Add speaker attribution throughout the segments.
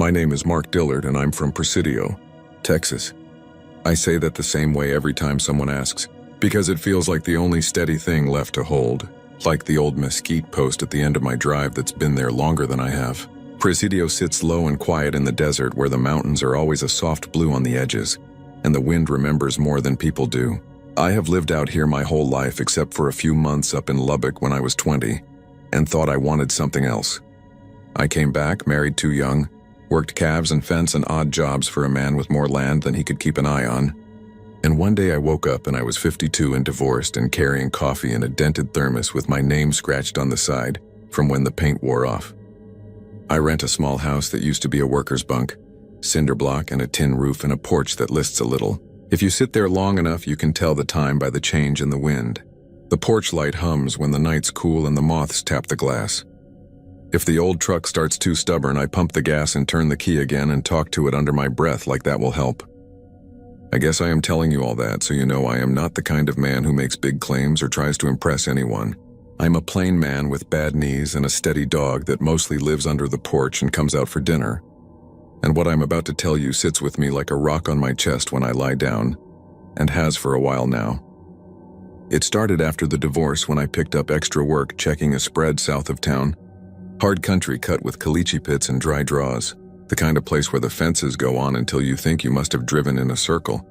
Speaker 1: My name is Mark Dillard and I'm from Presidio, Texas. I say that the same way every time someone asks, because it feels like the only steady thing left to hold, like the old mesquite post at the end of my drive that's been there longer than I have. Presidio sits low and quiet in the desert where the mountains are always a soft blue on the edges, and the wind remembers more than people do. I have lived out here my whole life except for a few months up in Lubbock when I was 20, and thought I wanted something else. I came back, married too young, worked calves and fence and odd jobs for a man with more land than he could keep an eye on. And one day I woke up and I was 52 and divorced and carrying coffee in a dented thermos with my name scratched on the side from when the paint wore off. I rent a small house that used to be a worker's bunk, cinder block and a tin roof and a porch that lists a little. If you sit there long enough, you can tell the time by the change in the wind. The porch light hums when the night's cool and the moths tap the glass. If the old truck starts too stubborn, I pump the gas and turn the key again and talk to it under my breath like that will help. I guess I am telling you all that so you know I am not the kind of man who makes big claims or tries to impress anyone. I'm a plain man with bad knees and a steady dog that mostly lives under the porch and comes out for dinner. And what I'm about to tell you sits with me like a rock on my chest when I lie down, and has for a while now. It started after the divorce when I picked up extra work checking a spread south of town. Hard country cut with caliche pits and dry draws, the kind of place where the fences go on until you think you must have driven in a circle,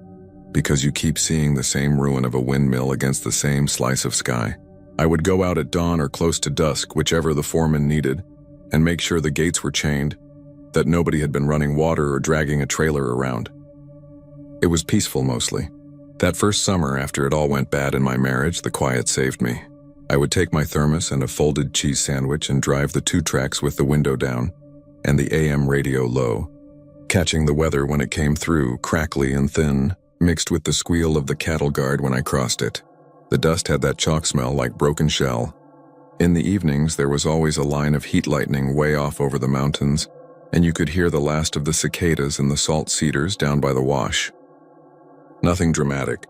Speaker 1: because you keep seeing the same ruin of a windmill against the same slice of sky. I would go out at dawn or close to dusk, whichever the foreman needed, and make sure the gates were chained, that nobody had been running water or dragging a trailer around. It was peaceful mostly. That first summer after it all went bad in my marriage, the quiet saved me. I would take my thermos and a folded cheese sandwich and drive the 2 tracks with the window down and the AM radio low, catching the weather when it came through, crackly and thin, mixed with the squeal of the cattle guard when I crossed it. The dust had that chalk smell like broken shell. In the evenings, there was always a line of heat lightning way off over the mountains, and you could hear the last of the cicadas and the salt cedars down by the wash. Nothing dramatic,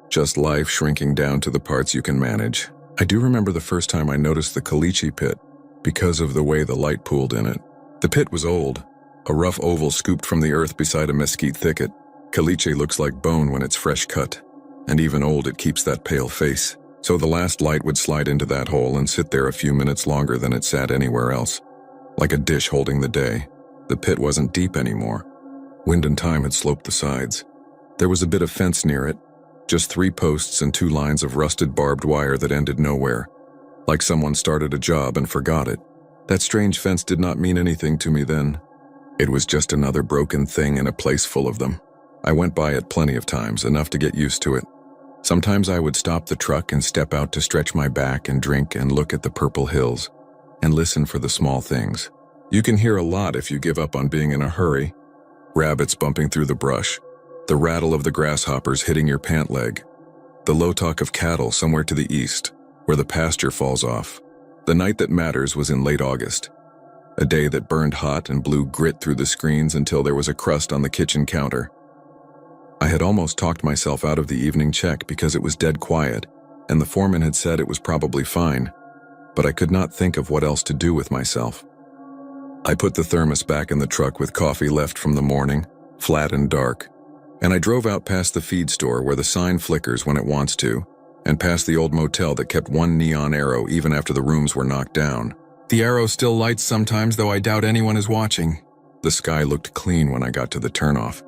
Speaker 1: just life shrinking down to the parts you can manage. I do remember the first time I noticed the caliche pit because of the way the light pooled in it. The pit was old, a rough oval scooped from the earth beside a mesquite thicket. Caliche looks like bone when it's fresh cut, and even old it keeps that pale face. So the last light would slide into that hole and sit there a few minutes longer than it sat anywhere else, like a dish holding the day. The pit wasn't deep anymore. Wind and time had sloped the sides. There was a bit of fence near it, just 3 posts and 2 lines of rusted barbed wire that ended nowhere, like someone started a job and forgot it. That strange fence did not mean anything to me then. It was just another broken thing in a place full of them. I went by it plenty of times, enough to get used to it. Sometimes I would stop the truck and step out to stretch my back and drink and look at the purple hills and listen for the small things. You can hear a lot if you give up on being in a hurry. Rabbits bumping through the brush, the rattle of the grasshoppers hitting your pant leg, the low talk of cattle somewhere to the east, where the pasture falls off. The night that matters was in late August, a day that burned hot and blew grit through the screens until there was a crust on the kitchen counter. I had almost talked myself out of the evening check because it was dead quiet, and the foreman had said it was probably fine, but I could not think of what else to do with myself. I put the thermos back in the truck with coffee left from the morning, flat and dark, and I drove out past the feed store where the sign flickers when it wants to, and past the old motel that kept 1 neon arrow even after the rooms were knocked down. The arrow still lights sometimes, though I doubt anyone is watching. The sky looked clean when I got to the turnoff.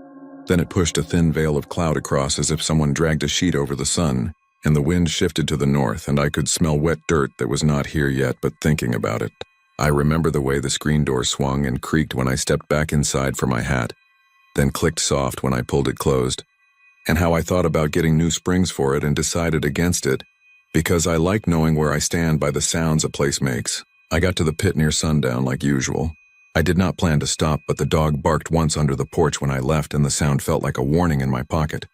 Speaker 1: Then it pushed a thin veil of cloud across as if someone dragged a sheet over the sun, and the wind shifted to the north, and I could smell wet dirt that was not here yet but thinking about it. I remember the way the screen door swung and creaked when I stepped back inside for my hat, then clicked soft when I pulled it closed, and how I thought about getting new springs for it and decided against it, because I like knowing where I stand by the sounds a place makes. I got to the pit near sundown like usual. I did not plan to stop, but the dog barked once under the porch when I left, and the sound felt like a warning in my pocket.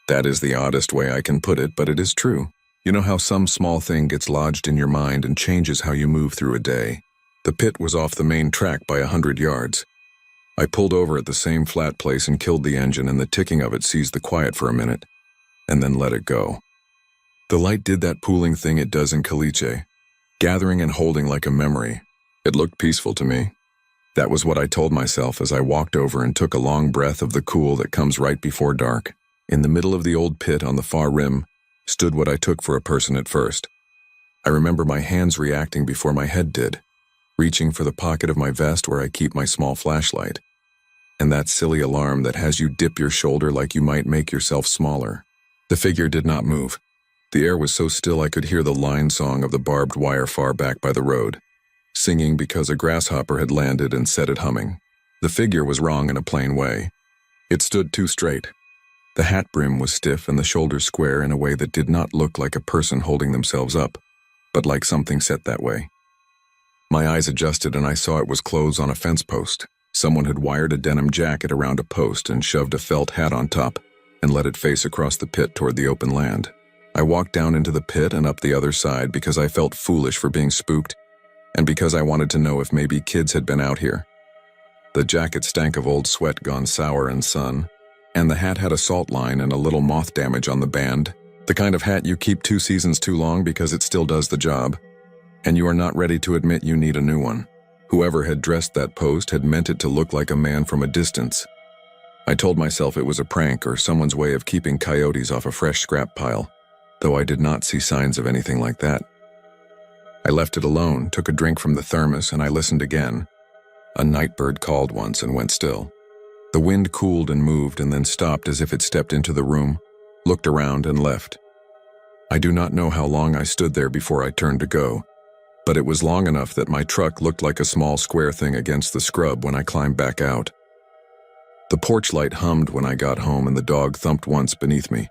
Speaker 1: That is the oddest way I can put it, but it is true. You know how some small thing gets lodged in your mind and changes how you move through a day? The pit was off the main track by 100 yards. I pulled over at the same flat place and killed the engine, and the ticking of it seized the quiet for a minute, and then let it go. The light did that pooling thing it does in caliche, gathering and holding like a memory. It looked peaceful to me. That was what I told myself as I walked over and took a long breath of the cool that comes right before dark. In the middle of the old pit on the far rim stood what I took for a person at first. I remember my hands reacting before my head did, reaching for the pocket of my vest where I keep my small flashlight. And that silly alarm that has you dip your shoulder like you might make yourself smaller. The figure did not move. The air was so still I could hear the line song of the barbed wire far back by the road, singing because a grasshopper had landed and set it humming. The figure was wrong in a plain way. It stood too straight. The hat brim was stiff and the shoulders square in a way that did not look like a person holding themselves up, but like something set that way. My eyes adjusted and I saw it was clothes on a fence post. Someone had wired a denim jacket around a post and shoved a felt hat on top and let it face across the pit toward the open land. I walked down into the pit and up the other side because I felt foolish for being spooked and because I wanted to know if maybe kids had been out here. The jacket stank of old sweat gone sour in sun, and the hat had a salt line and a little moth damage on the band, the kind of hat you keep 2 seasons too long because it still does the job, and you are not ready to admit you need a new one. Whoever had dressed that post had meant it to look like a man from a distance. I told myself it was a prank or someone's way of keeping coyotes off a fresh scrap pile, though I did not see signs of anything like that. I left it alone, took a drink from the thermos, and I listened again. A night bird called once and went still. The wind cooled and moved and then stopped as if it stepped into the room, looked around and left. I do not know how long I stood there before I turned to go, but it was long enough that my truck looked like a small square thing against the scrub when I climbed back out. The porch light hummed when I got home and the dog thumped once beneath me,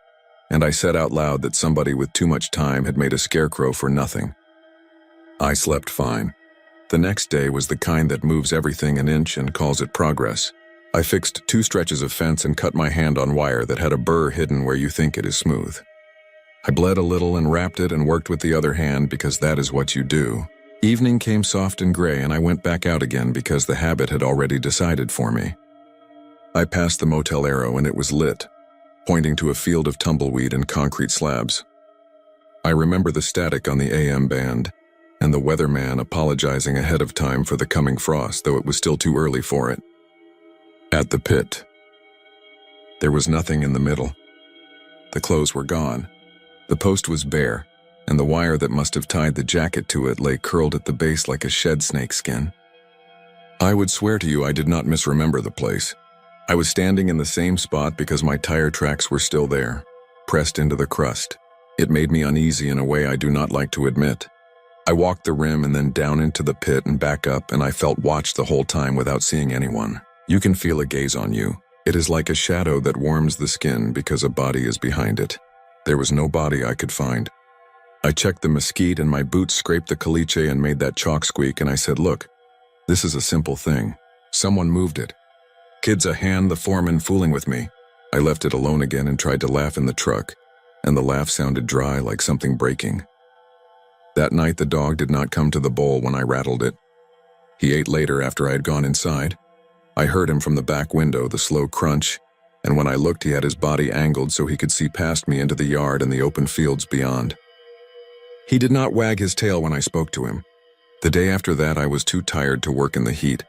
Speaker 1: and I said out loud that somebody with too much time had made a scarecrow for nothing. I slept fine. The next day was the kind that moves everything an inch and calls it progress. I fixed 2 stretches of fence and cut my hand on wire that had a burr hidden where you think it is smooth. I bled a little and wrapped it and worked with the other hand because that is what you do. Evening came soft and gray and I went back out again because the habit had already decided for me. I passed the Motel Arrow and it was lit, pointing to a field of tumbleweed and concrete slabs. I remember the static on the AM band and the weatherman apologizing ahead of time for the coming frost, though it was still too early for it. At the pit, there was nothing in the middle. The clothes were gone. The post was bare, and the wire that must have tied the jacket to it lay curled at the base like a shed snake skin. I would swear to you I did not misremember the place. I was standing in the same spot because my tire tracks were still there, pressed into the crust. It made me uneasy in a way I do not like to admit. I walked the rim and then down into the pit and back up, and I felt watched the whole time without seeing anyone. You can feel a gaze on you. It is like a shadow that warms the skin because a body is behind it. There was no body I could find. I checked the mesquite and my boots scraped the caliche and made that chalk squeak, and I said, look, this is a simple thing. Someone moved it. Kid's a hand, the foreman fooling with me. I left it alone again and tried to laugh in the truck, and the laugh sounded dry like something breaking. That night the dog did not come to the bowl when I rattled it. He ate later after I had gone inside. I heard him from the back window, the slow crunch, and when I looked he had his body angled so he could see past me into the yard and the open fields beyond. He did not wag his tail when I spoke to him. The day after that I was too tired to work in the heat,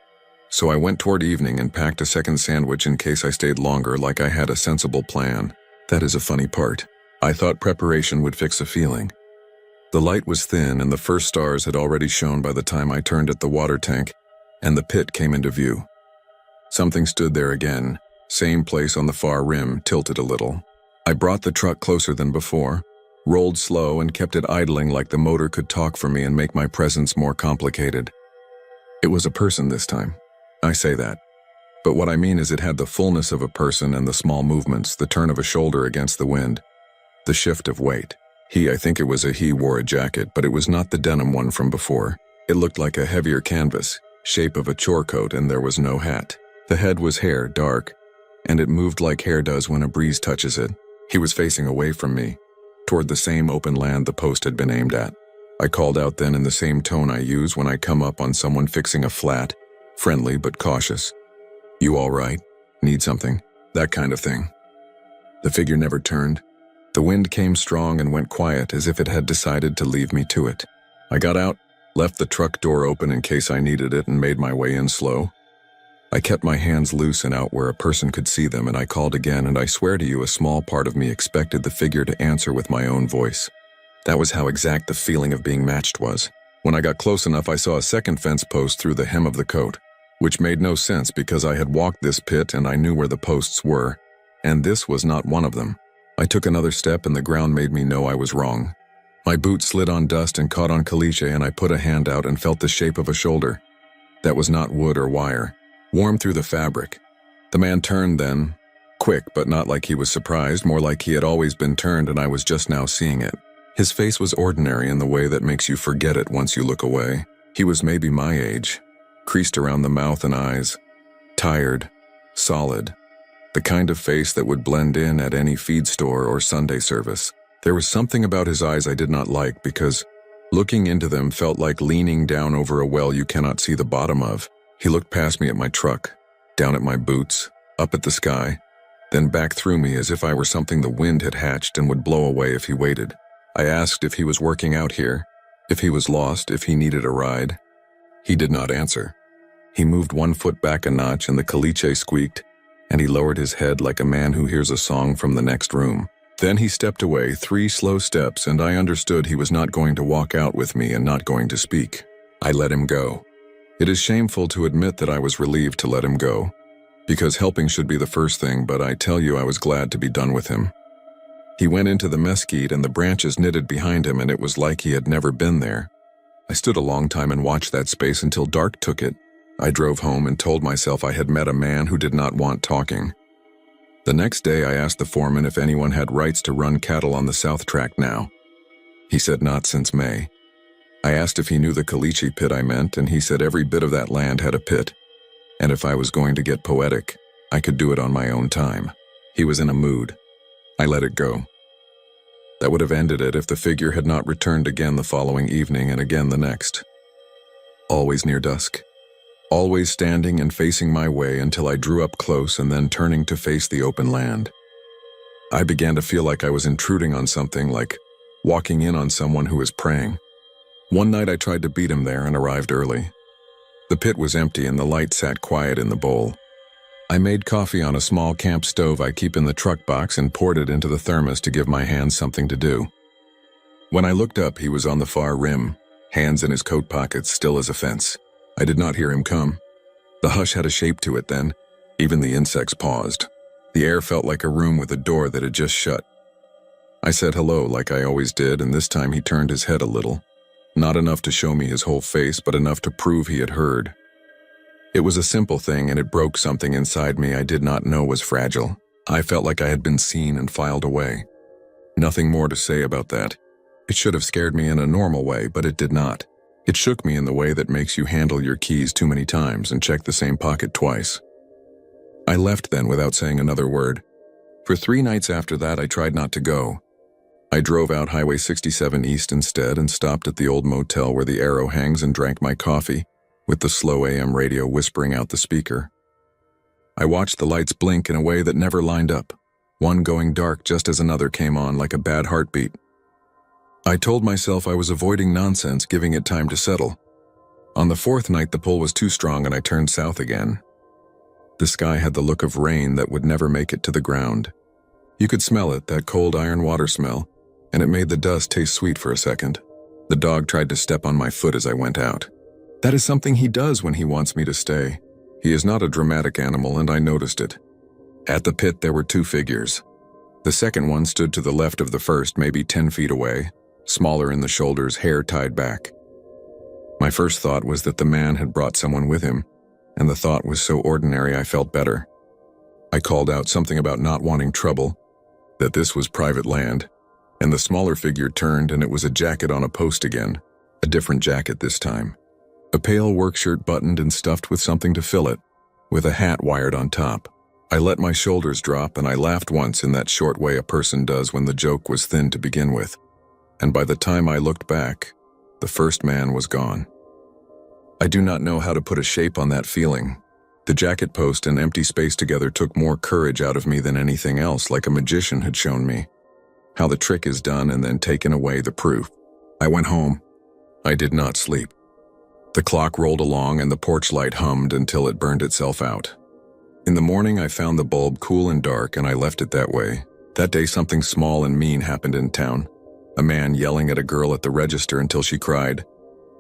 Speaker 1: so I went toward evening and packed a second sandwich in case I stayed longer, like I had a sensible plan. That is a funny part. I thought preparation would fix a feeling. The light was thin and the first stars had already shone by the time I turned at the water tank and the pit came into view. Something stood there again, same place on the far rim, tilted a little. I brought the truck closer than before, rolled slow and kept it idling like the motor could talk for me and make my presence more complicated. It was a person this time. I say that. But what I mean is it had the fullness of a person and the small movements, the turn of a shoulder against the wind, the shift of weight. I think it was a he, wore a jacket, but it was not the denim one from before. It looked like a heavier canvas, shape of a chore coat, and there was no hat. The head was hair, dark, and it moved like hair does when a breeze touches it. He was facing away from me, toward the same open land the post had been aimed at. I called out then in the same tone I use when I come up on someone fixing a flat, friendly but cautious. You all right? Need something? That kind of thing. The figure never turned. The wind came strong and went quiet as if it had decided to leave me to it. I got out, left the truck door open in case I needed it, and made my way in slow. I kept my hands loose and out where a person could see them, and I called again, and I swear to you, a small part of me expected the figure to answer with my own voice. That was how exact the feeling of being matched was. When I got close enough, I saw a second fence post through the hem of the coat, which made no sense because I had walked this pit and I knew where the posts were, and this was not one of them. I took another step and the ground made me know I was wrong. My boot slid on dust and caught on caliche, and I put a hand out and felt the shape of a shoulder. That was not wood or wire, warm through the fabric. The man turned then, quick, but not like he was surprised, more like he had always been turned and I was just now seeing it. His face was ordinary in the way that makes you forget it once you look away. He was maybe my age, creased around the mouth and eyes, tired, solid, the kind of face that would blend in at any feed store or Sunday service. There was something about his eyes I did not like because looking into them felt like leaning down over a well you cannot see the bottom of. He looked past me at my truck, down at my boots, up at the sky, then back through me as if I were something the wind had hatched and would blow away if he waited. I asked if he was working out here, if he was lost, if he needed a ride. He did not answer. He moved one foot back a notch and the caliche squeaked, and he lowered his head like a man who hears a song from the next room. Then he stepped away 3 slow steps, and I understood he was not going to walk out with me and not going to speak. I let him go. It is shameful to admit that I was relieved to let him go, because helping should be the first thing, but I tell you I was glad to be done with him. He went into the mesquite and the branches knitted behind him, and it was like he had never been there. I stood a long time and watched that space until dark took it. I drove home and told myself I had met a man who did not want talking. The next day I asked the foreman if anyone had rights to run cattle on the South Track now. He said not since May. I asked if he knew the caliche pit I meant, and he said every bit of that land had a pit, and if I was going to get poetic, I could do it on my own time. He was in a mood. I let it go. That would have ended it if the figure had not returned again the following evening and again the next. Always near dusk. Always standing and facing my way until I drew up close and then turning to face the open land. I began to feel like I was intruding on something, like walking in on someone who was praying. One night I tried to beat him there and arrived early. The pit was empty and the light sat quiet in the bowl. I made coffee on a small camp stove I keep in the truck box and poured it into the thermos to give my hands something to do. When I looked up, he was on the far rim, hands in his coat pockets, still as a fence. I did not hear him come. The hush had a shape to it then. Even the insects paused. The air felt like a room with a door that had just shut. I said hello like I always did, and this time he turned his head a little. Not enough to show me his whole face, but enough to prove he had heard. It was a simple thing, and it broke something inside me I did not know was fragile. I felt like I had been seen and filed away. Nothing more to say about that. It should have scared me in a normal way, but it did not. It shook me in the way that makes you handle your keys too many times and check the same pocket twice. I left then without saying another word. For 3 nights after that, I tried not to go. I drove out Highway 67 East instead and stopped at the old motel where the arrow hangs and drank my coffee, with the slow AM radio whispering out the speaker. I watched the lights blink in a way that never lined up, one going dark just as another came on like a bad heartbeat. I told myself I was avoiding nonsense, giving it time to settle. On the 4th night, the pull was too strong and I turned south again. The sky had the look of rain that would never make it to the ground. You could smell it, that cold iron water smell, and it made the dust taste sweet for a second. The dog tried to step on my foot as I went out. That is something he does when he wants me to stay. He is not a dramatic animal, and I noticed it. At the pit there were 2 figures. The second one stood to the left of the first, maybe 10 feet away, smaller in the shoulders, hair tied back. My first thought was that the man had brought someone with him, and the thought was so ordinary I felt better. I called out something about not wanting trouble, that this was private land, and the smaller figure turned and it was a jacket on a post again, a different jacket this time. A pale work shirt buttoned and stuffed with something to fill it, with a hat wired on top. I let my shoulders drop and I laughed once in that short way a person does when the joke was thin to begin with. And by the time I looked back, the first man was gone. I do not know how to put a shape on that feeling. The jacket post and empty space together took more courage out of me than anything else, like a magician had shown me. How the trick is done and then taken away the proof. I went home. I did not sleep. The clock rolled along and the porch light hummed until it burned itself out. In the morning, I found the bulb cool and dark, and I left it that way. That day, something small and mean happened in town. A man yelling at a girl at the register until she cried,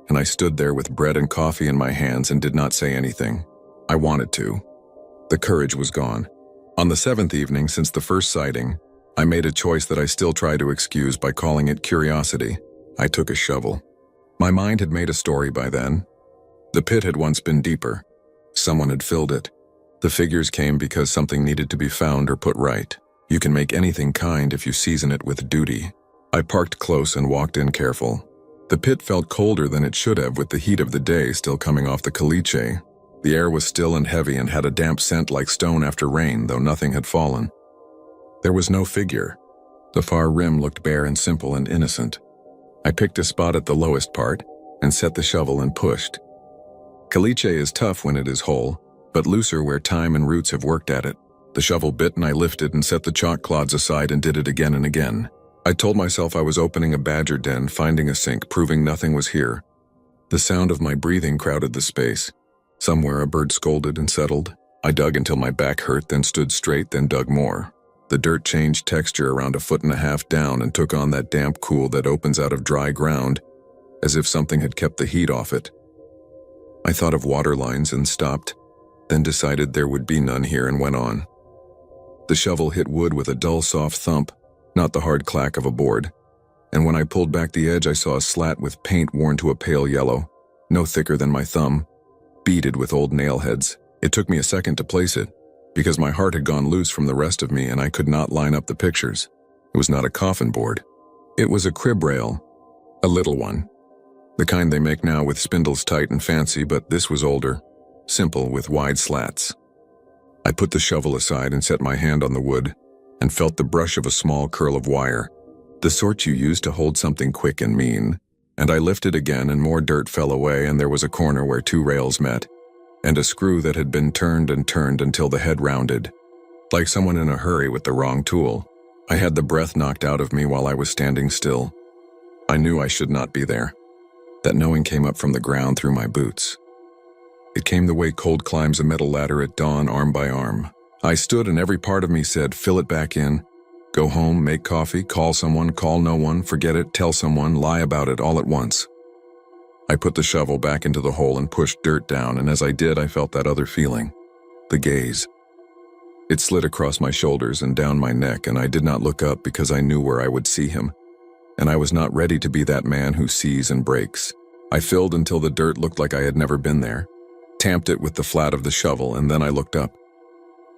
Speaker 1: and I stood there with bread and coffee in my hands and did not say anything. I wanted to. The courage was gone. On the 7th evening since the first sighting, I made a choice that I still try to excuse by calling it curiosity. I took a shovel. My mind had made a story by then. The pit had once been deeper. Someone had filled it. The figures came because something needed to be found or put right. You can make anything kind if you season it with duty. I parked close and walked in careful. The pit felt colder than it should have with the heat of the day still coming off the caliche. The air was still and heavy and had a damp scent like stone after rain, though nothing had fallen. There was no figure. The far rim looked bare and simple and innocent. I picked a spot at the lowest part and set the shovel and pushed. Caliche is tough when it is whole, but looser where time and roots have worked at it. The shovel bit and I lifted and set the chalk clods aside and did it again and again. I told myself I was opening a badger den, finding a sink, proving nothing was here. The sound of my breathing crowded the space. Somewhere a bird scolded and settled. I dug until my back hurt, then stood straight, then dug more. The dirt changed texture around 1.5 feet down and took on that damp cool that opens out of dry ground, as if something had kept the heat off it. I thought of water lines and stopped, then decided there would be none here and went on. The shovel hit wood with a dull, soft thump, not the hard clack of a board. And when I pulled back the edge, I saw a slat with paint worn to a pale yellow, no thicker than my thumb, beaded with old nail heads. It took me a second to place it, because my heart had gone loose from the rest of me and I could not line up the pictures. It was not a coffin board. It was a crib rail, a little one. The kind they make now with spindles tight and fancy, but this was older, simple with wide slats. I put the shovel aside and set my hand on the wood and felt the brush of a small curl of wire, the sort you use to hold something quick and mean. And I lifted again and more dirt fell away and there was a corner where 2 rails met, and a screw that had been turned and turned until the head rounded, like someone in a hurry with the wrong tool. I had the breath knocked out of me while I was standing still. I knew I should not be there. That knowing came up from the ground through my boots. It came the way cold climbs a metal ladder at dawn, arm by arm. I stood and every part of me said, fill it back in. Go home, make coffee, call someone, call no one, forget it, tell someone, lie about it all at once. I put the shovel back into the hole and pushed dirt down, and as I did, I felt that other feeling, the gaze. It slid across my shoulders and down my neck, and I did not look up because I knew where I would see him, and I was not ready to be that man who sees and breaks. I filled until the dirt looked like I had never been there, tamped it with the flat of the shovel, and then I looked up.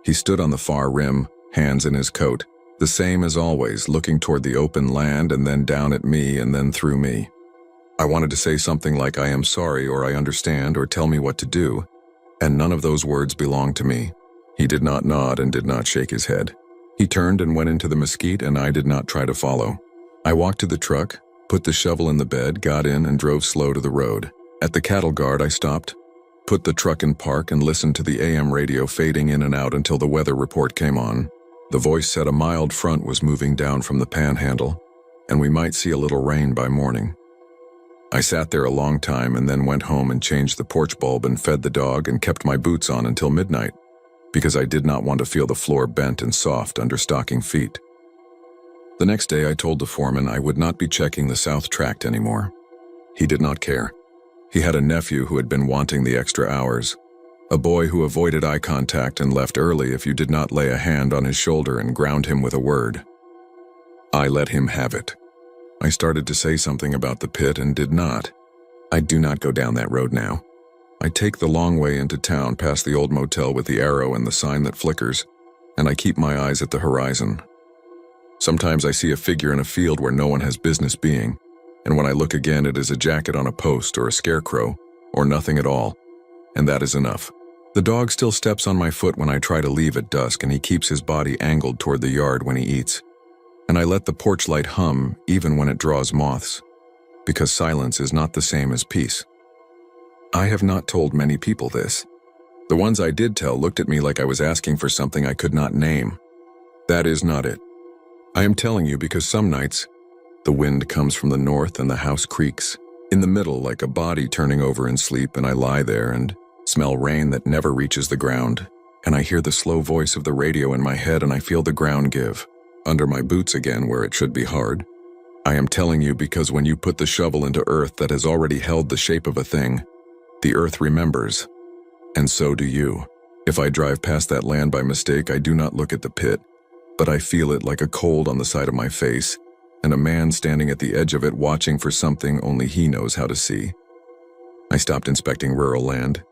Speaker 1: He stood on the far rim, hands in his coat, the same as always, looking toward the open land and then down at me and then through me. I wanted to say something like I am sorry or I understand or tell me what to do, and none of those words belonged to me. He did not nod and did not shake his head. He turned and went into the mesquite and I did not try to follow. I walked to the truck, put the shovel in the bed, got in and drove slow to the road. At the cattle guard I stopped, put the truck in park and listened to the AM radio fading in and out until the weather report came on. The voice said a mild front was moving down from the panhandle, and we might see a little rain by morning. I sat there a long time and then went home and changed the porch bulb and fed the dog and kept my boots on until midnight, because I did not want to feel the floor bent and soft under stocking feet. The next day I told the foreman I would not be checking the south tract anymore. He did not care. He had a nephew who had been wanting the extra hours, a boy who avoided eye contact and left early if you did not lay a hand on his shoulder and ground him with a word. I let him have it. I started to say something about the pit and did not. I do not go down that road now. I take the long way into town past the old motel with the arrow and the sign that flickers, and I keep my eyes at the horizon. Sometimes I see a figure in a field where no one has business being, and when I look again it is a jacket on a post or a scarecrow, or nothing at all, and that is enough. The dog still steps on my foot when I try to leave at dusk, and he keeps his body angled toward the yard when he eats. And I let the porch light hum even when it draws moths, because silence is not the same as peace. I have not told many people this. The ones I did tell looked at me like I was asking for something I could not name. That is not it. I am telling you because some nights, the wind comes from the north and the house creaks, In the middle, like a body turning over in sleep, and I lie there and smell rain that never reaches the ground. And I hear the slow voice of the radio in my head, and I feel the ground give under my boots again where it should be hard. I am telling you because when you put the shovel into earth that has already held the shape of a thing, the earth remembers, and so do you. If I drive past that land by mistake, I do not look at the pit, but I feel it like a cold on the side of my face, and a man standing at the edge of it watching for something only he knows how to see. I stopped inspecting rural land.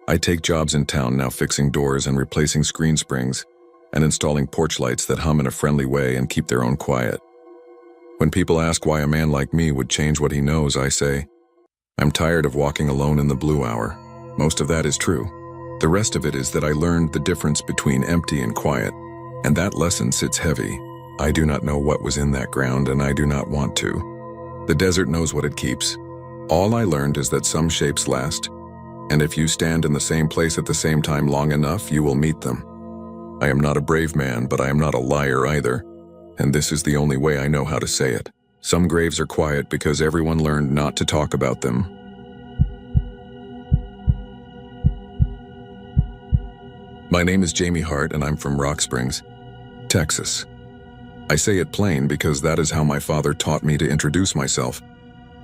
Speaker 1: I take jobs in town now, fixing doors and replacing screen springs and installing porch lights that hum in a friendly way and keep their own quiet. When people ask why a man like me would change what he knows, I say, I'm tired of walking alone in the blue hour. Most of that is true. The rest of it is that I learned the difference between empty and quiet, and that lesson sits heavy. I do not know what was in that ground, and I do not want to. The desert knows what it keeps. All I learned is that some shapes last, and if you stand in the same place at the same time long enough, you will meet them. I am not a brave man, but I am not a liar either, and this is the only way I know how to say it. Some graves are quiet because everyone learned not to talk about them. My name is Jamie Hart, and I'm from Rock Springs, Texas. I say it plain because that is how my father taught me to introduce myself,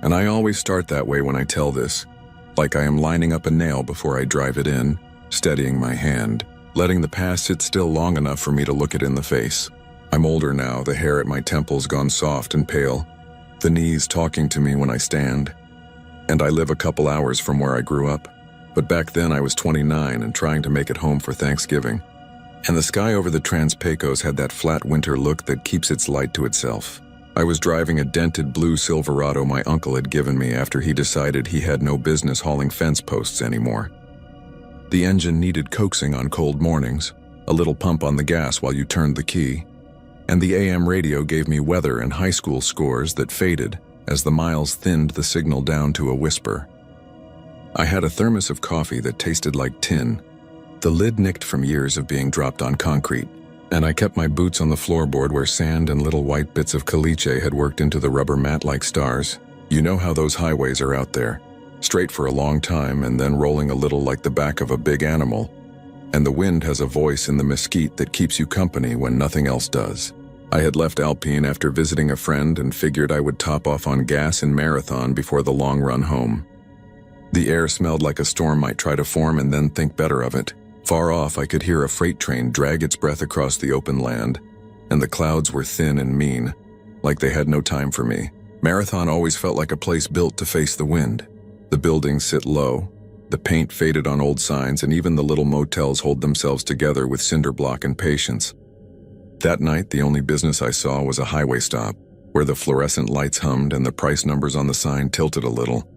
Speaker 1: and I always start that way when I tell this, like I am lining up a nail before I drive it in, steadying my hand, letting the past sit still long enough for me to look it in the face. I'm older now, the hair at my temples gone soft and pale, the knees talking to me when I stand, and I live a couple hours from where I grew up. But back then I was 29 and trying to make it home for Thanksgiving. And the sky over the Trans-Pecos had that flat winter look that keeps its light to itself. I was driving a dented blue Silverado my uncle had given me after he decided he had no business hauling fence posts anymore. The engine needed coaxing on cold mornings, a little pump on the gas while you turned the key, and the AM radio gave me weather and high school scores that faded as the miles thinned the signal down to a whisper. I had a thermos of coffee that tasted like tin, the lid nicked from years of being dropped on concrete, and I kept my boots on the floorboard where sand and little white bits of caliche had worked into the rubber mat like stars. You know how those highways are out there, straight for a long time and then rolling a little like the back of a big animal, and the wind has a voice in the mesquite that keeps you company when nothing else does. I had left Alpine after visiting a friend and figured I would top off on gas in Marathon before the long run home. The air smelled like a storm might try to form and then think better of it. Far off, I could hear a freight train drag its breath across the open land, and the clouds were thin and mean, like they had no time for me. Marathon always felt like a place built to face the wind. The buildings sit low, the paint faded on old signs, and even the little motels hold themselves together with cinder block and patience. That night, the only business I saw was a highway stop, where the fluorescent lights hummed and the price numbers on the sign tilted a little,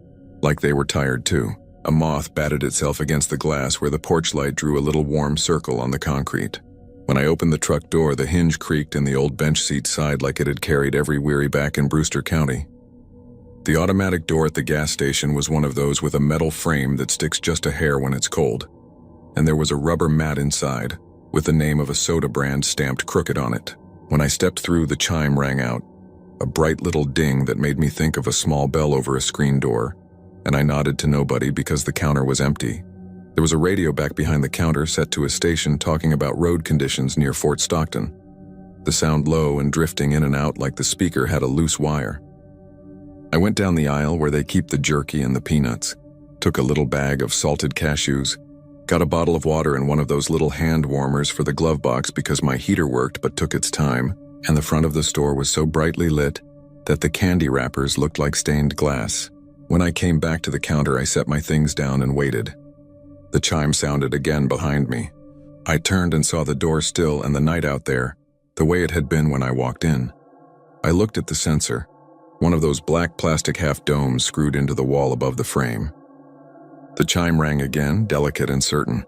Speaker 1: like they were tired too. A moth batted itself against the glass where the porch light drew a little warm circle on the concrete. When I opened the truck door, the hinge creaked and the old bench seat sighed like it had carried every weary back in Brewster County. The automatic door at the gas station was one of those with a metal frame that sticks just a hair when it's cold, and there was a rubber mat inside, with the name of a soda brand stamped crooked on it. When I stepped through, the chime rang out, a bright little ding that made me think of a small bell over a screen door, and I nodded to nobody because the counter was empty. There was a radio back behind the counter set to a station talking about road conditions near Fort Stockton, the sound low and drifting in and out like the speaker had a loose wire. I went down the aisle where they keep the jerky and the peanuts, took a little bag of salted cashews, got a bottle of water and one of those little hand warmers for the glove box because my heater worked but took its time, and the front of the store was so brightly lit that the candy wrappers looked like stained glass. When I came back to the counter, I set my things down and waited. The chime sounded again behind me. I turned and saw the door still and the night out there, the way it had been when I walked in. I looked at the sensor, one of those black plastic half domes screwed into the wall above the frame. The chime rang again, delicate and certain,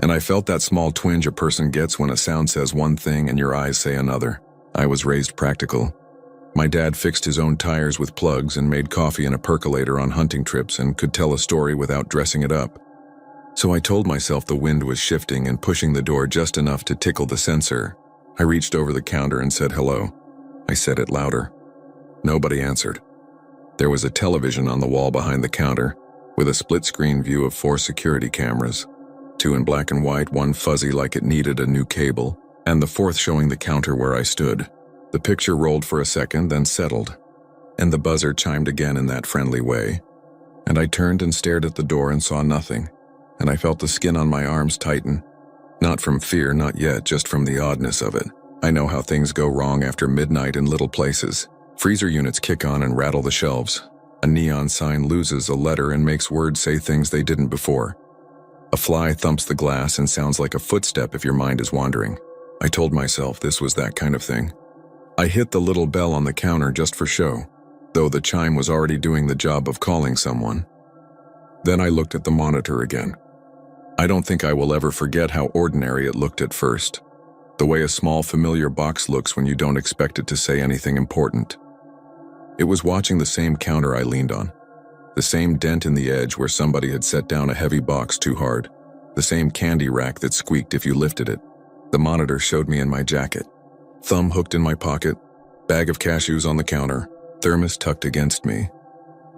Speaker 1: and I felt that small twinge a person gets when a sound says one thing and your eyes say another. I was raised practical. My dad fixed his own tires with plugs and made coffee in a percolator on hunting trips and could tell a story without dressing it up. So I told myself the wind was shifting and pushing the door just enough to tickle the sensor. I reached over the counter and said hello. I said it louder. Nobody answered. There was a television on the wall behind the counter, with a split-screen view of 4 security cameras, 2 in black and white, 1 fuzzy like it needed a new cable, and the 4th showing the counter where I stood. The picture rolled for a second, then settled, and the buzzer chimed again in that friendly way. And I turned and stared at the door and saw nothing, and I felt the skin on my arms tighten. Not from fear, not yet, just from the oddness of it. I know how things go wrong after midnight in little places. Freezer units kick on and rattle the shelves. A neon sign loses a letter and makes words say things they didn't before. A fly thumps the glass and sounds like a footstep if your mind is wandering. I told myself this was that kind of thing. I hit the little bell on the counter just for show, though the chime was already doing the job of calling someone. Then I looked at the monitor again. I don't think I will ever forget how ordinary it looked at first. The way a small familiar box looks when you don't expect it to say anything important. It was watching the same counter I leaned on. The same dent in the edge where somebody had set down a heavy box too hard. The same candy rack that squeaked if you lifted it. The monitor showed me in my jacket. Thumb hooked in my pocket, bag of cashews on the counter, thermos tucked against me.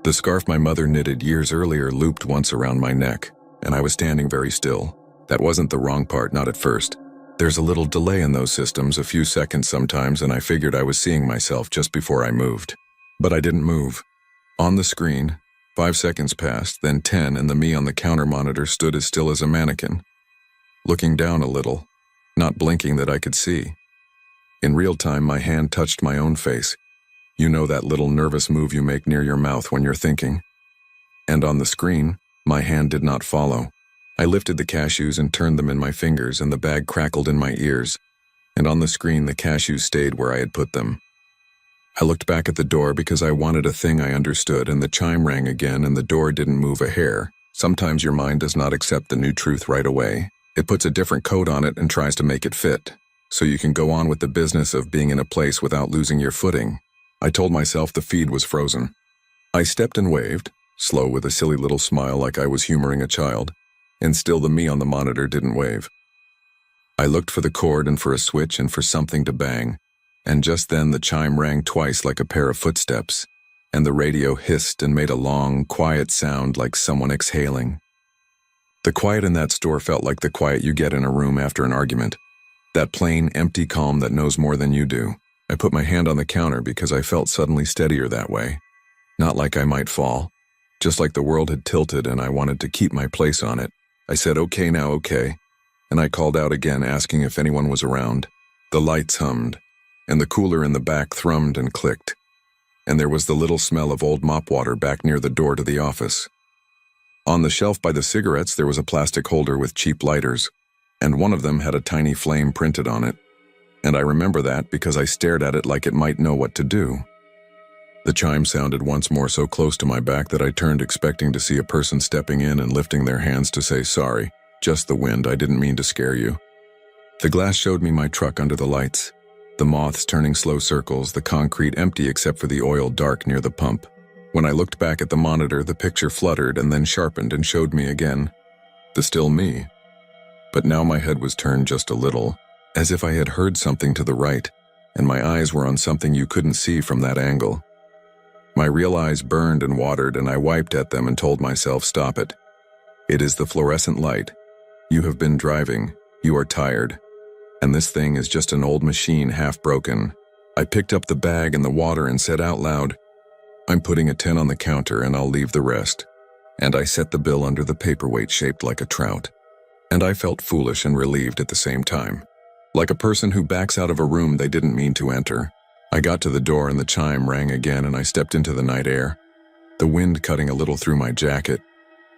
Speaker 1: The scarf my mother knitted years earlier looped once around my neck, and I was standing very still. That wasn't the wrong part, not at first. There's a little delay in those systems, a few seconds sometimes, and I figured I was seeing myself just before I moved. But I didn't move. On the screen, 5 seconds passed, then 10, and the me on the counter monitor stood as still as a mannequin, looking down a little, not blinking that I could see. In real time, my hand touched my own face. You know that little nervous move you make near your mouth when you're thinking. And on the screen, my hand did not follow. I lifted the cashews and turned them in my fingers, and the bag crackled in my ears. And on the screen, the cashews stayed where I had put them. I looked back at the door because I wanted a thing I understood, and the chime rang again, and the door didn't move a hair. Sometimes your mind does not accept the new truth right away. It puts a different coat on it and tries to make it fit, so you can go on with the business of being in a place without losing your footing. I told myself the feed was frozen. I stepped and waved, slow with a silly little smile like I was humoring a child, and still the me on the monitor didn't wave. I looked for the cord and for a switch and for something to bang, and just then the chime rang twice like a pair of footsteps, and the radio hissed and made a long, quiet sound like someone exhaling. The quiet in that store felt like the quiet you get in a room after an argument. That plain, empty calm that knows more than you do. I put my hand on the counter because I felt suddenly steadier that way. Not like I might fall, just like the world had tilted and I wanted to keep my place on it. I said, "Okay now, okay," and I called out again asking if anyone was around. The lights hummed, and the cooler in the back thrummed and clicked, and there was the little smell of old mop water back near the door to the office. On the shelf by the cigarettes there was a plastic holder with cheap lighters, and one of them had a tiny flame printed on it, and I remember that because I stared at it like it might know what to do. The chime sounded once more so close to my back that I turned expecting to see a person stepping in and lifting their hands to say, "Sorry, just the wind, I didn't mean to scare you." The glass showed me my truck under the lights, the moths turning slow circles, the concrete empty except for the oil dark near the pump. When I looked back at the monitor, the picture fluttered and then sharpened and showed me again, the still me. But now my head was turned just a little, as if I had heard something to the right, and my eyes were on something you couldn't see from that angle. My real eyes burned and watered, and I wiped at them and told myself, "Stop it. It is the fluorescent light. You have been driving. You are tired. And this thing is just an old machine half broken." I picked up the bag and the water and said out loud, "I'm putting a 10 on the counter and I'll leave the rest." And I set the bill under the paperweight shaped like a trout. And I felt foolish and relieved at the same time. Like a person who backs out of a room they didn't mean to enter. I got to the door and the chime rang again and I stepped into the night air. The wind cutting a little through my jacket.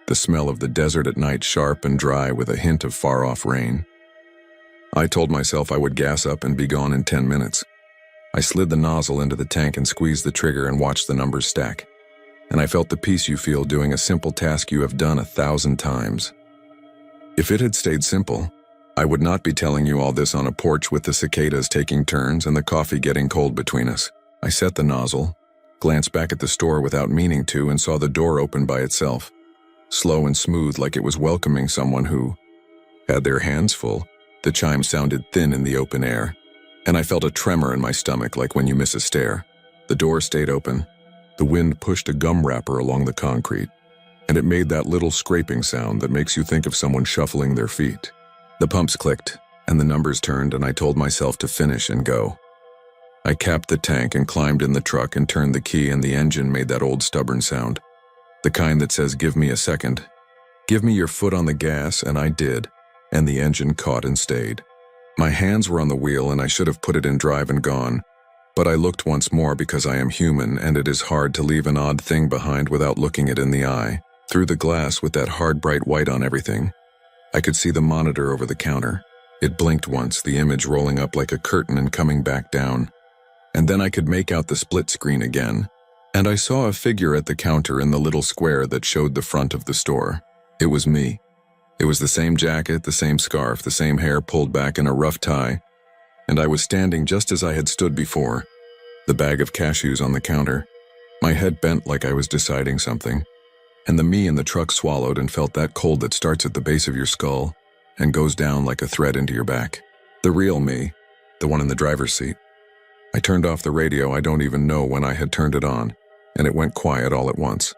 Speaker 1: The smell of the desert at night sharp and dry with a hint of far-off rain. I told myself I would gas up and be gone in 10 minutes. I slid the nozzle into the tank and squeezed the trigger and watched the numbers stack. And I felt the peace you feel doing a simple task you have done 1,000 times. If it had stayed simple, I would not be telling you all this on a porch with the cicadas taking turns and the coffee getting cold between us. I set the nozzle, glanced back at the store without meaning to, and saw the door open by itself. Slow and smooth like it was welcoming someone who had their hands full. The chime sounded thin in the open air, and I felt a tremor in my stomach like when you miss a stair. The door stayed open, The wind pushed a gum wrapper along the concrete, and it made that little scraping sound that makes you think of someone shuffling their feet. The pumps clicked, and the numbers turned, and I told myself to finish and go. I capped the tank and climbed in the truck and turned the key, and the engine made that old stubborn sound. The kind that says, "Give me a second. Give me your foot on the gas," and I did, and the engine caught and stayed. My hands were on the wheel, and I should have put it in drive and gone, but I looked once more because I am human, and it is hard to leave an odd thing behind without looking it in the eye. Through the glass with that hard bright white on everything, I could see the monitor over the counter. It blinked once, the image rolling up like a curtain and coming back down. And then I could make out the split screen again, and I saw a figure at the counter in the little square that showed the front of the store. It was me. It was the same jacket, the same scarf, the same hair pulled back in a rough tie, and I was standing just as I had stood before, the bag of cashews on the counter, my head bent like I was deciding something, and the me in the truck swallowed and felt that cold that starts at the base of your skull and goes down like a thread into your back. The real me, the one in the driver's seat. I turned off the radio. I don't even know when I had turned it on, and it went quiet all at once.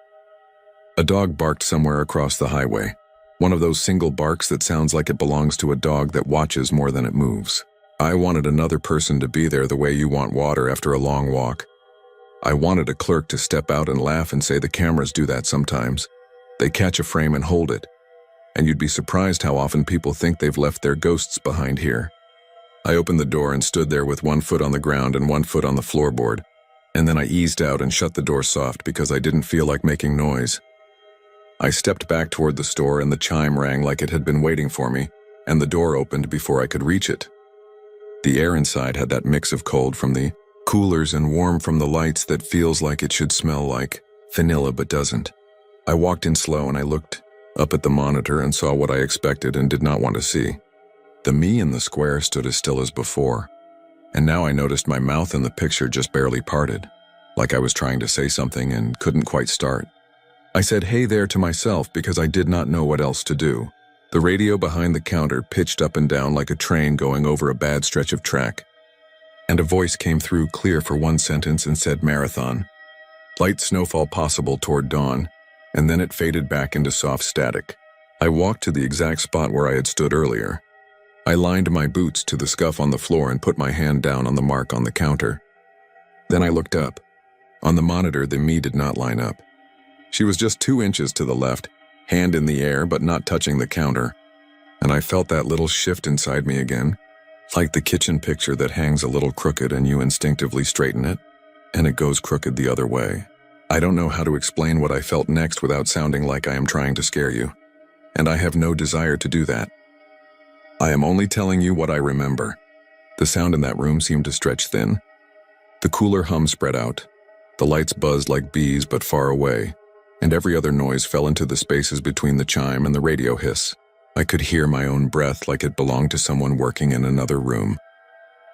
Speaker 1: A dog barked somewhere across the highway, one of those single barks that sounds like it belongs to a dog that watches more than it moves. I wanted another person to be there the way you want water after a long walk. I wanted a clerk to step out and laugh and say the cameras do that sometimes. They catch a frame and hold it, and you'd be surprised how often people think they've left their ghosts behind here. I opened the door and stood there with one foot on the ground and one foot on the floorboard, and then I eased out and shut the door soft because I didn't feel like making noise. I stepped back toward the store, and the chime rang like it had been waiting for me, and the door opened before I could reach it. The air inside had that mix of cold from the coolers and warm from the lights that feels like it should smell like vanilla but doesn't. I walked in slow, and I looked up at the monitor and saw what I expected and did not want to see. The me in the square stood as still as before, and now I noticed my mouth in the picture just barely parted, like I was trying to say something and couldn't quite start. I said "hey there" to myself because I did not know what else to do. The radio behind the counter pitched up and down like a train going over a bad stretch of track, and a voice came through clear for one sentence and said marathon. Light snowfall possible toward dawn, and then it faded back into soft static. I walked to the exact spot where I had stood earlier. I lined my boots to the scuff on the floor and put my hand down on the mark on the counter. Then I looked up. On the monitor, the me did not line up. She was just 2 inches to the left, hand in the air but not touching the counter, and I felt that little shift inside me again, like the kitchen picture that hangs a little crooked and you instinctively straighten it, and it goes crooked the other way. I don't know how to explain what I felt next without sounding like I am trying to scare you, and I have no desire to do that. I am only telling you what I remember. The sound in that room seemed to stretch thin. The cooler hum spread out. The lights buzzed like bees but far away, and every other noise fell into the spaces between the chime and the radio hiss. I could hear my own breath like it belonged to someone working in another room.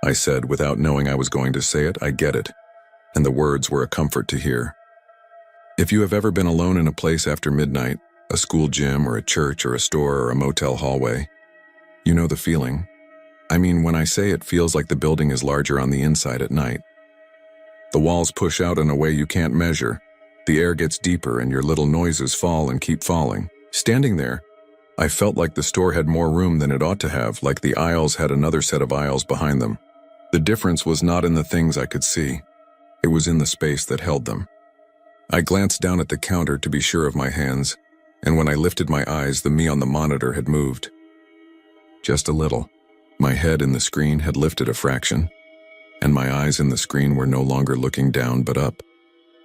Speaker 1: I said, without knowing I was going to say it, "I get it," and the words were a comfort to hear. If you have ever been alone in a place after midnight, a school gym or a church or a store or a motel hallway, you know the feeling. I mean, when I say it feels like the building is larger on the inside at night. The walls push out in a way you can't measure. The air gets deeper and your little noises fall and keep falling. Standing there, I felt like the store had more room than it ought to have, like the aisles had another set of aisles behind them. The difference was not in the things I could see. It was in the space that held them. I glanced down at the counter to be sure of my hands, and when I lifted my eyes, the me on the monitor had moved. Just a little. My head in the screen had lifted a fraction, and my eyes in the screen were no longer looking down but up,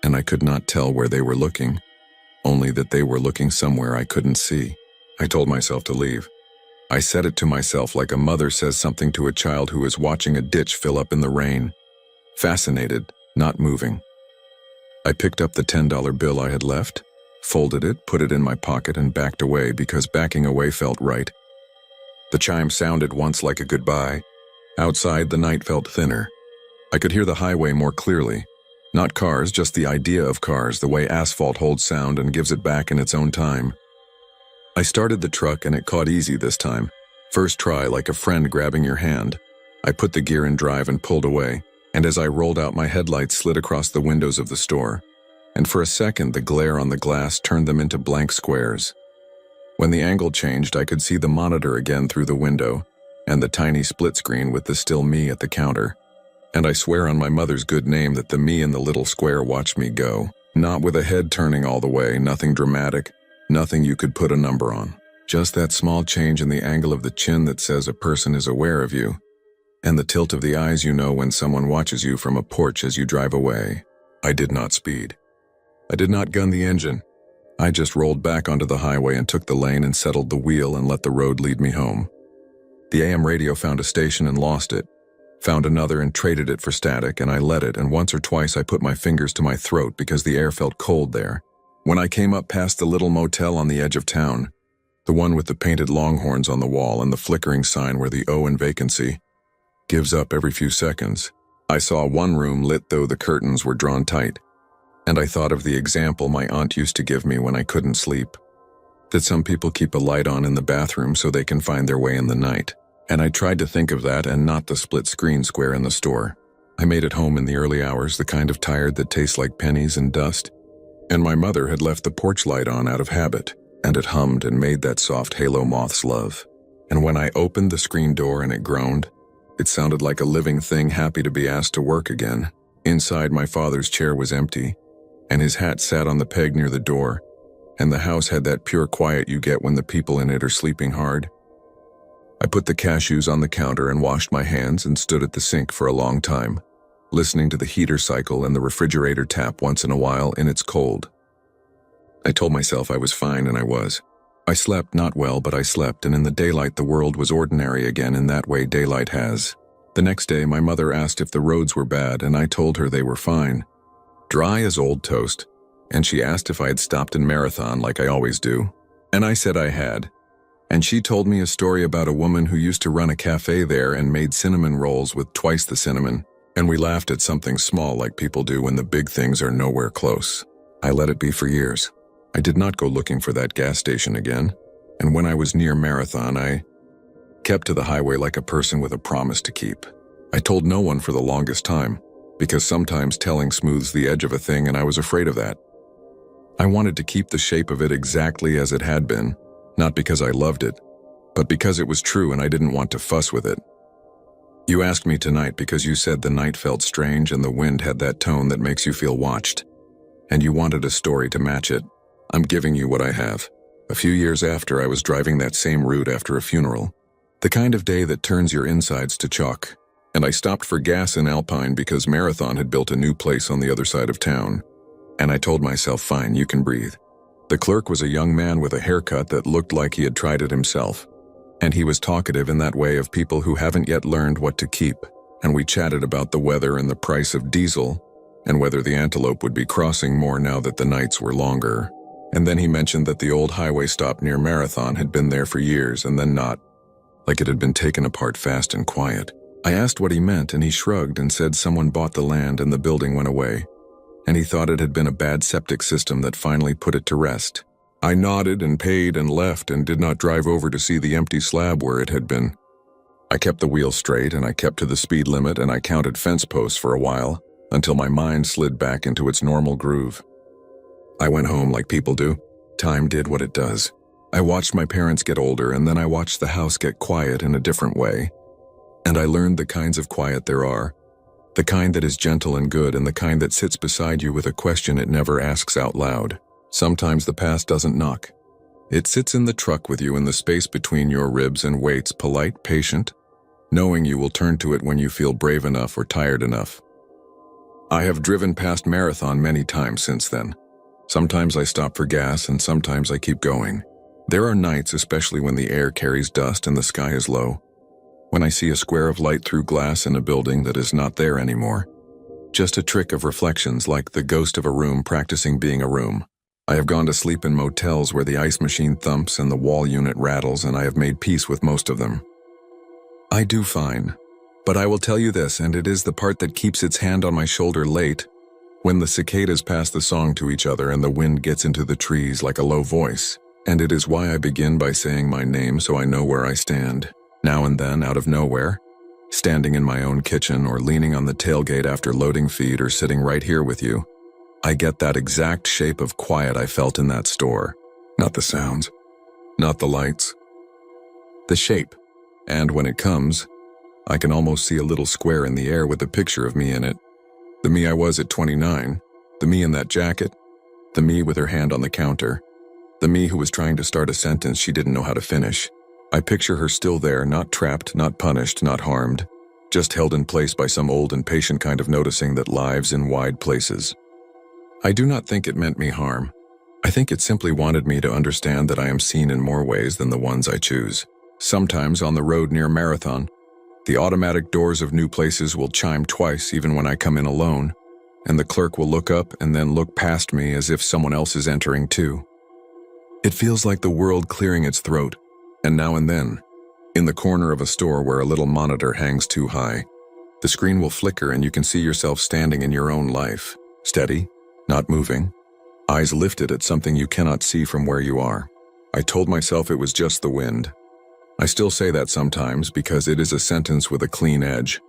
Speaker 1: and I could not tell where they were looking, only that they were looking somewhere I couldn't see. I told myself to leave. I said it to myself like a mother says something to a child who is watching a ditch fill up in the rain, fascinated, not moving. I picked up the $10 bill I had left, folded it, put it in my pocket, and backed away because backing away felt right. The chime sounded once like a goodbye. Outside, the night felt thinner. I could hear the highway more clearly. Not cars, just the idea of cars, the way asphalt holds sound and gives it back in its own time. I started the truck and it caught easy this time. First try, like a friend grabbing your hand. I put the gear in drive and pulled away, and as I rolled out, my headlights slid across the windows of the store. and for a second the glare on the glass turned them into blank squares. When the angle changed, I could see the monitor again through the window, and the tiny split screen with the still me at the counter. And I swear on my mother's good name that the me in the little square watched me go, not with a head turning all the way, nothing dramatic, nothing you could put a number on. Just that small change in the angle of the chin that says a person is aware of you, and the tilt of the eyes you know when someone watches you from a porch as you drive away. I did not speed. I did not gun the engine. I just rolled back onto the highway and took the lane and settled the wheel and let the road lead me home. The AM radio found a station and lost it, found another and traded it for static, and I let it, and once or twice I put my fingers to my throat because the air felt cold there. When I came up past the little motel on the edge of town, the one with the painted longhorns on the wall and the flickering sign where the O in vacancy gives up every few seconds, I saw one room lit though the curtains were drawn tight, and I thought of the example my aunt used to give me when I couldn't sleep, that some people keep a light on in the bathroom so they can find their way in the night. And I tried to think of that and not the split screen square in the store. I made it home in the early hours, the kind of tired that tastes like pennies and dust, and my mother had left the porch light on out of habit, and it hummed and made that soft halo moth's love. And when I opened the screen door and it groaned, it sounded like a living thing happy to be asked to work again. Inside, my father's chair was empty, and his hat sat on the peg near the door, and the house had that pure quiet you get when the people in it are sleeping hard. I put the cashews on the counter and washed my hands and stood at the sink for a long time, listening to the heater cycle and the refrigerator tap once in a while in its cold. I told myself I was fine, and I was. I slept, not well, but I slept, and in the daylight the world was ordinary again in that way daylight has. The next day my mother asked if the roads were bad, and I told her they were fine, dry as old toast, and she asked if I had stopped in Marathon like I always do, and I said I had. And she told me a story about a woman who used to run a cafe there and made cinnamon rolls with twice the cinnamon, and we laughed at something small like people do when the big things are nowhere close. I let it be for years. I did not go looking for that gas station again, and when I was near Marathon, I kept to the highway like a person with a promise to keep. I told no one for the longest time, because sometimes telling smooths the edge of a thing, and I was afraid of that. I wanted to keep the shape of it exactly as it had been, not because I loved it, but because it was true and I didn't want to fuss with it. You asked me tonight because you said the night felt strange and the wind had that tone that makes you feel watched, and you wanted a story to match it. I'm giving you what I have. A few years after, I was driving that same route after a funeral, the kind of day that turns your insides to chalk, and I stopped for gas in Alpine because Marathon had built a new place on the other side of town, and I told myself, fine, you can breathe. The clerk was a young man with a haircut that looked like he had tried it himself, and he was talkative in that way of people who haven't yet learned what to keep, and we chatted about the weather and the price of diesel, and whether the antelope would be crossing more now that the nights were longer. And then he mentioned that the old highway stop near Marathon had been there for years and then not, like it had been taken apart fast and quiet. I asked what he meant, and he shrugged and said someone bought the land and the building went away, and he thought it had been a bad septic system that finally put it to rest. I nodded and paid and left and did not drive over to see the empty slab where it had been. I kept the wheel straight and I kept to the speed limit and I counted fence posts for a while until my mind slid back into its normal groove. I went home like people do. Time did what it does. I watched my parents get older, and then I watched the house get quiet in a different way. And I learned the kinds of quiet there are. The kind that is gentle and good, and the kind that sits beside you with a question it never asks out loud. Sometimes the past doesn't knock. It sits in the truck with you in the space between your ribs and waits, polite, patient, knowing you will turn to it when you feel brave enough or tired enough. I have driven past Marathon many times since then. Sometimes I stop for gas and sometimes I keep going. There are nights, especially when the air carries dust and the sky is low, when I see a square of light through glass in a building that is not there anymore. Just a trick of reflections, like the ghost of a room practicing being a room. I have gone to sleep in motels where the ice machine thumps and the wall unit rattles, and I have made peace with most of them. I do fine, but I will tell you this, and it is the part that keeps its hand on my shoulder late, when the cicadas pass the song to each other and the wind gets into the trees like a low voice, and it is why I begin by saying my name so I know where I stand. Now and then, out of nowhere, standing in my own kitchen or leaning on the tailgate after loading feed or sitting right here with you, I get that exact shape of quiet I felt in that store. Not the sounds, not the lights, the shape. And when it comes, I can almost see a little square in the air with a picture of me in it. The me I was at 29, the me in that jacket, the me with her hand on the counter, the me who was trying to start a sentence she didn't know how to finish. I picture her still there, not trapped, not punished, not harmed, just held in place by some old and patient kind of noticing that lives in wide places. I do not think it meant me harm. I think it simply wanted me to understand that I am seen in more ways than the ones I choose. Sometimes on the road near Marathon, the automatic doors of new places will chime twice even when I come in alone, and the clerk will look up and then look past me as if someone else is entering too. It feels like the world clearing its throat, and now and then, in the corner of a store where a little monitor hangs too high, the screen will flicker and you can see yourself standing in your own life, steady, not moving, eyes lifted at something you cannot see from where you are. I told myself it was just the wind. I still say that sometimes because it is a sentence with a clean edge.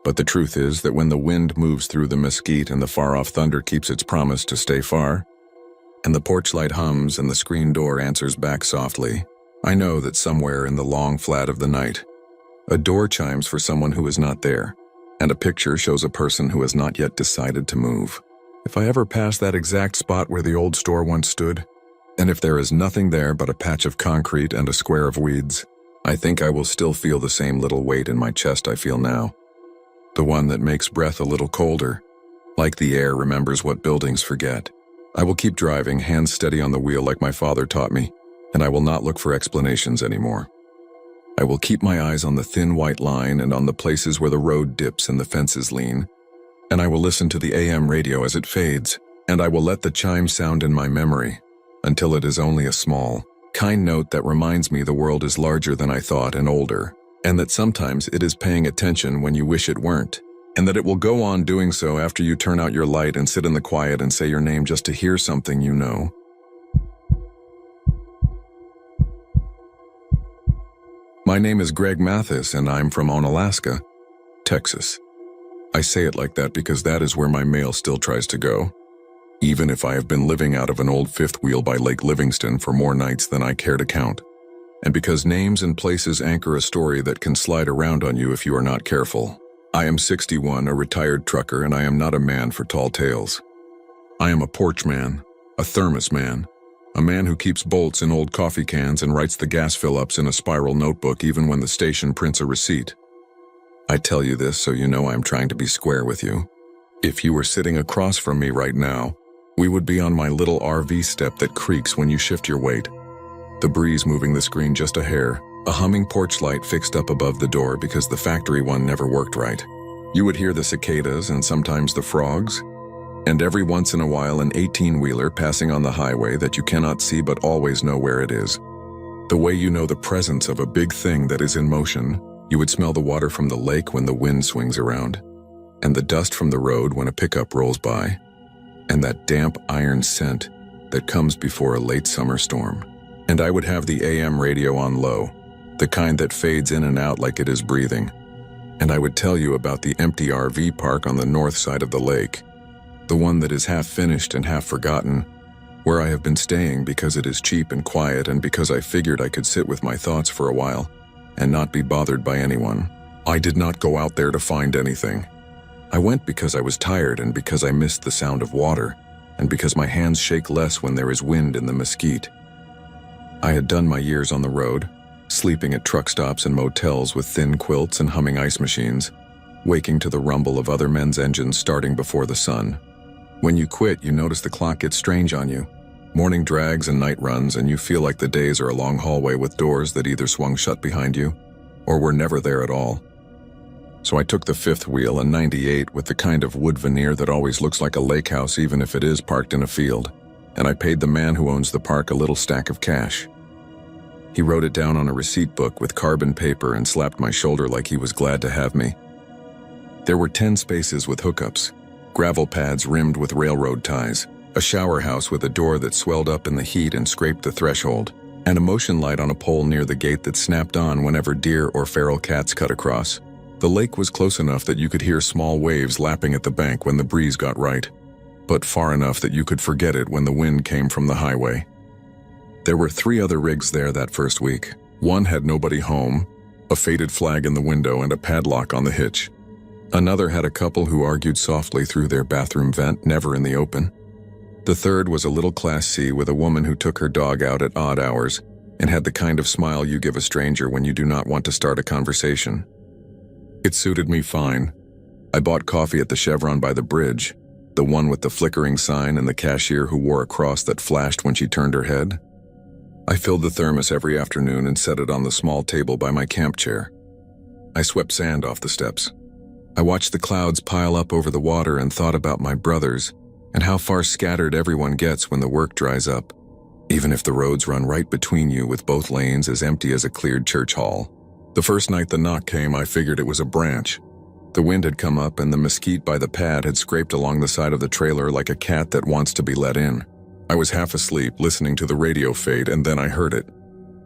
Speaker 1: But the truth is that when the wind moves through the mesquite and the far-off thunder keeps its promise to stay far, and the porch light hums and the screen door answers back softly, I know that somewhere in the long flat of the night, a door chimes for someone who is not there, and a picture shows a person who has not yet decided to move. If I ever pass that exact spot where the old store once stood, and if there is nothing there but a patch of concrete and a square of weeds, I think I will still feel the same little weight in my chest I feel now. The one that makes breath a little colder, like the air remembers what buildings forget. I will keep driving, hands steady on the wheel like my father taught me, and I will not look for explanations anymore. I will keep my eyes on the thin white line and on the places where the road dips and the fences lean, and I will listen to the AM radio as it fades, and I will let the chime sound in my memory until it is only a small, kind note that reminds me the world is larger than I thought and older, and that sometimes it is paying attention when you wish it weren't, and that it will go on doing so after you turn out your light and sit in the quiet and say your name just to hear something you know. My name is Greg Mathis, and I'm from Onalaska, Texas. I say it like that because that is where my mail still tries to go, even if I have been living out of an old fifth wheel by Lake Livingston for more nights than I care to count, and because names and places anchor a story that can slide around on you if you are not careful. I am 61, a retired trucker, and I am not a man for tall tales. I am a porch man, a thermos man, a man who keeps bolts in old coffee cans and writes the gas fill-ups in a spiral notebook even when the station prints a receipt. I tell you this so you know I am trying to be square with you. If you were sitting across from me right now, we would be on my little RV step that creaks when you shift your weight. The breeze moving the screen just a hair, a humming porch light fixed up above the door because the factory one never worked right. You would hear the cicadas and sometimes the frogs, and every once in a while an 18-wheeler passing on the highway that you cannot see but always know where it is. The way you know the presence of a big thing that is in motion, you would smell the water from the lake when the wind swings around, and the dust from the road when a pickup rolls by, and that damp iron scent that comes before a late summer storm. And I would have the AM radio on low, the kind that fades in and out like it is breathing. And I would tell you about the empty RV park on the north side of the lake, the one that is half finished and half forgotten, where I have been staying because it is cheap and quiet and because I figured I could sit with my thoughts for a while and not be bothered by anyone. I did not go out there to find anything. I went because I was tired and because I missed the sound of water and because my hands shake less when there is wind in the mesquite. I had done my years on the road, sleeping at truck stops and motels with thin quilts and humming ice machines, waking to the rumble of other men's engines starting before the sun. When you quit, you notice the clock gets strange on you. Morning drags and night runs, and you feel like the days are a long hallway with doors that either swung shut behind you or were never there at all. So I took the fifth wheel, a 98 with the kind of wood veneer that always looks like a lake house even if it is parked in a field, and I paid the man who owns the park a little stack of cash. He wrote it down on a receipt book with carbon paper and slapped my shoulder like he was glad to have me. There were 10 spaces with hookups, gravel pads rimmed with railroad ties, a shower house with a door that swelled up in the heat and scraped the threshold, and a motion light on a pole near the gate that snapped on whenever deer or feral cats cut across. The lake was close enough that you could hear small waves lapping at the bank when the breeze got right. but far enough that you could forget it when the wind came from the highway. There were 3 other rigs there that first week. One had nobody home, a faded flag in the window and a padlock on the hitch. Another had a couple who argued softly through their bathroom vent, never in the open. The third was a little Class C with a woman who took her dog out at odd hours and had the kind of smile you give a stranger when you do not want to start a conversation. It suited me fine. I bought coffee at the Chevron by the bridge, the one with the flickering sign and the cashier who wore a cross that flashed when she turned her head. I filled the thermos every afternoon and set it on the small table by my camp chair. I swept sand off the steps. I watched the clouds pile up over the water and thought about my brothers and how far scattered everyone gets when the work dries up, even if the roads run right between you with both lanes as empty as a cleared church hall. The first night the knock came, I figured it was a branch. The wind had come up and the mesquite by the pad had scraped along the side of the trailer like a cat that wants to be let in. I was half asleep, listening to the radio fade, and then I heard it.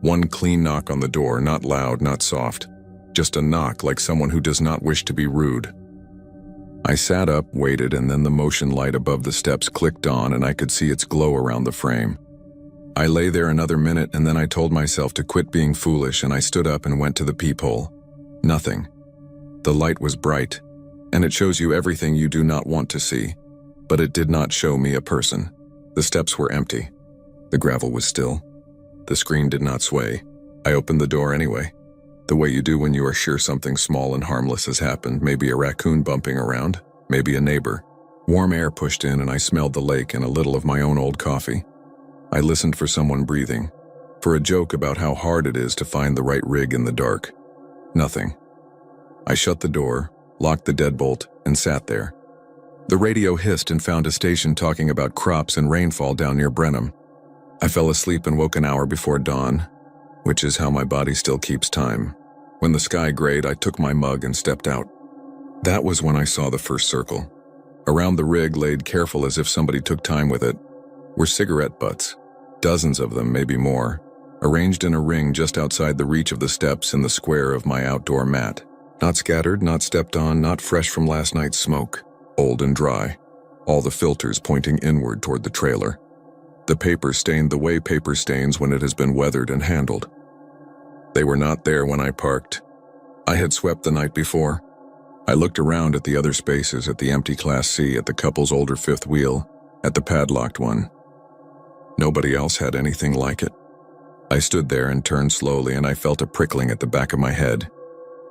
Speaker 1: One clean knock on the door, not loud, not soft. Just a knock like someone who does not wish to be rude. I sat up, waited, and then the motion light above the steps clicked on and I could see its glow around the frame. I lay there another minute and then I told myself to quit being foolish and I stood up and went to the peephole. Nothing. The light was bright, and it shows you everything you do not want to see, but it did not show me a person. The steps were empty. The gravel was still. The screen did not sway. I opened the door anyway, the way you do when you are sure something small and harmless has happened, maybe a raccoon bumping around, maybe a neighbor. Warm air pushed in and I smelled the lake and a little of my own old coffee. I listened for someone breathing, for a joke about how hard it is to find the right rig in the dark. Nothing. I shut the door, locked the deadbolt, and sat there. The radio hissed and found a station talking about crops and rainfall down near Brenham. I fell asleep and woke an hour before dawn, which is how my body still keeps time. When the sky grayed, I took my mug and stepped out. That was when I saw the first circle. Around the rig, laid careful as if somebody took time with it, were cigarette butts, dozens of them, maybe more, arranged in a ring just outside the reach of the steps in the square of my outdoor mat. Not scattered, not stepped on, not fresh from last night's smoke, old and dry, all the filters pointing inward toward the trailer. The paper stained the way paper stains when it has been weathered and handled. They were not there when I parked. I had swept the night before. I looked around at the other spaces, at the empty Class C, at the couple's older fifth wheel, at the padlocked one. Nobody else had anything like it. I stood there and turned slowly, and I felt a prickling at the back of my head.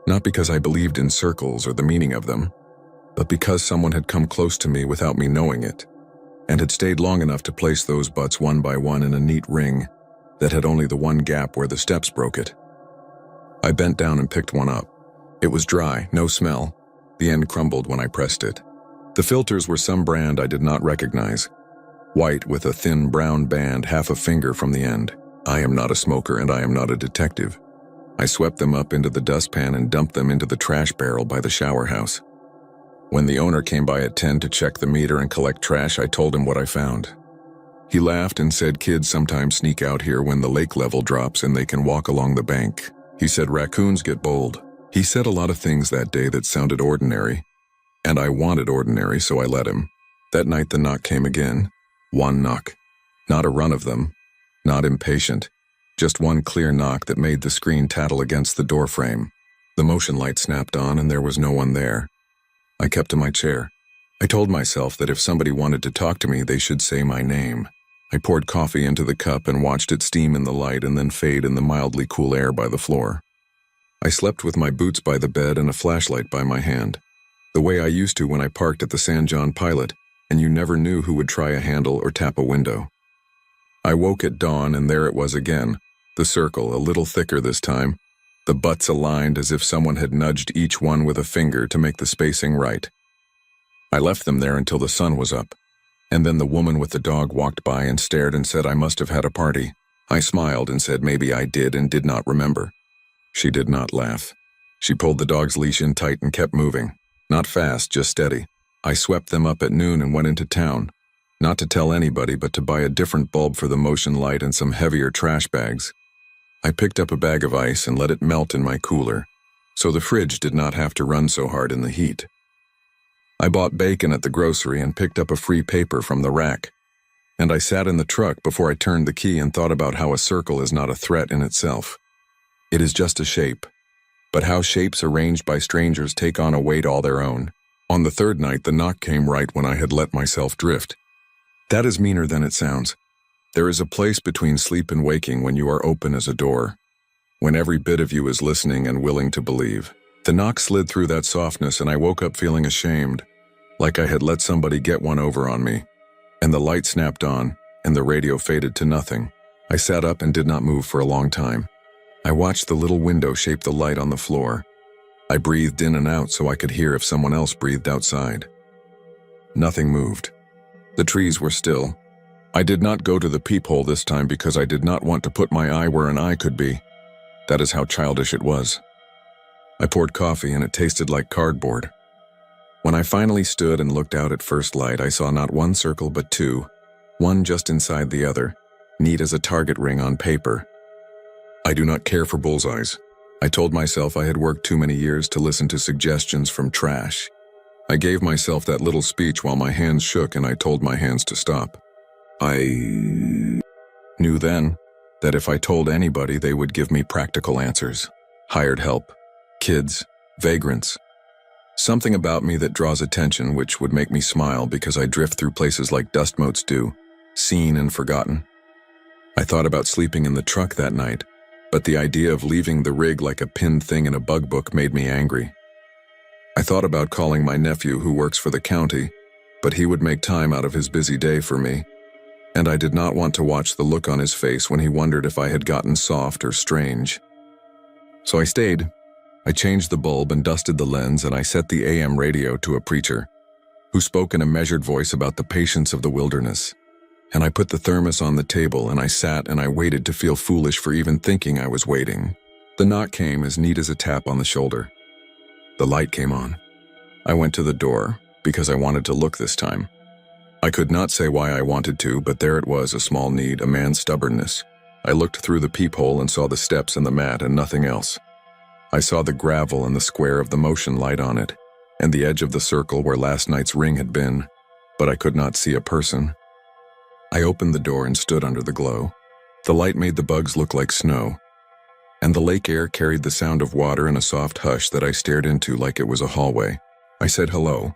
Speaker 1: Not because I believed in circles or the meaning of them, but because someone had come close to me without me knowing it, and had stayed long enough to place those butts one by one in a neat ring that had only the one gap where the steps broke it. I bent down and picked one up. It was dry, no smell. The end crumbled when I pressed it. The filters were some brand I did not recognize. White with a thin brown band half a finger from the end. I am not a smoker and I am not a detective. I swept them up into the dustpan and dumped them into the trash barrel by the shower house. When the owner came by at 10 to check the meter and collect trash, I told him what I found. He laughed and said kids sometimes sneak out here when the lake level drops and they can walk along the bank. He said raccoons get bold. He said a lot of things that day that sounded ordinary, and I wanted ordinary, so I let him. That night the knock came again. One knock. Not a run of them. Not impatient. Just one clear knock that made the screen tattle against the doorframe. The motion light snapped on and there was no one there. I kept to my chair. I told myself that if somebody wanted to talk to me, they should say my name. I poured coffee into the cup and watched it steam in the light and then fade in the mildly cool air by the floor. I slept with my boots by the bed and a flashlight by my hand, the way I used to when I parked at the San John Pilot, and you never knew who would try a handle or tap a window. I woke at dawn and there it was again, the circle, a little thicker this time, the butts aligned as if someone had nudged each one with a finger to make the spacing right. I left them there until the sun was up, and then the woman with the dog walked by and stared and said I must have had a party. I smiled and said maybe I did and did not remember. She did not laugh. She pulled the dog's leash in tight and kept moving. Not fast, just steady. I swept them up at noon and went into town. Not to tell anybody, but to buy a different bulb for the motion light and some heavier trash bags. I picked up a bag of ice and let it melt in my cooler, so the fridge did not have to run so hard in the heat. I bought bacon at the grocery and picked up a free paper from the rack. And I sat in the truck before I turned the key and thought about how a circle is not a threat in itself. It is just a shape. But how shapes arranged by strangers take on a weight all their own. On the third night, the knock came right when I had let myself drift. That is meaner than it sounds. There is a place between sleep and waking when you are open as a door, when every bit of you is listening and willing to believe. The knock slid through that softness and I woke up feeling ashamed, like I had let somebody get one over on me. And the light snapped on, and the radio faded to nothing. I sat up and did not move for a long time. I watched the little window shape the light on the floor. I breathed in and out so I could hear if someone else breathed outside. Nothing moved. The trees were still. I did not go to the peephole this time because I did not want to put my eye where an eye could be. That is how childish it was. I poured coffee and it tasted like cardboard. When I finally stood and looked out at first light, I saw not one circle but two, one just inside the other, neat as a target ring on paper. I do not care for bullseyes. I told myself I had worked too many years to listen to suggestions from trash. I gave myself that little speech while my hands shook and I told my hands to stop. I knew then that if I told anybody, they would give me practical answers. Hired help, kids, vagrants. Something about me that draws attention which would make me smile because I drift through places like dust motes do, seen and forgotten. I thought about sleeping in the truck that night, but the idea of leaving the rig like a pinned thing in a bug book made me angry. I thought about calling my nephew who works for the county, but he would make time out of his busy day for me, and I did not want to watch the look on his face when he wondered if I had gotten soft or strange. So I stayed. I changed the bulb and dusted the lens, and I set the AM radio to a preacher who spoke in a measured voice about the patience of the wilderness. And I put the thermos on the table and I sat and I waited to feel foolish for even thinking I was waiting. The knock came as neat as a tap on the shoulder. The light came on. I went to the door because I wanted to look this time. I could not say why I wanted to, but there it was, a small need, a man's stubbornness. I looked through the peephole and saw the steps and the mat and nothing else. I saw the gravel and the square of the motion light on it, and the edge of the circle where last night's ring had been, but I could not see a person. I opened the door and stood under the glow. The light made the bugs look like snow, and the lake air carried the sound of water in a soft hush that I stared into like it was a hallway. I said hello.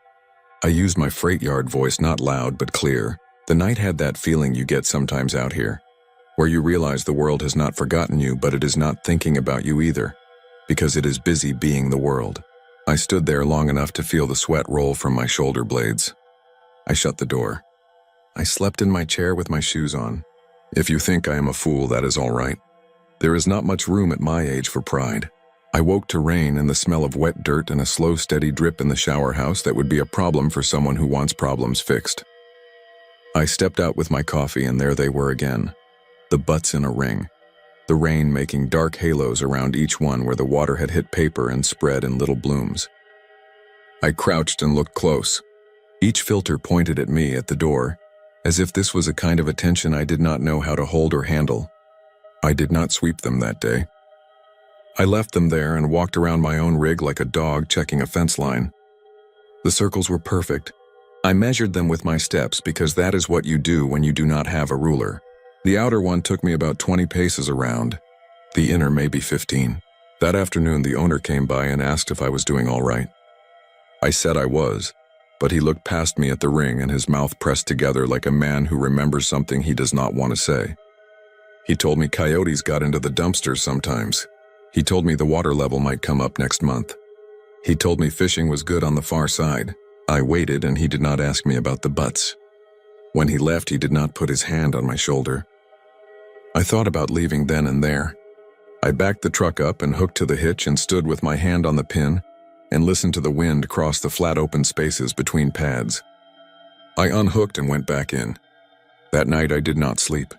Speaker 1: I used my freight yard voice, not loud but clear. The night had that feeling you get sometimes out here, where you realize the world has not forgotten you, but it is not thinking about you either, because it is busy being the world. I stood there long enough to feel the sweat roll from my shoulder blades. I shut the door. I slept in my chair with my shoes on. If you think I am a fool, that is all right. There is not much room at my age for pride. I woke to rain and the smell of wet dirt and a slow, steady drip in the shower house that would be a problem for someone who wants problems fixed. I stepped out with my coffee and there they were again. The butts in a ring. The rain making dark halos around each one where the water had hit paper and spread in little blooms. I crouched and looked close. Each filter pointed at me at the door, as if this was a kind of attention I did not know how to hold or handle. I did not sweep them that day. I left them there and walked around my own rig like a dog checking a fence line. The circles were perfect. I measured them with my steps because that is what you do when you do not have a ruler. The outer one took me about 20 paces around, the inner maybe 15. That afternoon the owner came by and asked if I was doing all right. I said I was, but he looked past me at the ring and his mouth pressed together like a man who remembers something he does not want to say. He told me coyotes got into the dumpsters sometimes. He told me the water level might come up next month. He told me fishing was good on the far side. I waited and he did not ask me about the butts. When he left, he did not put his hand on my shoulder. I thought about leaving then and there. I backed the truck up and hooked to the hitch and stood with my hand on the pin and listened to the wind cross the flat open spaces between pads. I unhooked and went back in. That night I did not sleep.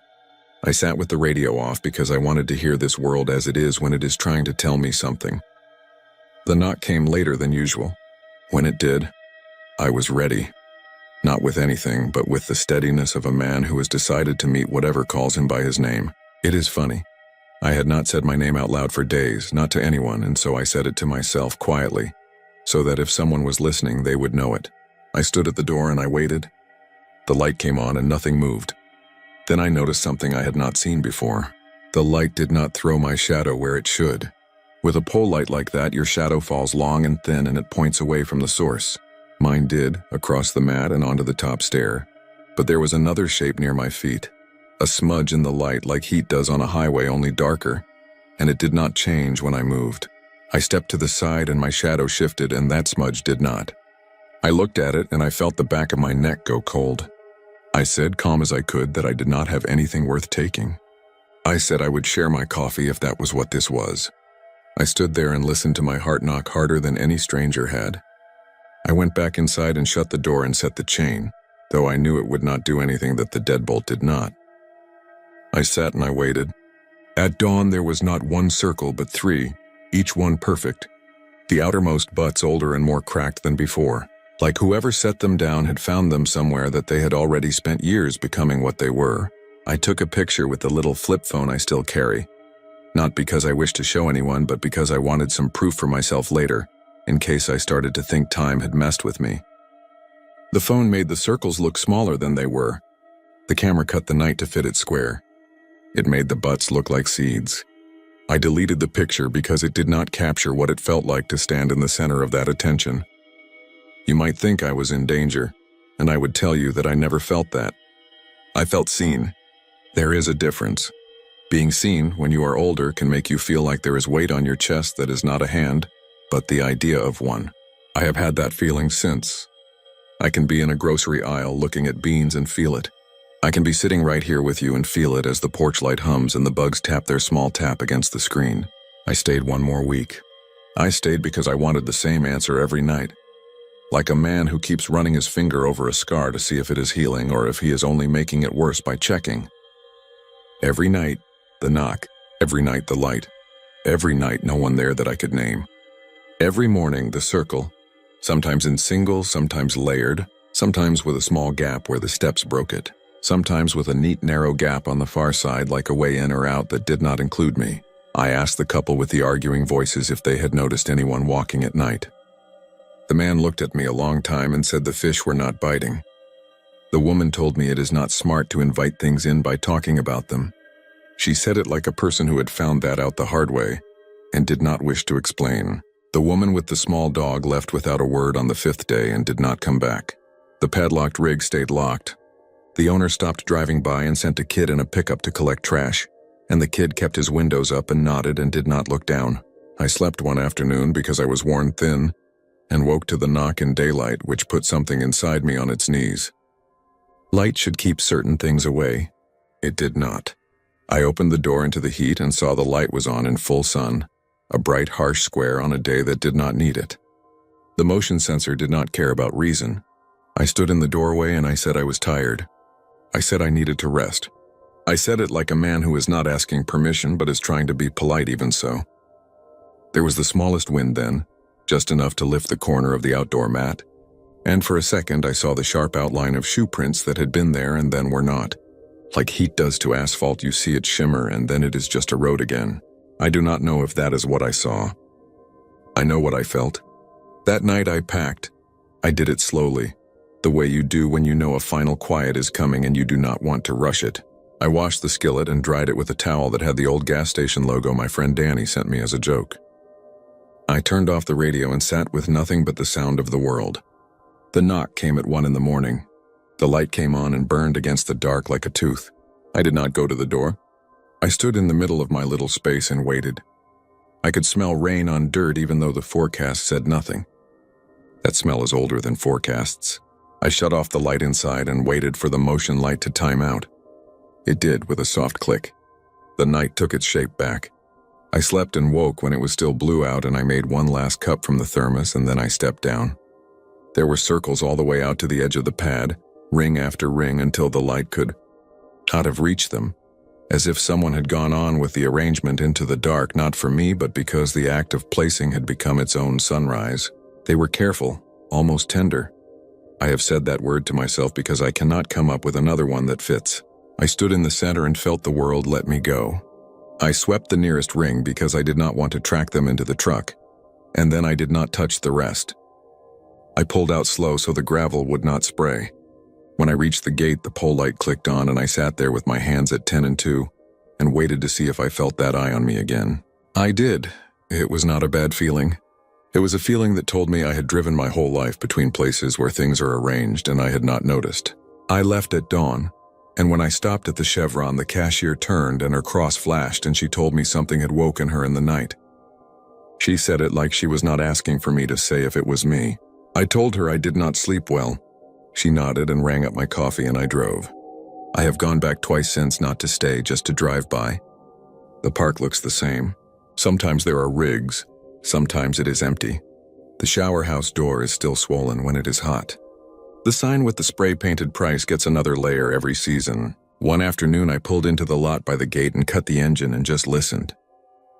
Speaker 1: I sat with the radio off because I wanted to hear this world as it is when it is trying to tell me something. The knock came later than usual. When it did, I was ready. Not with anything, but with the steadiness of a man who has decided to meet whatever calls him by his name. It is funny. I had not said my name out loud for days, not to anyone, and so I said it to myself quietly, so that if someone was listening, they would know it. I stood at the door and I waited. The light came on and nothing moved. Then I noticed something I had not seen before. The light did not throw my shadow where it should. With a pole light like that, your shadow falls long and thin and it points away from the source. Mine did, across the mat and onto the top stair. But there was another shape near my feet. A smudge in the light like heat does on a highway, only darker. And it did not change when I moved. I stepped to the side and my shadow shifted and that smudge did not. I looked at it and I felt the back of my neck go cold. I said, calm as I could, that I did not have anything worth taking. I said I would share my coffee if that was what this was. I stood there and listened to my heart knock harder than any stranger had. I went back inside and shut the door and set the chain, though I knew it would not do anything that the deadbolt did not. I sat and I waited. At dawn there was not one circle but three, each one perfect. The outermost butts older and more cracked than before. Like whoever set them down had found them somewhere that they had already spent years becoming what they were. I took a picture with the little flip phone I still carry. Not because I wished to show anyone, but because I wanted some proof for myself later, in case I started to think time had messed with me. The phone made the circles look smaller than they were. The camera cut the night to fit it square. It made the butts look like seeds. I deleted the picture because it did not capture what it felt like to stand in the center of that attention. You might think I was in danger, and I would tell you that I never felt that. I felt seen. There is a difference. Being seen, when you are older, can make you feel like there is weight on your chest that is not a hand, but the idea of one. I have had that feeling since. I can be in a grocery aisle looking at beans and feel it. I can be sitting right here with you and feel it as the porch light hums and the bugs tap their small tap against the screen. I stayed one more week. I stayed because I wanted the same answer every night. Like a man who keeps running his finger over a scar to see if it is healing or if he is only making it worse by checking. Every night, the knock. Every night, the light. Every night, no one there that I could name. Every morning, the circle. Sometimes in single, sometimes layered, sometimes with a small gap where the steps broke it. Sometimes with a neat narrow gap on the far side like a way in or out that did not include me. I asked the couple with the arguing voices if they had noticed anyone walking at night. The man looked at me a long time and said the fish were not biting. The woman told me it is not smart to invite things in by talking about them. She said it like a person who had found that out the hard way and did not wish to explain. The woman with the small dog left without a word on the 5th day and did not come back. The padlocked rig stayed locked. The owner stopped driving by and sent a kid in a pickup to collect trash, and the kid kept his windows up and nodded and did not look down. I slept one afternoon because I was worn thin and woke to the knock in daylight, which put something inside me on its knees. Light should keep certain things away. It did not. I opened the door into the heat and saw the light was on in full sun, a bright, harsh square on a day that did not need it. The motion sensor did not care about reason. I stood in the doorway and I said I was tired. I said I needed to rest. I said it like a man who is not asking permission but is trying to be polite even so. There was the smallest wind then, just enough to lift the corner of the outdoor mat, and for a second I saw the sharp outline of shoe prints that had been there and then were not. Like heat does to asphalt, you see it shimmer and then it is just a road again. I do not know if that is what I saw. I know what I felt. That night I packed. I did it slowly, the way you do when you know a final quiet is coming and you do not want to rush it. I washed the skillet and dried it with a towel that had the old gas station logo my friend Danny sent me as a joke. I turned off the radio and sat with nothing but the sound of the world. The knock came at 1 in the morning. The light came on and burned against the dark like a tooth. I did not go to the door. I stood in the middle of my little space and waited. I could smell rain on dirt even though the forecast said nothing. That smell is older than forecasts. I shut off the light inside and waited for the motion light to time out. It did with a soft click. The night took its shape back. I slept and woke when it was still blue out and I made one last cup from the thermos and then I stepped down. There were circles all the way out to the edge of the pad, ring after ring until the light could not have reached them, as if someone had gone on with the arrangement into the dark, not for me but because the act of placing had become its own sunrise. They were careful, almost tender. I have said that word to myself because I cannot come up with another one that fits. I stood in the center and felt the world let me go. I swept the nearest ring because I did not want to track them into the truck, and then I did not touch the rest. I pulled out slow so the gravel would not spray. When I reached the gate, the pole light clicked on and I sat there with my hands at 10 and 2 and waited to see if I felt that eye on me again. I did. It was not a bad feeling. It was a feeling that told me I had driven my whole life between places where things are arranged and I had not noticed. I left at dawn, and when I stopped at the Chevron, the cashier turned and her cross flashed and she told me something had woken her in the night. She said it like she was not asking for me to say if it was me. I told her I did not sleep well. She nodded and rang up my coffee and I drove. I have gone back twice since, not to stay, just to drive by. The park looks the same. Sometimes there are rigs, sometimes it is empty. The shower house door is still swollen when it is hot. The sign with the spray-painted price gets another layer every season. One afternoon I pulled into the lot by the gate and cut the engine and just listened.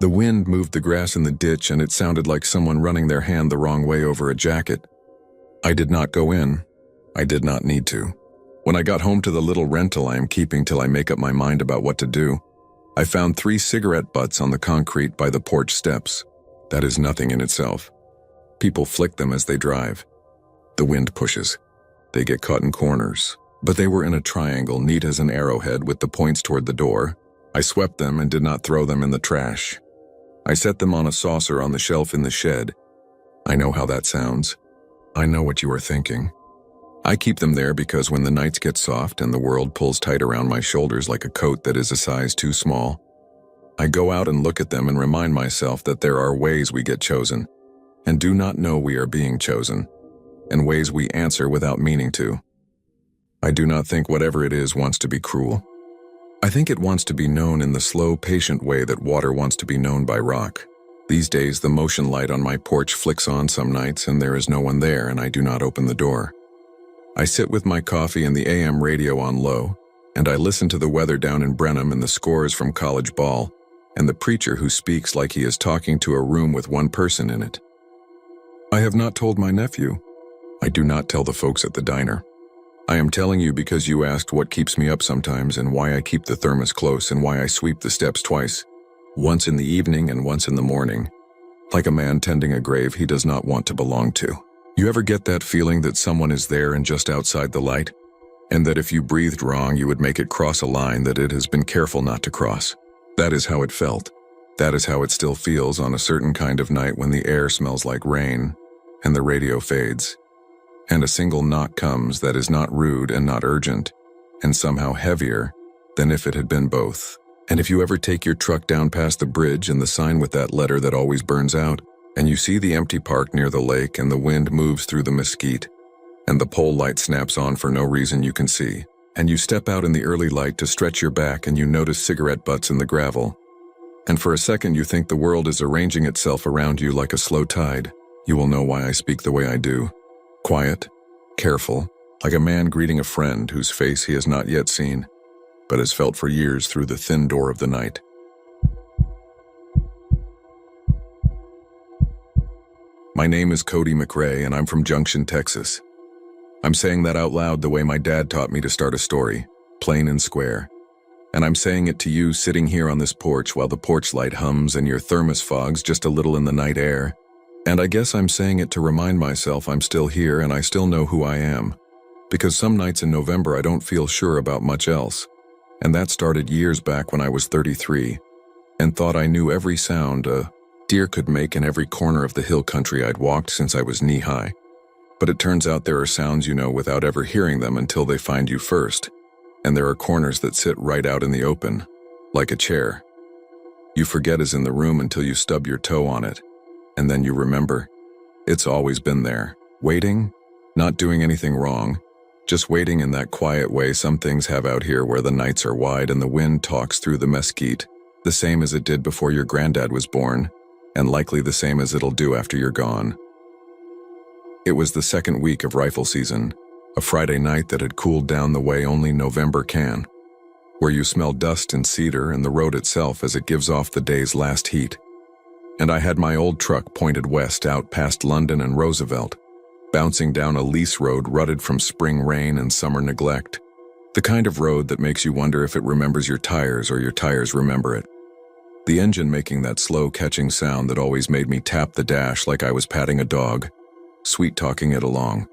Speaker 1: The wind moved the grass in the ditch and it sounded like someone running their hand the wrong way over a jacket. I did not go in. I did not need to. When I got home to the little rental I am keeping till I make up my mind about what to do, I found 3 cigarette butts on the concrete by the porch steps. That is nothing in itself. People flick them as they drive. The wind pushes. They get caught in corners, but they were in a triangle neat as an arrowhead with the points toward the door. I swept them and did not throw them in the trash. I set them on a saucer on the shelf in the shed. I know how that sounds. I know what you are thinking. I keep them there because when the nights get soft and the world pulls tight around my shoulders like a coat that is a size too small, I go out and look at them and remind myself that there are ways we get chosen and do not know we are being chosen, and ways we answer without meaning to. I do not think whatever it is wants to be cruel. I think it wants to be known in the slow, patient way that water wants to be known by rock. These days, the motion light on my porch flicks on some nights and there is no one there and I do not open the door. I sit with my coffee and the AM radio on low, and I listen to the weather down in Brenham and the scores from college ball, and the preacher who speaks like he is talking to a room with one person in it. I have not told my nephew. I do not tell the folks at the diner. I am telling you because you asked what keeps me up sometimes and why I keep the thermos close and why I sweep the steps twice, once in the evening and once in the morning, like a man tending a grave he does not want to belong to. You ever get that feeling that someone is there and just outside the light, and that if you breathed wrong you would make it cross a line that it has been careful not to cross? That is how it felt. That is how it still feels on a certain kind of night when the air smells like rain, and the radio fades, and a single knock comes that is not rude and not urgent, and somehow heavier than if it had been both. And if you ever take your truck down past the bridge and the sign with that letter that always burns out, and you see the empty park near the lake and the wind moves through the mesquite, and the pole light snaps on for no reason you can see, and you step out in the early light to stretch your back and you notice cigarette butts in the gravel, and for a second you think the world is arranging itself around you like a slow tide, you will know why I speak the way I do. Quiet, careful, like a man greeting a friend whose face he has not yet seen, but has felt for years through the thin door of the night. My name is Cody McRae and I'm from Junction, Texas. I'm saying that out loud the way my dad taught me to start a story, plain and square. And I'm saying it to you sitting here on this porch while the porch light hums and your thermos fogs just a little in the night air. And I guess I'm saying it to remind myself I'm still here and I still know who I am. Because some nights in November I don't feel sure about much else. And that started years back when I was 33 and thought I knew every sound a deer could make in every corner of the hill country I'd walked since I was knee-high. But it turns out there are sounds you know without ever hearing them until they find you first. And there are corners that sit right out in the open, like a chair. You forget is in the room until you stub your toe on it. And then you remember. It's always been there, waiting, not doing anything wrong, just waiting in that quiet way some things have out here where the nights are wide and the wind talks through the mesquite, the same as it did before your granddad was born, and likely the same as it'll do after you're gone. It was the second week of rifle season, a Friday night that had cooled down the way only November can, where you smell dust and cedar and the road itself as it gives off the day's last heat. And I had my old truck pointed west out past London and Roosevelt, bouncing down a lease road rutted from spring rain and summer neglect, the kind of road that makes you wonder if it remembers your tires or your tires remember it. The engine making that slow catching sound that always made me tap the dash like I was patting a dog, sweet-talking it along,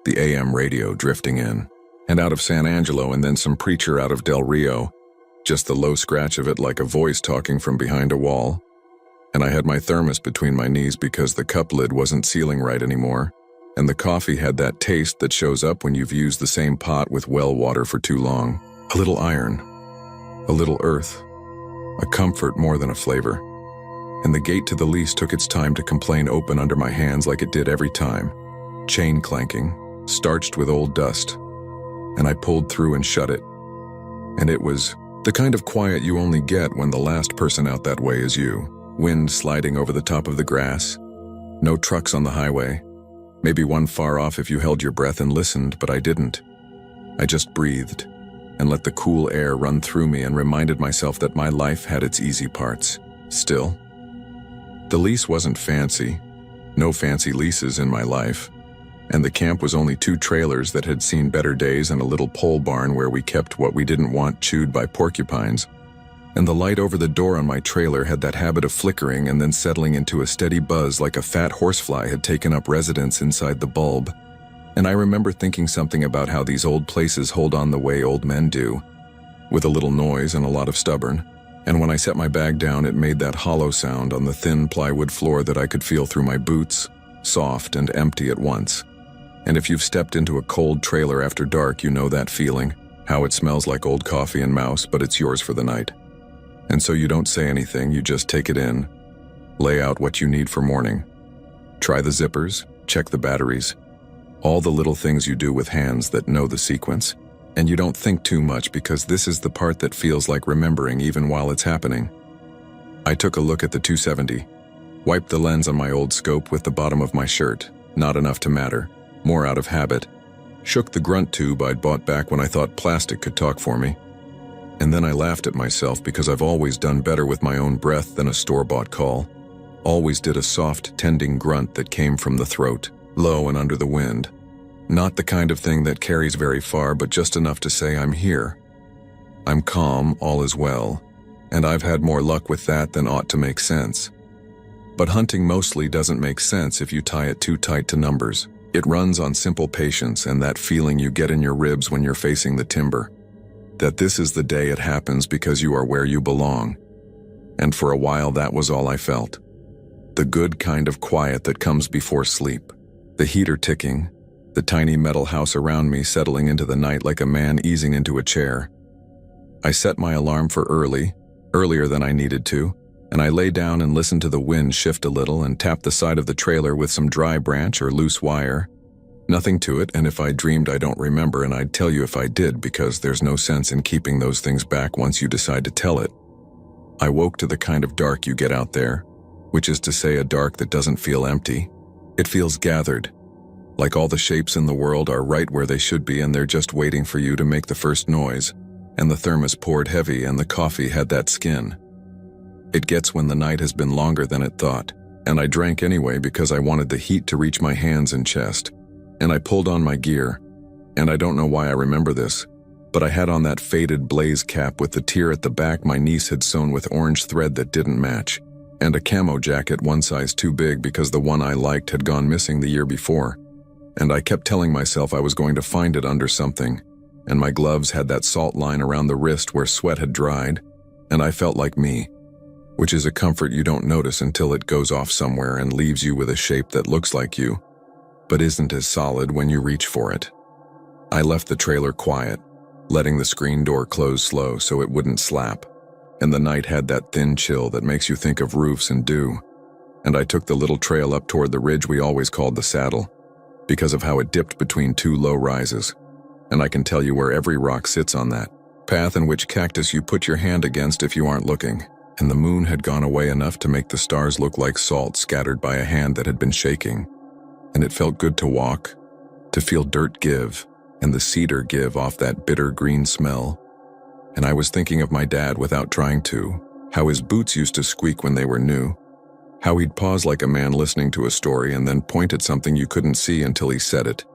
Speaker 1: the AM radio drifting in, and out of San Angelo and then some preacher out of Del Rio, just the low scratch of it like a voice talking from behind a wall. And I had my thermos between my knees because the cup lid wasn't sealing right anymore, and the coffee had that taste that shows up when you've used the same pot with well water for too long. A little iron, a little earth, a comfort more than a flavor. And the gate to the lease took its time to complain open under my hands like it did every time. Chain clanking, starched with old dust. And I pulled through and shut it. And it was the kind of quiet you only get when the last person out that way is you. Wind sliding over the top of the grass. No trucks on the highway. Maybe one far off if you held your breath and listened, but I didn't. I just breathed and let the cool air run through me and reminded myself that my life had its easy parts. Still. The lease wasn't fancy. No fancy leases in my life. And the camp was only 2 trailers that had seen better days and a little pole barn where we kept what we didn't want chewed by porcupines. And the light over the door on my trailer had that habit of flickering and then settling into a steady buzz like a fat horsefly had taken up residence inside the bulb. And I remember thinking something about how these old places hold on the way old men do, with a little noise and a lot of stubborn. And when I set my bag down, it made that hollow sound on the thin plywood floor that I could feel through my boots, soft and empty at once. And if you've stepped into a cold trailer after dark, you know that feeling, how it smells like old coffee and mouse, but it's yours for the night. And so you don't say anything, you just take it in, lay out what you need for morning. Try the zippers, check the batteries, all the little things you do with hands that know the sequence. And you don't think too much because this is the part that feels like remembering even while it's happening. I took a look at the 270, wiped the lens on my old scope with the bottom of my shirt, not enough to matter, more out of habit, shook the grunt tube I'd bought back when I thought plastic could talk for me. And then I laughed at myself because I've always done better with my own breath than a store-bought call. Always did a soft, tending grunt that came from the throat, low and under the wind. Not the kind of thing that carries very far, but just enough to say I'm here. I'm calm, all is well, and I've had more luck with that than ought to make sense. But hunting mostly doesn't make sense if you tie it too tight to numbers. It runs on simple patience and that feeling you get in your ribs when you're facing the timber. That this is the day it happens because you are where you belong. And for a while that was all I felt. The good kind of quiet that comes before sleep. The heater ticking, the tiny metal house around me settling into the night like a man easing into a chair. I set my alarm for earlier than I needed to, and I lay down and listened to the wind shift a little and tap the side of the trailer with some dry branch or loose wire. Nothing to it, and if I dreamed I don't remember, and I'd tell you if I did because there's no sense in keeping those things back once you decide to tell it. I woke to the kind of dark you get out there, which is to say a dark that doesn't feel empty. It feels gathered, like all the shapes in the world are right where they should be and they're just waiting for you to make the first noise, and the thermos poured heavy and the coffee had that skin. It gets when the night has been longer than it thought, and I drank anyway because I wanted the heat to reach my hands and chest. And I pulled on my gear, and I don't know why I remember this, but I had on that faded blaze cap with the tier at the back my niece had sewn with orange thread that didn't match, and a camo jacket one size too big because the one I liked had gone missing the year before. And I kept telling myself I was going to find it under something, and my gloves had that salt line around the wrist where sweat had dried, and I felt like me, which is a comfort you don't notice until it goes off somewhere and leaves you with a shape that looks like you, but isn't as solid when you reach for it. I left the trailer quiet, letting the screen door close slow so it wouldn't slap, and the night had that thin chill that makes you think of roofs and dew. And I took the little trail up toward the ridge we always called the Saddle, because of how it dipped between 2 low rises, and I can tell you where every rock sits on that path and which cactus you put your hand against if you aren't looking. And the moon had gone away enough to make the stars look like salt scattered by a hand that had been shaking. And it felt good to walk, to feel dirt give, and the cedar give off that bitter green smell. And I was thinking of my dad without trying to, how his boots used to squeak when they were new, how he'd pause like a man listening to a story and then point at something you couldn't see until he said it.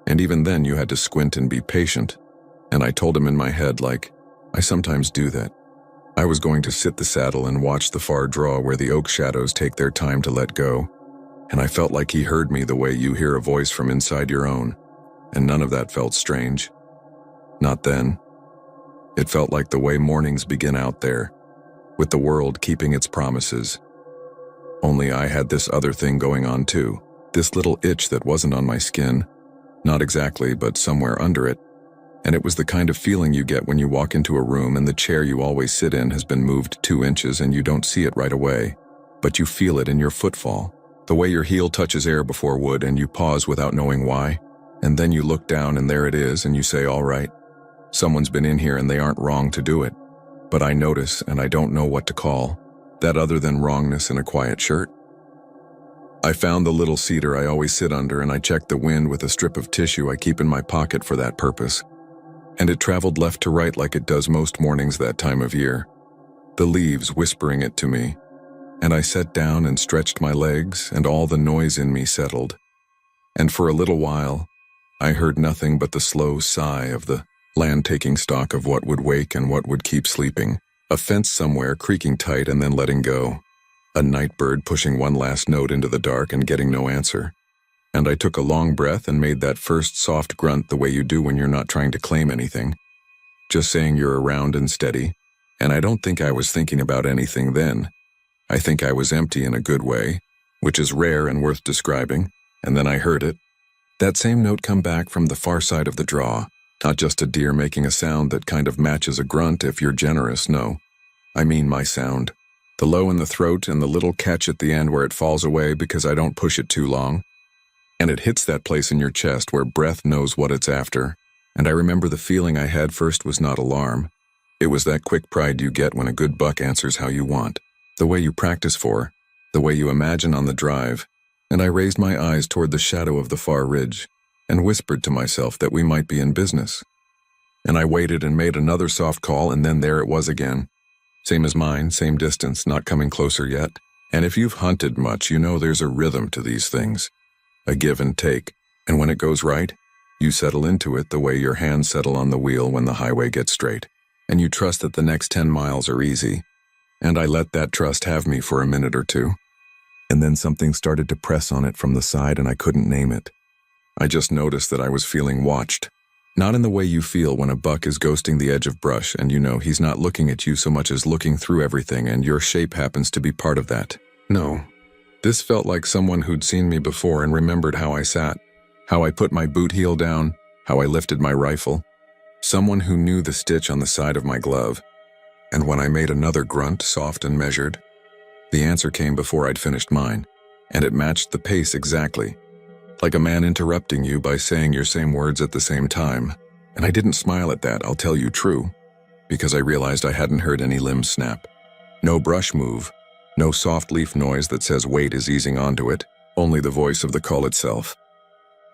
Speaker 1: And even then you had to squint and be patient. And I told him in my head, like, I sometimes do that. I was going to sit the saddle and watch the far draw where the oak shadows take their time to let go, and I felt like he heard me the way you hear a voice from inside your own, and none of that felt strange. Not then. It felt like the way mornings begin out there, with the world keeping its promises. Only I had this other thing going on too, this little itch that wasn't on my skin, not exactly, but somewhere under it, and it was the kind of feeling you get when you walk into a room and the chair you always sit in has been moved 2 inches and you don't see it right away, but you feel it in your footfall, the way your heel touches air before wood and you pause without knowing why, and then you look down and there it is and you say, all right, someone's been in here and they aren't wrong to do it, but I notice and I don't know what to call that other than wrongness in a quiet shirt. I found the little cedar I always sit under and I checked the wind with a strip of tissue I keep in my pocket for that purpose. And it traveled left to right like it does most mornings that time of year, the leaves whispering it to me. And I sat down and stretched my legs and all the noise in me settled. And for a little while, I heard nothing but the slow sigh of the land taking stock of what would wake and what would keep sleeping, a fence somewhere creaking tight and then letting go, a night bird pushing one last note into the dark and getting no answer. And I took a long breath and made that first soft grunt the way you do when you're not trying to claim anything, just saying you're around and steady. And I don't think I was thinking about anything then. I think I was empty in a good way, which is rare and worth describing, and then I heard it. That same note come back from the far side of the draw, not just a deer making a sound that kind of matches a grunt if you're generous, no. I mean my sound. The low in the throat and the little catch at the end where it falls away because I don't push it too long. And it hits that place in your chest where breath knows what it's after. And I remember the feeling I had first was not alarm. It was that quick pride you get when a good buck answers how you want, the way you practice for, the way you imagine on the drive. And I raised my eyes toward the shadow of the far ridge and whispered to myself that we might be in business. And I waited and made another soft call, and then there it was again. Same as mine, same distance, not coming closer yet. And if you've hunted much, you know there's a rhythm to these things. A give and take, and when it goes right, you settle into it the way your hands settle on the wheel when the highway gets straight, and you trust that the next 10 miles are easy. And I let that trust have me for a minute or two. And then something started to press on it from the side and I couldn't name it. I just noticed that I was feeling watched. Not in the way you feel when a buck is ghosting the edge of brush and you know he's not looking at you so much as looking through everything and your shape happens to be part of that. No. This felt like someone who'd seen me before and remembered how I sat, how I put my boot heel down, how I lifted my rifle. Someone who knew the stitch on the side of my glove. And when I made another grunt, soft and measured, the answer came before I'd finished mine, and it matched the pace exactly. Like a man interrupting you by saying your same words at the same time. And I didn't smile at that, I'll tell you true, because I realized I hadn't heard any limbs snap. No brush move. No soft leaf noise that says weight is easing onto it, only the voice of the call itself.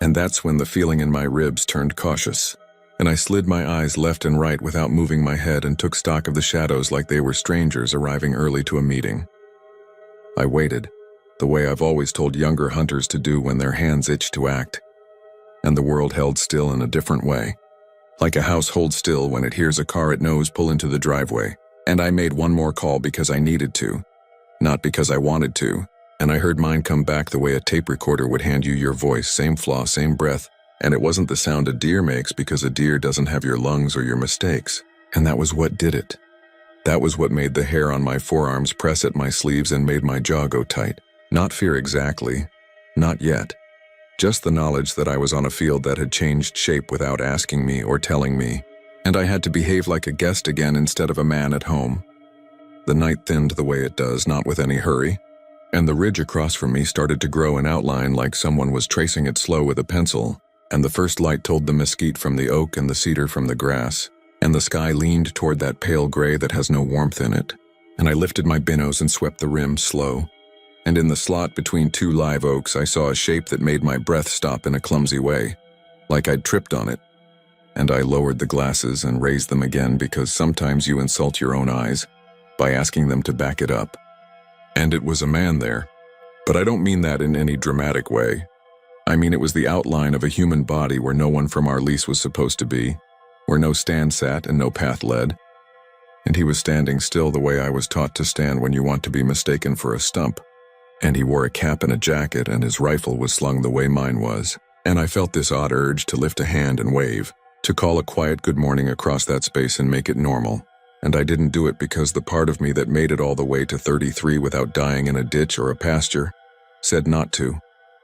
Speaker 1: And that's when the feeling in my ribs turned cautious, and I slid my eyes left and right without moving my head and took stock of the shadows like they were strangers arriving early to a meeting. I waited, the way I've always told younger hunters to do when their hands itch to act. And the world held still in a different way. Like a house holds still when it hears a car it knows pull into the driveway. And I made one more call because I needed to. Not because I wanted to, and I heard mine come back the way a tape recorder would hand you your voice, same flaw, same breath, and it wasn't the sound a deer makes because a deer doesn't have your lungs or your mistakes, and that was what did it. That was what made the hair on my forearms press at my sleeves and made my jaw go tight. Not fear exactly, not yet, just the knowledge that I was on a field that had changed shape without asking me or telling me, and I had to behave like a guest again instead of a man at home. The night thinned the way it does, not with any hurry, and the ridge across from me started to grow in outline like someone was tracing it slow with a pencil, and the first light told the mesquite from the oak and the cedar from the grass, and the sky leaned toward that pale gray that has no warmth in it, and I lifted my binos and swept the rim slow, and in the slot between 2 live oaks I saw a shape that made my breath stop in a clumsy way, like I'd tripped on it, and I lowered the glasses and raised them again because sometimes you insult your own eyes by asking them to back it up. And it was a man there. But I don't mean that in any dramatic way. I mean it was the outline of a human body where no one from our lease was supposed to be, where no stand sat and no path led. And he was standing still the way I was taught to stand when you want to be mistaken for a stump. And he wore a cap and a jacket, and his rifle was slung the way mine was. And I felt this odd urge to lift a hand and wave, to call a quiet good morning across that space and make it normal. And I didn't do it because the part of me that made it all the way to 33 without dying in a ditch or a pasture said not to.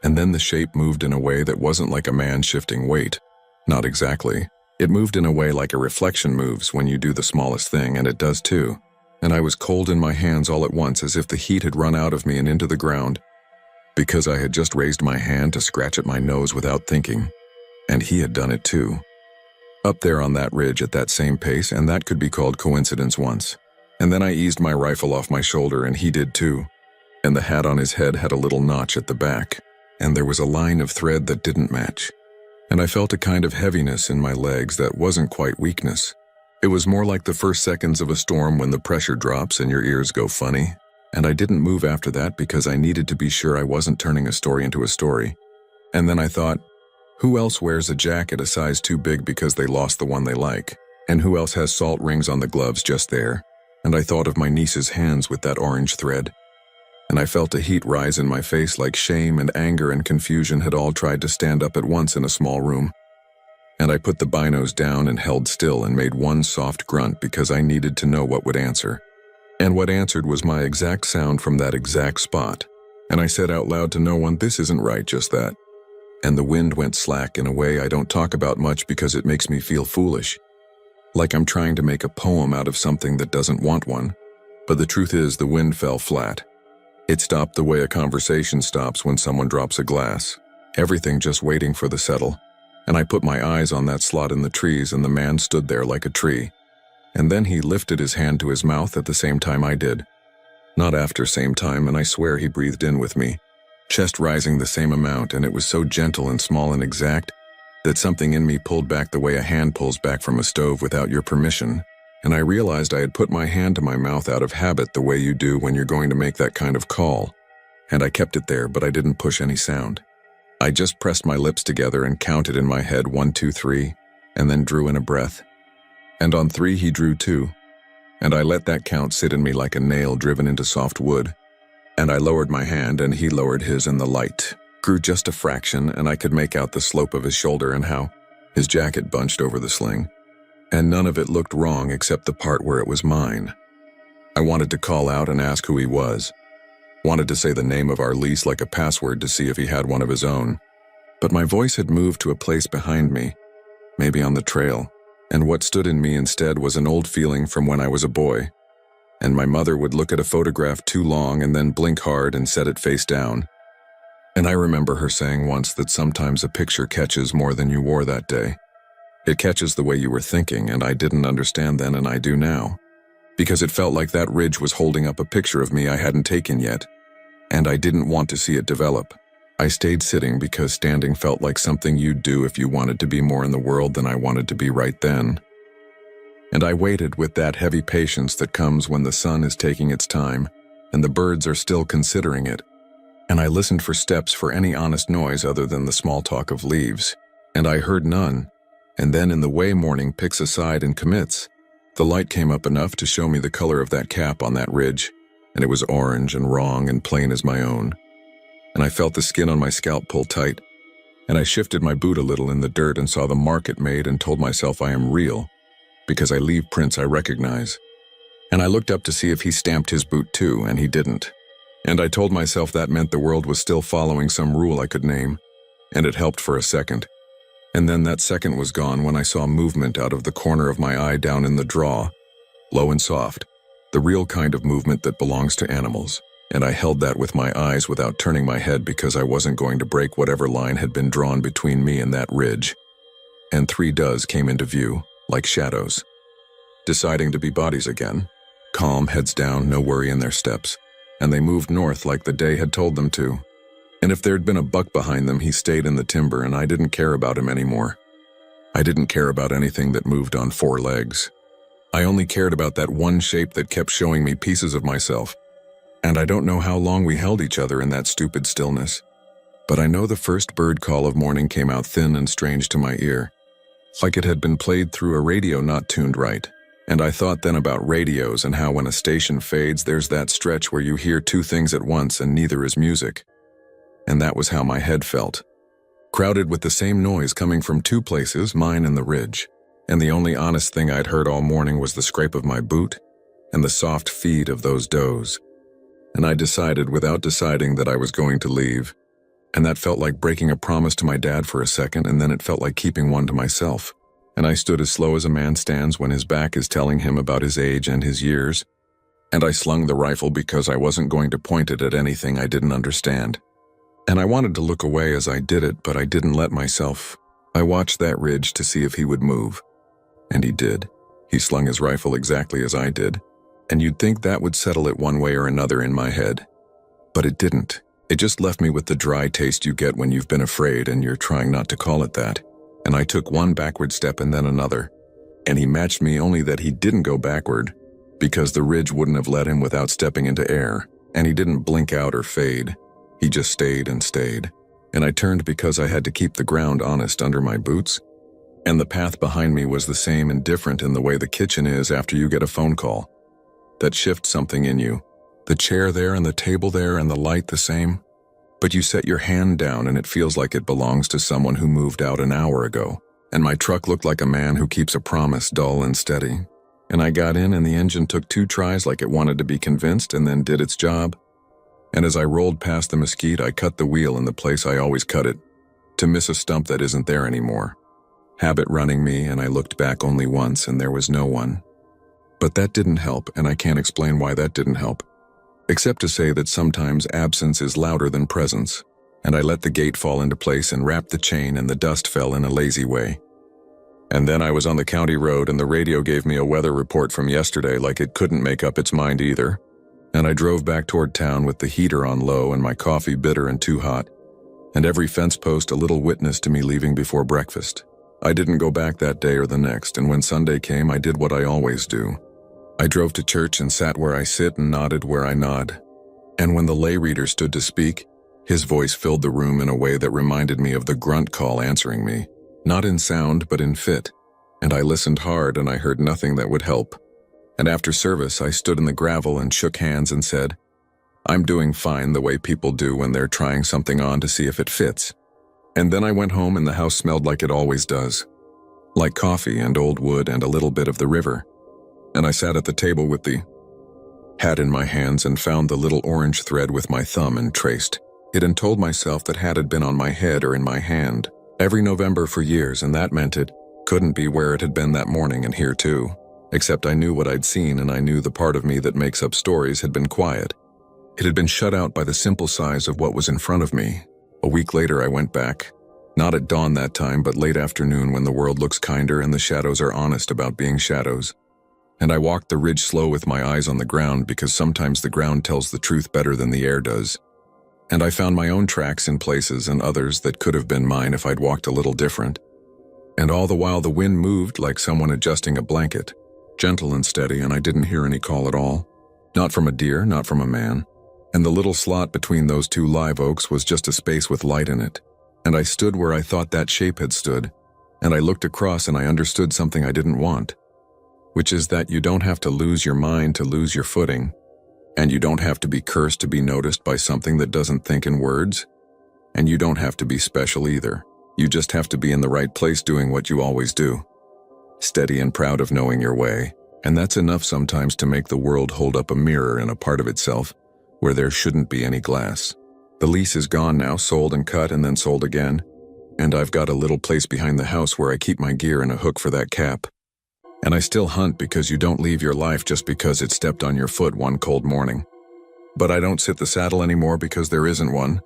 Speaker 1: And then the shape moved in a way that wasn't like a man shifting weight. Not exactly. It moved in a way like a reflection moves when you do the smallest thing, and it does too. And I was cold in my hands all at once, as if the heat had run out of me and into the ground, because I had just raised my hand to scratch at my nose without thinking. And he had done it too. Up there on that ridge at that same pace, and that could be called coincidence once. And then I eased my rifle off my shoulder, and he did too. And the hat on his head had a little notch at the back, and there was a line of thread that didn't match. And I felt a kind of heaviness in my legs that wasn't quite weakness. It was more like the first seconds of a storm when the pressure drops and your ears go funny. And I didn't move after that because I needed to be sure I wasn't turning a story into a story. And then I thought, who else wears a jacket a size too big because they lost the one they like? And who else has salt rings on the gloves just there? And I thought of my niece's hands with that orange thread. And I felt a heat rise in my face, like shame and anger and confusion had all tried to stand up at once in a small room. And I put the binos down and held still and made one soft grunt because I needed to know what would answer. And what answered was my exact sound from that exact spot. And I said out loud to no one, "This isn't right, just that." And the wind went slack in a way I don't talk about much because it makes me feel foolish. Like I'm trying to make a poem out of something that doesn't want one. But the truth is, the wind fell flat. It stopped the way a conversation stops when someone drops a glass. Everything just waiting for the settle. And I put my eyes on that slot in the trees, and the man stood there like a tree. And then he lifted his hand to his mouth at the same time I did. Not after same time, and I swear he breathed in with me. Chest rising the same amount, and it was so gentle and small and exact that something in me pulled back the way a hand pulls back from a stove without your permission. And I realized I had put my hand to my mouth out of habit, the way you do when you're going to make that kind of call. And I kept it there, but I didn't push any sound. I just pressed my lips together and counted in my head 1, 2, 3, and then drew in a breath. And on 3 he drew 2. And I let that count sit in me like a nail driven into soft wood. And I lowered my hand and he lowered his, and the light grew just a fraction, and I could make out the slope of his shoulder and how his jacket bunched over the sling. And none of it looked wrong except the part where it was mine. I wanted to call out and ask who he was. Wanted to say the name of our lease like a password to see if he had one of his own. But my voice had moved to a place behind me, maybe on the trail, and what stood in me instead was an old feeling from when I was a boy. And my mother would look at a photograph too long and then blink hard and set it face down. And I remember her saying once that sometimes a picture catches more than you wore that day. It catches the way you were thinking, and I didn't understand then, and I do now. Because it felt like that ridge was holding up a picture of me I hadn't taken yet. And I didn't want to see it develop. I stayed sitting because standing felt like something you'd do if you wanted to be more in the world than I wanted to be right then. And I waited with that heavy patience that comes when the sun is taking its time and the birds are still considering it. And I listened for steps, for any honest noise other than the small talk of leaves. And I heard none. And then in the way morning picks a side and commits, the light came up enough to show me the color of that cap on that ridge. And it was orange and wrong and plain as my own. And I felt the skin on my scalp pull tight. And I shifted my boot a little in the dirt and saw the mark it made and told myself I am real, because I leave prints I recognize. And I looked up to see if he stamped his boot too, and he didn't. And I told myself that meant the world was still following some rule I could name, and it helped for a second. And then that second was gone when I saw movement out of the corner of my eye down in the draw, low and soft. The real kind of movement that belongs to animals, and I held that with my eyes without turning my head because I wasn't going to break whatever line had been drawn between me and that ridge. And 3 does came into view, like shadows, deciding to be bodies again, calm, heads down, no worry in their steps, and they moved north like the day had told them to. And if there'd been a buck behind them, he stayed in the timber, and I didn't care about him anymore. I didn't care about anything that moved on 4 legs. I only cared about that one shape that kept showing me pieces of myself. And I don't know how long we held each other in that stupid stillness. But I know the first bird call of morning came out thin and strange to my ear, like it had been played through a radio not tuned right. And I thought then about radios and how when a station fades, there's that stretch where you hear two things at once and neither is music. And that was how my head felt. Crowded with the same noise coming from two places, mine and the ridge. And the only honest thing I'd heard all morning was the scrape of my boot and the soft feed of those does. And I decided without deciding that I was going to leave. And that felt like breaking a promise to my dad for a second, and then it felt like keeping one to myself. And I stood as slow as a man stands when his back is telling him about his age and his years. And I slung the rifle because I wasn't going to point it at anything I didn't understand. And I wanted to look away as I did it, but I didn't let myself. I watched that ridge to see if he would move. And he did. He slung his rifle exactly as I did. And you'd think that would settle it one way or another in my head. But it didn't. It just left me with the dry taste you get when you've been afraid and you're trying not to call it that. And I took one backward step and then another. And he matched me, only that he didn't go backward, because the ridge wouldn't have let him without stepping into air. And he didn't blink out or fade. He just stayed and stayed. And I turned because I had to keep the ground honest under my boots. And the path behind me was the same and different in the way the kitchen is after you get a phone call. That shifts something in you. The chair there and the table there and the light the same. But you set your hand down and it feels like it belongs to someone who moved out an hour ago. And my truck looked like a man who keeps a promise dull and steady. And I got in and the engine took 2 tries like it wanted to be convinced and then did its job. And as I rolled past the mesquite, I cut the wheel in the place I always cut it, to miss a stump that isn't there anymore. Habit running me, and I looked back only once and there was no one. But that didn't help, and I can't explain why that didn't help. Except to say that sometimes absence is louder than presence, and I let the gate fall into place and wrapped the chain and the dust fell in a lazy way. And then I was on the county road and the radio gave me a weather report from yesterday like it couldn't make up its mind either. And I drove back toward town with the heater on low and my coffee bitter and too hot, and every fence post a little witness to me leaving before breakfast. I didn't go back that day or the next, and when Sunday came, I did what I always do. I drove to church and sat where I sit and nodded where I nod. And when the lay reader stood to speak, his voice filled the room in a way that reminded me of the grunt call answering me, not in sound but in fit. And I listened hard and I heard nothing that would help. And after service, I stood in the gravel and shook hands and said, "I'm doing fine the way people do when they're trying something on to see if it fits." And then I went home and the house smelled like it always does, like coffee and old wood and a little bit of the river. And I sat at the table with the hat in my hands and found the little orange thread with my thumb and traced it and told myself that hat had been on my head or in my hand every November for years, and that meant it couldn't be where it had been that morning and here too. Except I knew what I'd seen, and I knew the part of me that makes up stories had been quiet. It had been shut out by the simple size of what was in front of me. A week later I went back, not at dawn that time, but late afternoon when the world looks kinder and the shadows are honest about being shadows. And I walked the ridge slow with my eyes on the ground because sometimes the ground tells the truth better than the air does. And I found my own tracks in places and others that could have been mine if I'd walked a little different. And all the while the wind moved like someone adjusting a blanket, gentle and steady, and I didn't hear any call at all. Not from a deer, not from a man. And the little slot between those 2 live oaks was just a space with light in it. And I stood where I thought that shape had stood. And I looked across and I understood something I didn't want. Which is that you don't have to lose your mind to lose your footing. And you don't have to be cursed to be noticed by something that doesn't think in words. And you don't have to be special either. You just have to be in the right place doing what you always do. Steady and proud of knowing your way. And that's enough sometimes to make the world hold up a mirror in a part of itself where there shouldn't be any glass. The lease is gone now, sold and cut and then sold again. And I've got a little place behind the house where I keep my gear and a hook for that cap. And I still hunt because you don't leave your life just because it stepped on your foot one cold morning. But I don't sit the saddle anymore because there isn't one.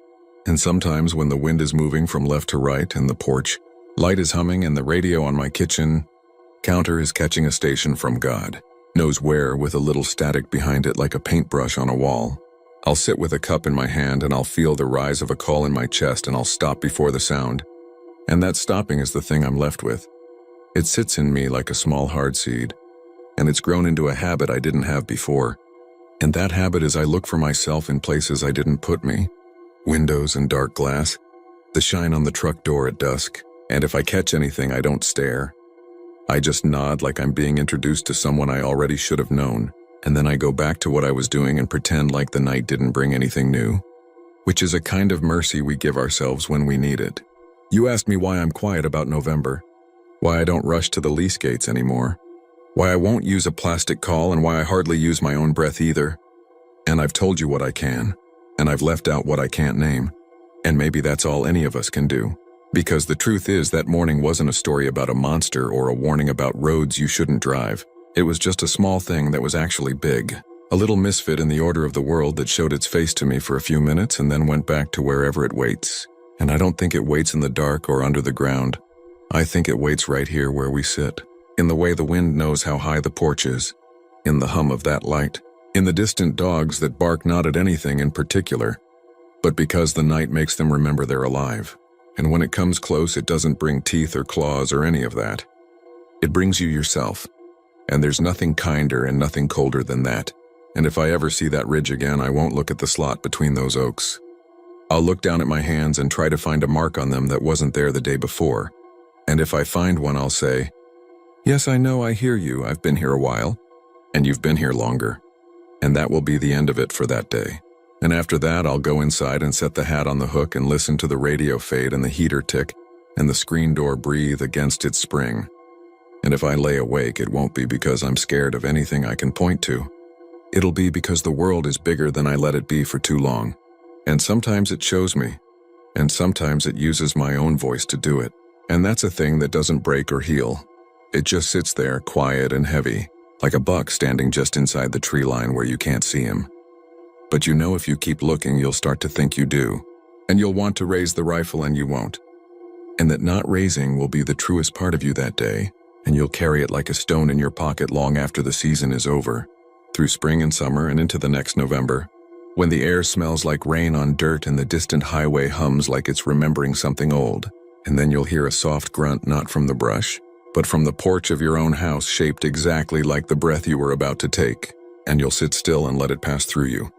Speaker 1: And sometimes when the wind is moving from left to right and the porch light is humming and the radio on my kitchen counter is catching a station from God knows where with a little static behind it like a paintbrush on a wall, I'll sit with a cup in my hand and I'll feel the rise of a call in my chest and I'll stop before the sound. And that stopping is the thing I'm left with. It sits in me like a small hard seed, and it's grown into a habit I didn't have before. And that habit is I look for myself in places I didn't put me. Windows and dark glass, the shine on the truck door at dusk, and if I catch anything I don't stare. I just nod like I'm being introduced to someone I already should have known, and then I go back to what I was doing and pretend like the night didn't bring anything new, which is a kind of mercy we give ourselves when we need it. You asked me why I'm quiet about November, why I don't rush to the lease gates anymore, why I won't use a plastic call, and why I hardly use my own breath either. And I've told you what I can, and I've left out what I can't name. And maybe that's all any of us can do. Because the truth is that morning wasn't a story about a monster or a warning about roads you shouldn't drive. It was just a small thing that was actually big. A little misfit in the order of the world that showed its face to me for a few minutes and then went back to wherever it waits. And I don't think it waits in the dark or under the ground. I think it waits right here where we sit. In the way the wind knows how high the porch is. In the hum of that light. In the distant dogs that bark not at anything in particular, but because the night makes them remember they're alive. And when it comes close, it doesn't bring teeth or claws or any of that. It brings you yourself. And there's nothing kinder and nothing colder than that. And if I ever see that ridge again, I won't look at the slot between those oaks. I'll look down at my hands and try to find a mark on them that wasn't there the day before. And if I find one, I'll say, "Yes, I know, I hear you. I've been here a while. And you've been here longer." And that will be the end of it for that day. And after that, I'll go inside and set the hat on the hook and listen to the radio fade and the heater tick and the screen door breathe against its spring. And if I lay awake, it won't be because I'm scared of anything I can point to. It'll be because the world is bigger than I let it be for too long. And sometimes it shows me, and sometimes it uses my own voice to do it. And that's a thing that doesn't break or heal. It just sits there, quiet and heavy, like a buck standing just inside the tree line where you can't see him. But you know if you keep looking, you'll start to think you do. And you'll want to raise the rifle and you won't. And that not raising will be the truest part of you that day, and you'll carry it like a stone in your pocket long after the season is over, through spring and summer and into the next November, when the air smells like rain on dirt and the distant highway hums like it's remembering something old. And then you'll hear a soft grunt not from the brush, but from the porch of your own house shaped exactly like the breath you were about to take, and you'll sit still and let it pass through you.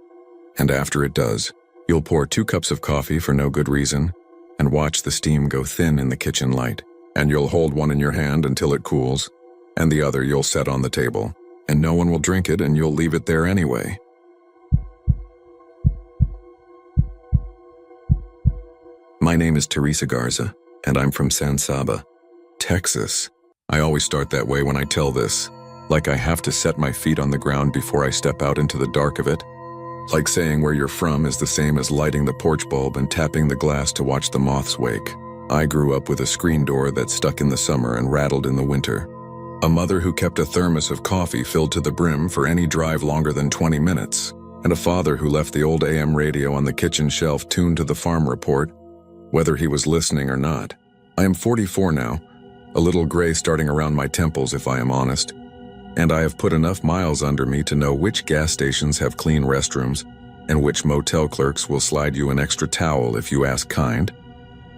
Speaker 1: And after it does, you'll pour 2 cups of coffee for no good reason, and watch the steam go thin in the kitchen light, and you'll hold one in your hand until it cools, and the other you'll set on the table, and no one will drink it and you'll leave it there anyway. My name is Teresa Garza, and I'm from San Saba, Texas. I always start that way when I tell this, like I have to set my feet on the ground before I step out into the dark of it. Like saying where you're from is the same as lighting the porch bulb and tapping the glass to watch the moths wake. I grew up with a screen door that stuck in the summer and rattled in the winter. A mother who kept a thermos of coffee filled to the brim for any drive longer than 20 minutes. And a father who left the old AM radio on the kitchen shelf tuned to the farm report, whether he was listening or not. I am 44 now, a little gray starting around my temples if I am honest. And I have put enough miles under me to know which gas stations have clean restrooms, and which motel clerks will slide you an extra towel if you ask kind,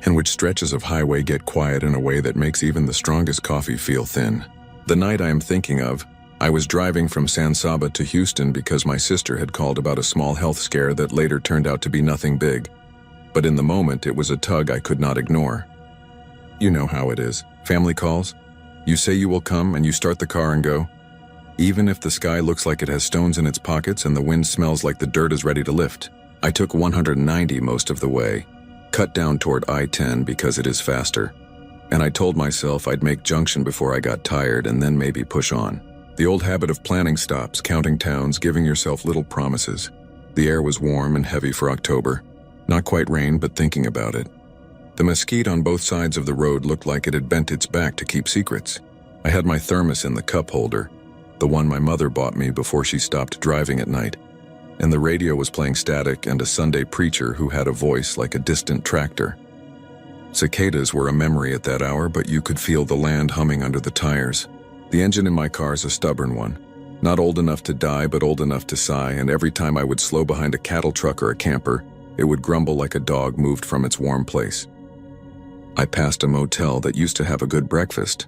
Speaker 1: and which stretches of highway get quiet in a way that makes even the strongest coffee feel thin. The night I am thinking of, I was driving from San Saba to Houston because my sister had called about a small health scare that later turned out to be nothing big. But in the moment, it was a tug I could not ignore. You know how it is. Family calls. You say you will come and you start the car and go. Even if the sky looks like it has stones in its pockets and the wind smells like the dirt is ready to lift. I took 190 most of the way, cut down toward I-10 because it is faster. And I told myself I'd make junction before I got tired and then maybe push on. The old habit of planning stops, counting towns, giving yourself little promises. The air was warm and heavy for October. Not quite rain, but thinking about it. The mesquite on both sides of the road looked like it had bent its back to keep secrets. I had my thermos in the cup holder, the one my mother bought me before she stopped driving at night. And the radio was playing static and a Sunday preacher who had a voice like a distant tractor. Cicadas were a memory at that hour, but you could feel the land humming under the tires. The engine in my car is a stubborn one. Not old enough to die, but old enough to sigh, and every time I would slow behind a cattle truck or a camper, it would grumble like a dog moved from its warm place. I passed a motel that used to have a good breakfast.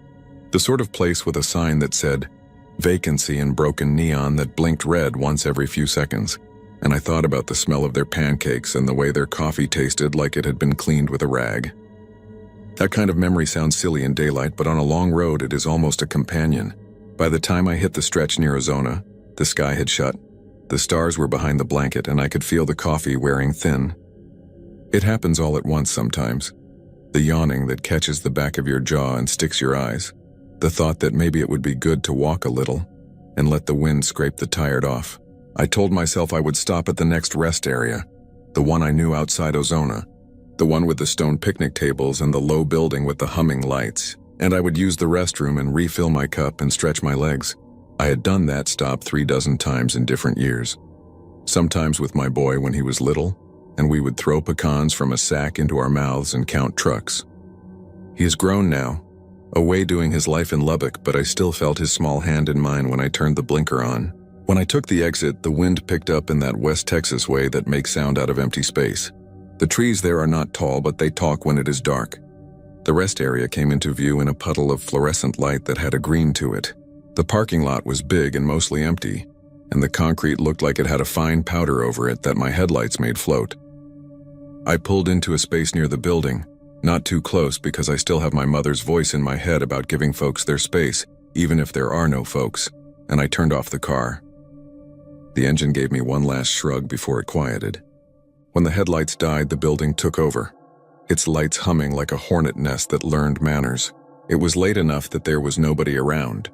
Speaker 1: The sort of place with a sign that said, vacancy in broken neon that blinked red once every few seconds. And I thought about the smell of their pancakes and the way their coffee tasted like it had been cleaned with a rag. That kind of memory sounds silly in daylight, but on a long road it is almost a companion. By the time I hit the stretch near Ozona, the sky had shut. The stars were behind the blanket and I could feel the coffee wearing thin. It happens all at once sometimes. The yawning that catches the back of your jaw and sticks your eyes. The thought that maybe it would be good to walk a little and let the wind scrape the tired off. I told myself I would stop at the next rest area, the one I knew outside Ozona, the one with the stone picnic tables and the low building with the humming lights, and I would use the restroom and refill my cup and stretch my legs. I had done that stop 36 times in different years. Sometimes with my boy when he was little, and we would throw pecans from a sack into our mouths and count trucks. He is grown now, away doing his life in Lubbock, but I still felt his small hand in mine when I turned the blinker on. When I took the exit, the wind picked up in that West Texas way that makes sound out of empty space. The trees there are not tall, but they talk when it is dark. The rest area came into view in a puddle of fluorescent light that had a green to it. The parking lot was big and mostly empty, and the concrete looked like it had a fine powder over it that my headlights made float. I pulled into a space near the building, not too close because I still have my mother's voice in my head about giving folks their space, even if there are no folks, and I turned off the car. The engine gave me one last shrug before it quieted. When the headlights died, the building took over, its lights humming like a hornet nest that learned manners. It was late enough that there was nobody around.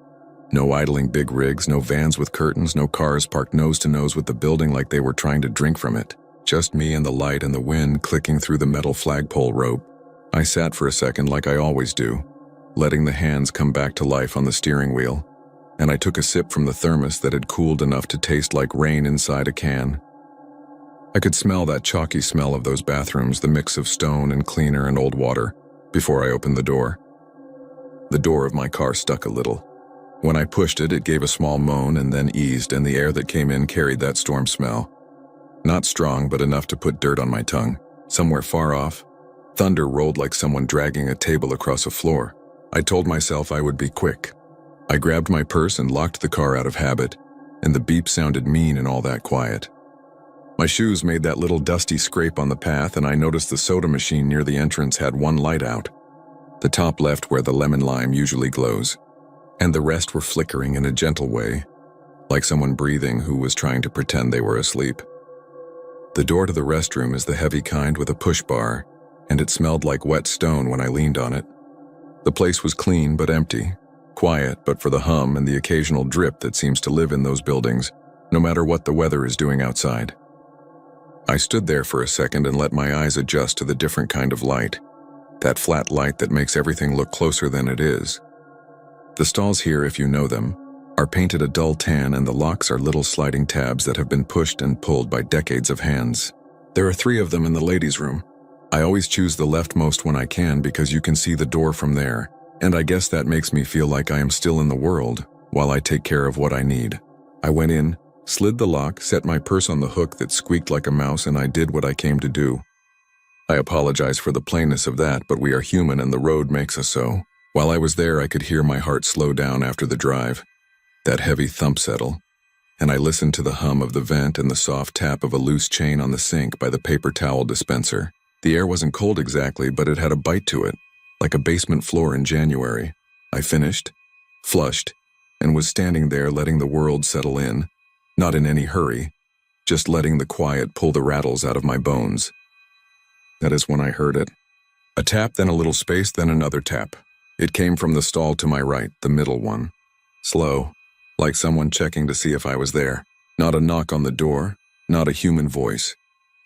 Speaker 1: No idling big rigs, no vans with curtains, no cars parked nose to nose with the building like they were trying to drink from it. Just me and the light and the wind clicking through the metal flagpole rope. I sat for a second like I always do, letting the hands come back to life on the steering wheel, and I took a sip from the thermos that had cooled enough to taste like rain inside a can. I could smell that chalky smell of those bathrooms, the mix of stone and cleaner and old water, before I opened the door. The door of my car stuck a little. When I pushed it, it gave a small moan and then eased, and the air that came in carried that storm smell. Not strong, but enough to put dirt on my tongue. Somewhere far off, thunder rolled like someone dragging a table across a floor. I told myself I would be quick. I grabbed my purse and locked the car out of habit, and the beep sounded mean in all that quiet. My shoes made that little dusty scrape on the path, and I noticed the soda machine near the entrance had one light out, the top left where the lemon lime usually glows, and the rest were flickering in a gentle way, like someone breathing who was trying to pretend they were asleep. The door to the restroom is the heavy kind with a push bar, and it smelled like wet stone when I leaned on it. The place was clean but empty, quiet but for the hum and the occasional drip that seems to live in those buildings, no matter what the weather is doing outside. I stood there for a second and let my eyes adjust to the different kind of light, that flat light that makes everything look closer than it is. The stalls here, if you know them, are painted a dull tan, and the locks are little sliding tabs that have been pushed and pulled by decades of hands. There are 3 of them in the ladies' room. I always choose the leftmost when I can because you can see the door from there, and I guess that makes me feel like I am still in the world while I take care of what I need. I went in, slid the lock, set my purse on the hook that squeaked like a mouse, and I did what I came to do. I apologize for the plainness of that, but we are human and the road makes us so. While I was there, I could hear my heart slow down after the drive, that heavy thump settle, and I listened to the hum of the vent and the soft tap of a loose chain on the sink by the paper towel dispenser. The air wasn't cold exactly, but it had a bite to it, like a basement floor in January. I finished, flushed, and was standing there letting the world settle in, not in any hurry, just letting the quiet pull the rattles out of my bones. That is when I heard it. A tap, then a little space, then another tap. It came from the stall to my right, the middle one. Slow, like someone checking to see if I was there. Not a knock on the door, not a human voice.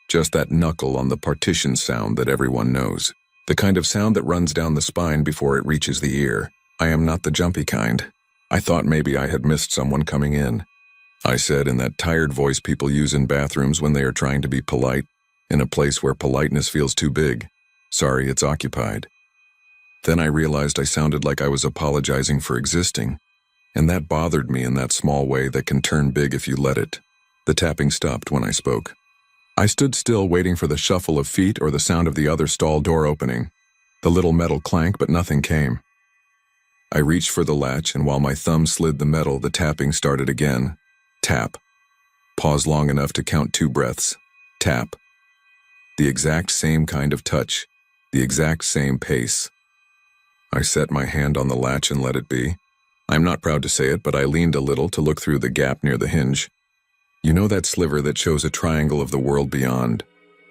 Speaker 1: Just that knuckle on the partition sound that everyone knows. The kind of sound that runs down the spine before it reaches the ear. I am not the jumpy kind. I thought maybe I had missed someone coming in. I said in that tired voice people use in bathrooms when they are trying to be polite, in a place where politeness feels too big. Sorry, it's occupied. Then I realized I sounded like I was apologizing for existing, and that bothered me in that small way that can turn big if you let it. The tapping stopped when I spoke. I stood still waiting for the shuffle of feet or the sound of the other stall door opening, the little metal clank, but nothing came. I reached for the latch, and while my thumb slid the metal, the tapping started again. Tap. Pause long enough to count 2 breaths. Tap. The exact same kind of touch, the exact same pace. I set my hand on the latch and let it be. I'm not proud to say it, but I leaned a little to look through the gap near the hinge. You know that sliver that shows a triangle of the world beyond?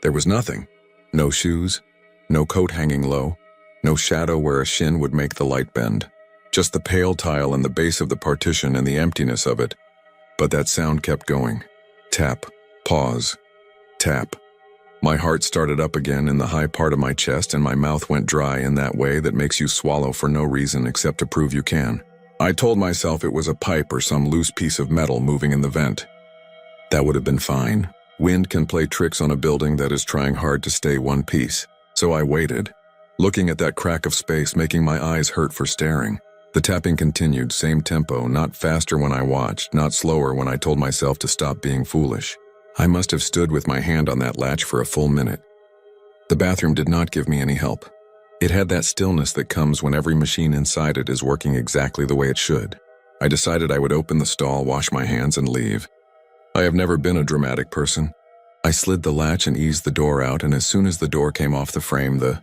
Speaker 1: There was nothing. No shoes, no coat hanging low, no shadow where a shin would make the light bend. Just the pale tile and the base of the partition and the emptiness of it. But that sound kept going. Tap, pause, tap. My heart started up again in the high part of my chest and my mouth went dry in that way that makes you swallow for no reason except to prove you can. I told myself it was a pipe or some loose piece of metal moving in the vent. That would have been fine. Wind can play tricks on a building that is trying hard to stay one piece. So I waited, looking at that crack of space, making my eyes hurt for staring. The tapping continued, same tempo, not faster when I watched, not slower when I told myself to stop being foolish. I must have stood with my hand on that latch for a full minute. The bathroom did not give me any help. It had that stillness that comes when every machine inside it is working exactly the way it should. I decided I would open the stall, wash my hands, and leave. I have never been a dramatic person. I slid the latch and eased the door out, and as soon as the door came off the frame, the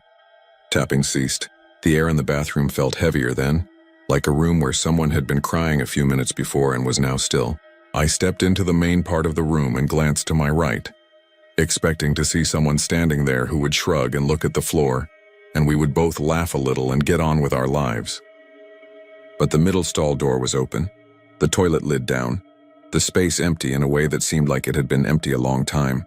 Speaker 1: tapping ceased. The air in the bathroom felt heavier then, like a room where someone had been crying a few minutes before and was now still. I stepped into the main part of the room and glanced to my right, expecting to see someone standing there who would shrug and look at the floor, and we would both laugh a little and get on with our lives. But the middle stall door was open, the toilet lid down, the space empty in a way that seemed like it had been empty a long time.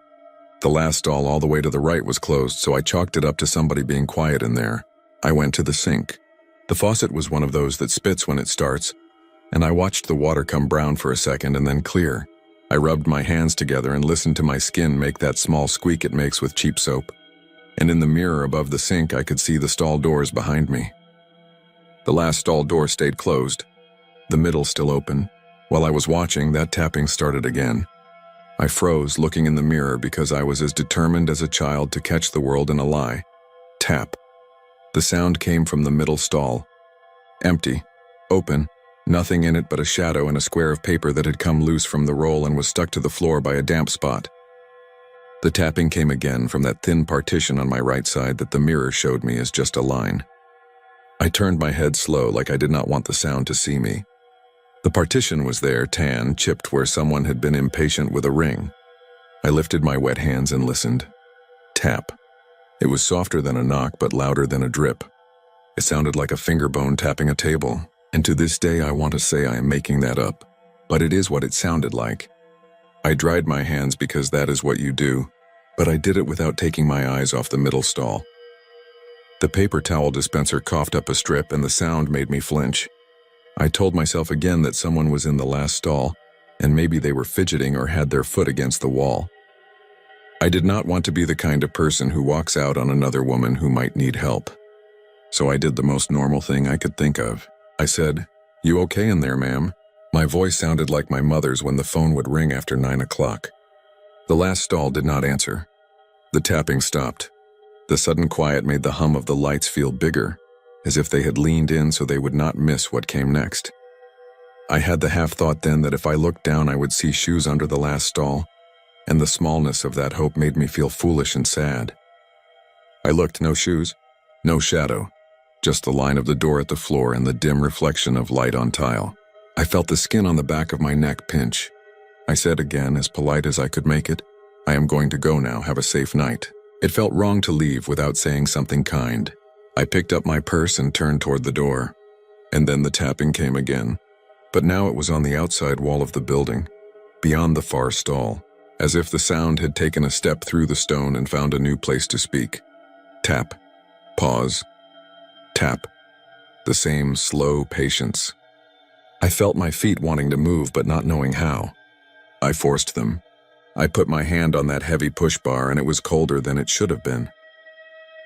Speaker 1: The last stall all the way to the right was closed, so I chalked it up to somebody being quiet in there. I went to the sink. The faucet was one of those that spits when it starts, and I watched the water come brown for a second and then clear. I rubbed my hands together and listened to my skin make that small squeak it makes with cheap soap. And in the mirror above the sink, I could see the stall doors behind me. The last stall door stayed closed, the middle still open. While I was watching, that tapping started again. I froze, looking in the mirror because I was as determined as a child to catch the world in a lie. Tap. The sound came from the middle stall. Empty. Open. Nothing in it but a shadow and a square of paper that had come loose from the roll and was stuck to the floor by a damp spot. The tapping came again from that thin partition on my right side that the mirror showed me as just a line. I turned my head slow, like I did not want the sound to see me. The partition was there, tan, chipped where someone had been impatient with a ring. I lifted my wet hands and listened. Tap. It was softer than a knock, but louder than a drip. It sounded like a finger bone tapping a table, and to this day I want to say I am making that up, but it is what it sounded like. I dried my hands because that is what you do, but I did it without taking my eyes off the middle stall. The paper towel dispenser coughed up a strip and the sound made me flinch. I told myself again that someone was in the last stall, and maybe they were fidgeting or had their foot against the wall. I did not want to be the kind of person who walks out on another woman who might need help. So I did the most normal thing I could think of. I said, "You okay in there, ma'am?" My voice sounded like my mother's when the phone would ring after 9 o'clock. The last stall did not answer. The tapping stopped. The sudden quiet made the hum of the lights feel bigger, as if they had leaned in so they would not miss what came next. I had the half-thought then that if I looked down I would see shoes under the last stall, and the smallness of that hope made me feel foolish and sad. I looked, no shoes, no shadow, just the line of the door at the floor and the dim reflection of light on tile. I felt the skin on the back of my neck pinch. I said again, as polite as I could make it, "I am going to go now, have a safe night." It felt wrong to leave without saying something kind. I picked up my purse and turned toward the door. And then the tapping came again. But now it was on the outside wall of the building, beyond the far stall, as if the sound had taken a step through the stone and found a new place to speak. Tap. Pause. Tap. The same slow patience. I felt my feet wanting to move but not knowing how. I forced them. I put my hand on that heavy push bar and it was colder than it should have been.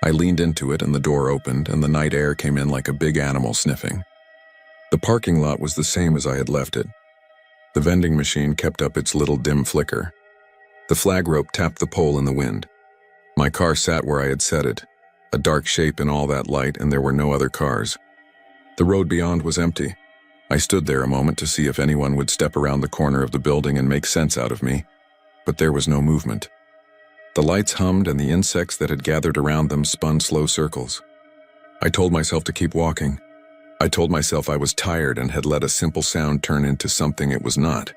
Speaker 1: I leaned into it and the door opened and the night air came in like a big animal sniffing. The parking lot was the same as I had left it. The vending machine kept up its little dim flicker. The flag rope tapped the pole in the wind. My car sat where I had set it, a dark shape in all that light, and there were no other cars. The road beyond was empty. I stood there a moment to see if anyone would step around the corner of the building and make sense out of me, but there was no movement. The lights hummed and the insects that had gathered around them spun slow circles. I told myself to keep walking. I told myself I was tired and had let a simple sound turn into something it was not.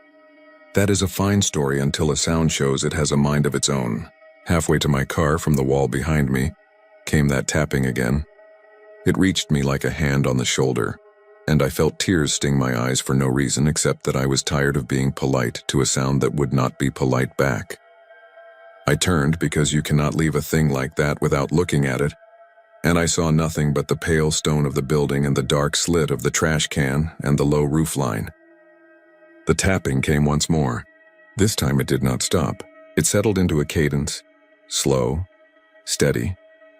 Speaker 1: That is a fine story until a sound shows it has a mind of its own. Halfway to my car from the wall behind me came that tapping again. It reached me like a hand on the shoulder, and I felt tears sting my eyes for no reason except that I was tired of being polite to a sound that would not be polite back. I turned because you cannot leave a thing like that without looking at it, and I saw nothing but the pale stone of the building and the dark slit of the trash can and the low roof line. The tapping came once more. This time it did not stop. It settled into a cadence, slow, steady,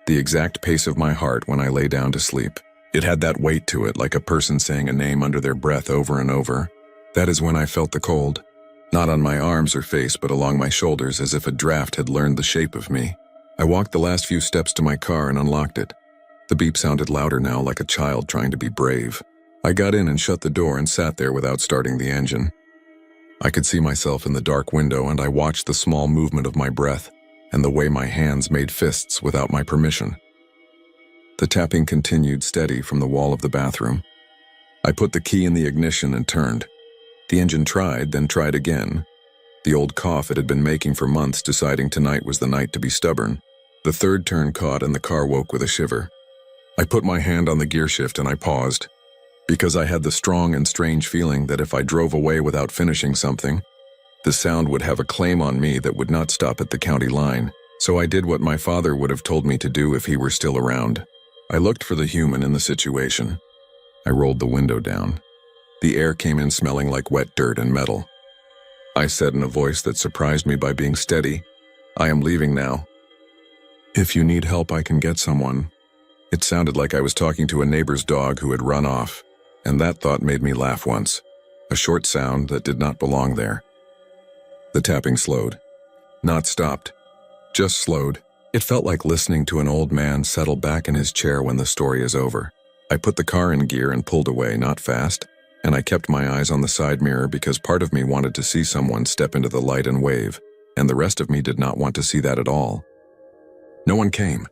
Speaker 1: the exact pace of my heart when I lay down to sleep. It had that weight to it, like a person saying a name under their breath over and over. That is when I felt the cold, not on my arms or face but along my shoulders, as if a draft had learned the shape of me. I walked the last few steps to my car and unlocked it. The beep sounded louder now, like a child trying to be brave. I got in and shut the door and sat there without starting the engine. I could see myself in the dark window, and I watched the small movement of my breath and the way my hands made fists without my permission. The tapping continued steady from the wall of the bathroom. I put the key in the ignition and turned. The engine tried, then tried again. The old cough it had been making for months, deciding tonight was the night to be stubborn. The third turn caught and the car woke with a shiver. I put my hand on the gear shift and I paused, because I had the strong and strange feeling that if I drove away without finishing something, the sound would have a claim on me that would not stop at the county line. So I did what my father would have told me to do if he were still around. I looked for the human in the situation. I rolled the window down. The air came in smelling like wet dirt and metal. I said in a voice that surprised me by being steady, "I am leaving now. If you need help, I can get someone." It sounded like I was talking to a neighbor's dog who had run off, and that thought made me laugh once. A short sound that did not belong there. The tapping slowed. Not stopped. Just slowed. It felt like listening to an old man settle back in his chair when the story is over. I put the car in gear and pulled away, not fast, and I kept my eyes on the side mirror because part of me wanted to see someone step into the light and wave, and the rest of me did not want to see that at all. No one came.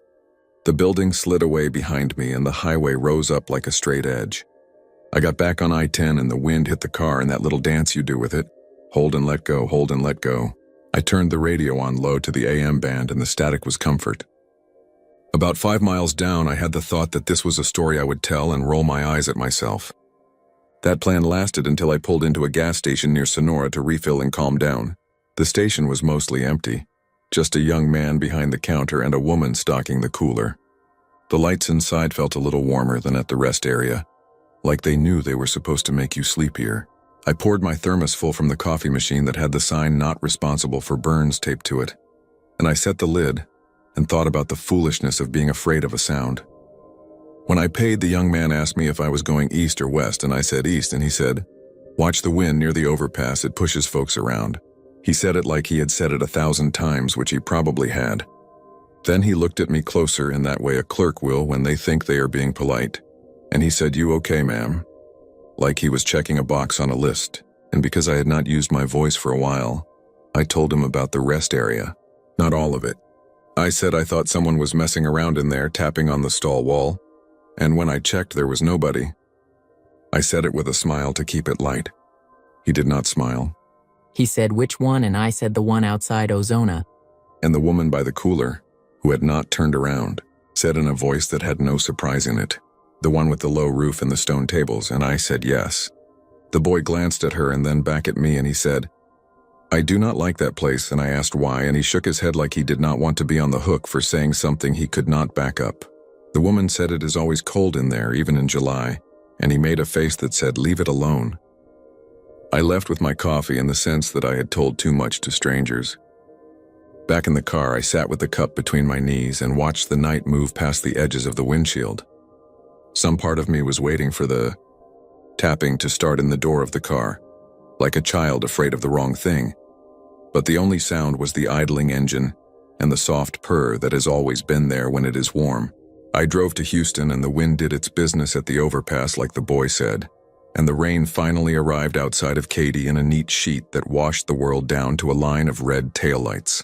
Speaker 1: The building slid away behind me and the highway rose up like a straight edge. I got back on I-10 and the wind hit the car in that little dance you do with it. Hold and let go, hold and let go. I turned the radio on low to the AM band and the static was comfort. About 5 miles down, I had the thought that this was a story I would tell and roll my eyes at myself. That plan lasted until I pulled into a gas station near Sonora to refill and calm down. The station was mostly empty. Just a young man behind the counter and a woman stocking the cooler. The lights inside felt a little warmer than at the rest area, like they knew they were supposed to make you sleepier. I poured my thermos full from the coffee machine that had the sign "Not responsible for burns" taped to it, and I set the lid and thought about the foolishness of being afraid of a sound. When I paid, the young man asked me if I was going east or west, and I said east, and he said, "Watch the wind near the overpass, it pushes folks around." He said it like he had said it 1,000 times, which he probably had. Then he looked at me closer in that way a clerk will when they think they are being polite, and he said, "You okay, ma'am?" Like he was checking a box on a list, and because I had not used my voice for a while, I told him about the rest area. Not all of it. I said I thought someone was messing around in there, tapping on the stall wall, and when I checked there was nobody. I said it with a smile to keep it light. He did not smile.
Speaker 2: He said, "Which one?" And I said, "The one outside Ozona."
Speaker 1: And the woman by the cooler, who had not turned around, said in a voice that had no surprise in it, "The one with the low roof and the stone tables," and I said yes. The boy glanced at her and then back at me and he said, "I do not like that place," and I asked why, and he shook his head like he did not want to be on the hook for saying something he could not back up. The woman said it is always cold in there, even in July, and he made a face that said, "Leave it alone." I left with my coffee in the sense that I had told too much to strangers. Back in the car, I sat with the cup between my knees and watched the night move past the edges of the windshield. Some part of me was waiting for the tapping to start in the door of the car, like a child afraid of the wrong thing. But the only sound was the idling engine and the soft purr that has always been there when it is warm. I drove to Houston and the wind did its business at the overpass like the boy said, and the rain finally arrived outside of Katy in a neat sheet that washed the world down to a line of red taillights.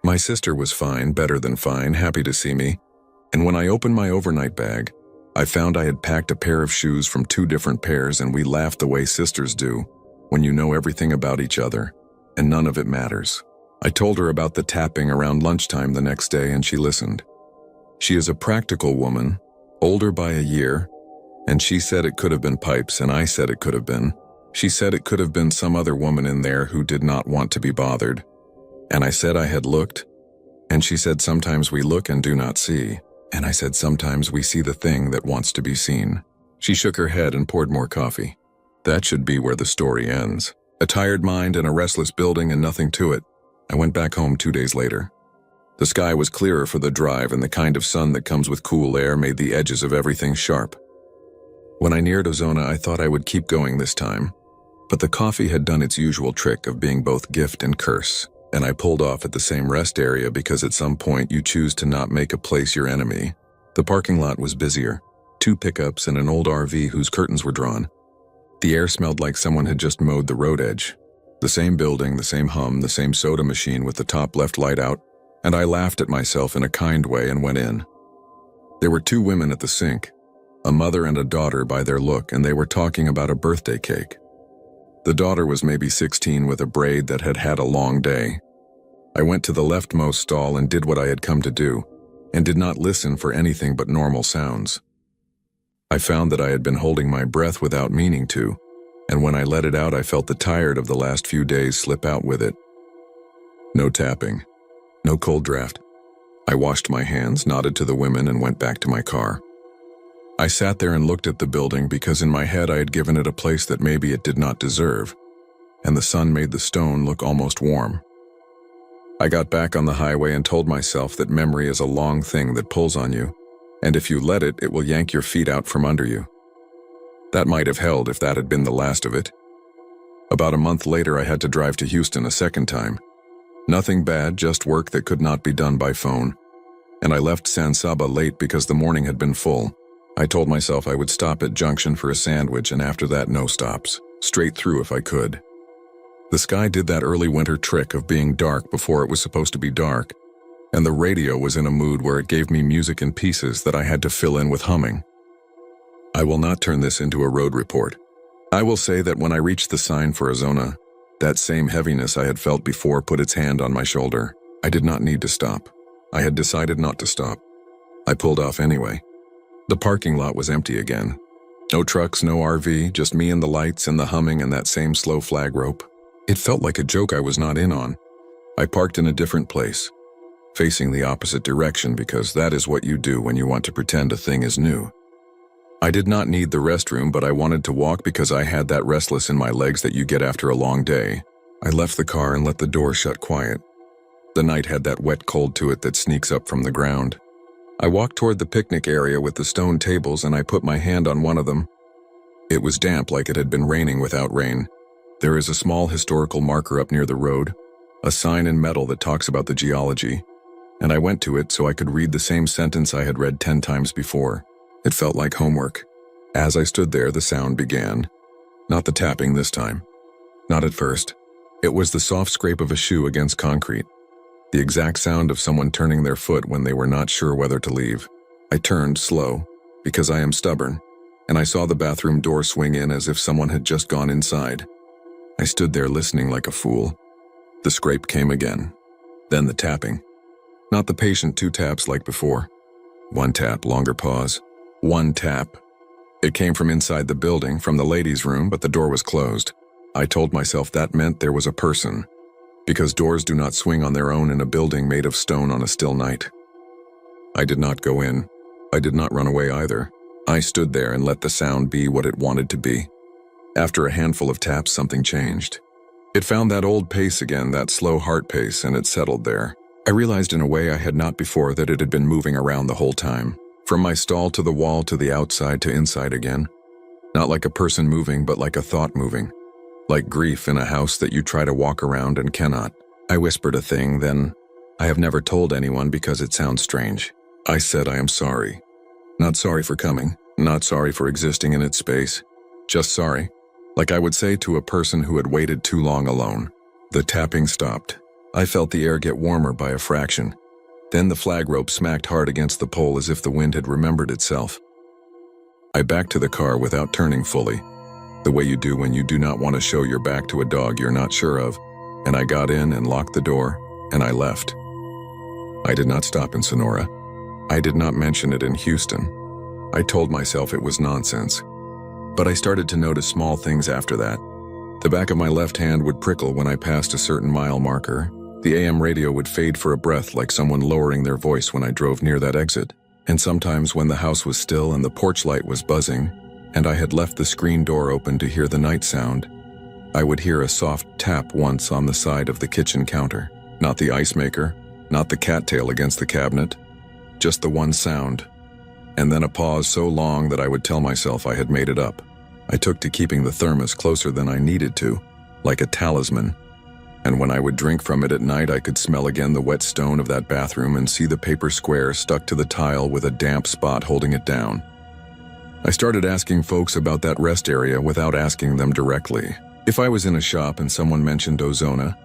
Speaker 1: My sister was fine, better than fine, happy to see me, And when I opened my overnight bag, I found I had packed a pair of shoes from 2 different pairs, and we laughed the way sisters do when you know everything about each other and none of it matters. I told her about the tapping around lunchtime the next day, and she listened. She is a practical woman, older by a year, and she said it could have been pipes, and I said it could have been. She said it could have been some other woman in there who did not want to be bothered. And I said I had looked, and she said sometimes we look and do not see, and I said sometimes we see the thing that wants to be seen. She shook her head and poured more coffee. That should be where the story ends. A tired mind and a restless building and nothing to it. I went back home 2 days later. The sky was clearer for the drive, and the kind of sun that comes with cool air made the edges of everything sharp. When I neared Ozona, I thought I would keep going this time, but the coffee had done its usual trick of being both gift and curse, and I pulled off at the same rest area because at some point you choose to not make a place your enemy. The parking lot was busier, 2 pickups and an old RV whose curtains were drawn. The air smelled like someone had just mowed the road edge. The same building, the same hum, the same soda machine with the top left light out, and I laughed at myself in a kind way and went in. There were 2 women at the sink, a mother and a daughter by their look, and they were talking about a birthday cake. The daughter was maybe 16 with a braid that had had a long day. I went to the leftmost stall and did what I had come to do, and did not listen for anything but normal sounds. I found that I had been holding my breath without meaning to, and when I let it out I felt the tired of the last few days slip out with it. No tapping. No cold draft. I washed my hands, nodded to the women, and went back to my car. I sat there and looked at the building because in my head I had given it a place that maybe it did not deserve, and the sun made the stone look almost warm. I got back on the highway and told myself that memory is a long thing that pulls on you, and if you let it, it will yank your feet out from under you. That might have held if that had been the last of it. About a month later, I had to drive to Houston a second time. Nothing bad, just work that could not be done by phone. And I left San Saba late because the morning had been full. I told myself I would stop at Junction for a sandwich, and after that, no stops. Straight through if I could. The sky did that early winter trick of being dark before it was supposed to be dark, and the radio was in a mood where it gave me music in pieces that I had to fill in with humming. I will not turn this into a road report. I will say that when I reached the sign for Ozona, that same heaviness I had felt before put its hand on my shoulder. I did not need to stop. I had decided not to stop. I pulled off anyway. The parking lot was empty again. No trucks, no RV, just me and the lights and the humming and that same slow flag rope. It felt like a joke I was not in on. I parked in a different place, facing the opposite direction because that is what you do when you want to pretend a thing is new. I did not need the restroom, but I wanted to walk because I had that restless in my legs that you get after a long day. I left the car and let the door shut quiet. The night had that wet cold to it that sneaks up from the ground. I walked toward the picnic area with the stone tables, and I put my hand on one of them. It was damp like it had been raining without rain. There is a small historical marker up near the road, a sign in metal that talks about the geology, and I went to it so I could read the same sentence I had read 10 times before. It felt like homework. As I stood there, the sound began. Not the tapping this time. Not at first. It was the soft scrape of a shoe against concrete. The exact sound of someone turning their foot when they were not sure whether to leave. I turned slow, because I am stubborn, and I saw the bathroom door swing in as if someone had just gone inside. I stood there listening like a fool. The scrape came again. Then the tapping. Not the patient 2 taps like before. 1 tap, longer pause. 1 tap. It came from inside the building, from the ladies' room, but the door was closed. I told myself that meant there was a person, because doors do not swing on their own in a building made of stone on a still night. I did not go in. I did not run away either. I stood there and let the sound be what it wanted to be. After a handful of taps, something changed. It found that old pace again, that slow heart pace, and it settled there. I realized in a way I had not before that it had been moving around the whole time. From my stall to the wall to the outside to inside again. Not like a person moving, but like a thought moving. Like grief in a house that you try to walk around and cannot. I whispered a thing, then I have never told anyone because it sounds strange. I said I am sorry. Not sorry for coming, not sorry for existing in its space. Just sorry. Like I would say to a person who had waited too long alone. The tapping stopped. I felt the air get warmer by a fraction. Then the flag rope smacked hard against the pole as if the wind had remembered itself. I backed to the car without turning fully, the way you do when you do not want to show your back to a dog you're not sure of, and I got in and locked the door, and I left. I did not stop in Sonora. I did not mention it in Houston. I told myself it was nonsense. But I started to notice small things after that. The back of my left hand would prickle when I passed a certain mile marker. The AM radio would fade for a breath like someone lowering their voice when I drove near that exit. And sometimes when the house was still and the porch light was buzzing, and I had left the screen door open to hear the night sound, I would hear a soft tap once on the side of the kitchen counter. Not the ice maker, not the cattail against the cabinet, just the one sound. And then a pause so long that I would tell myself I had made it up. I took to keeping the thermos closer than I needed to, like a talisman. And when I would drink from it at night, I could smell again the wet stone of that bathroom and see the paper square stuck to the tile with a damp spot holding it down. I started asking folks about that rest area without asking them directly. If I was in a shop and someone mentioned Ozona,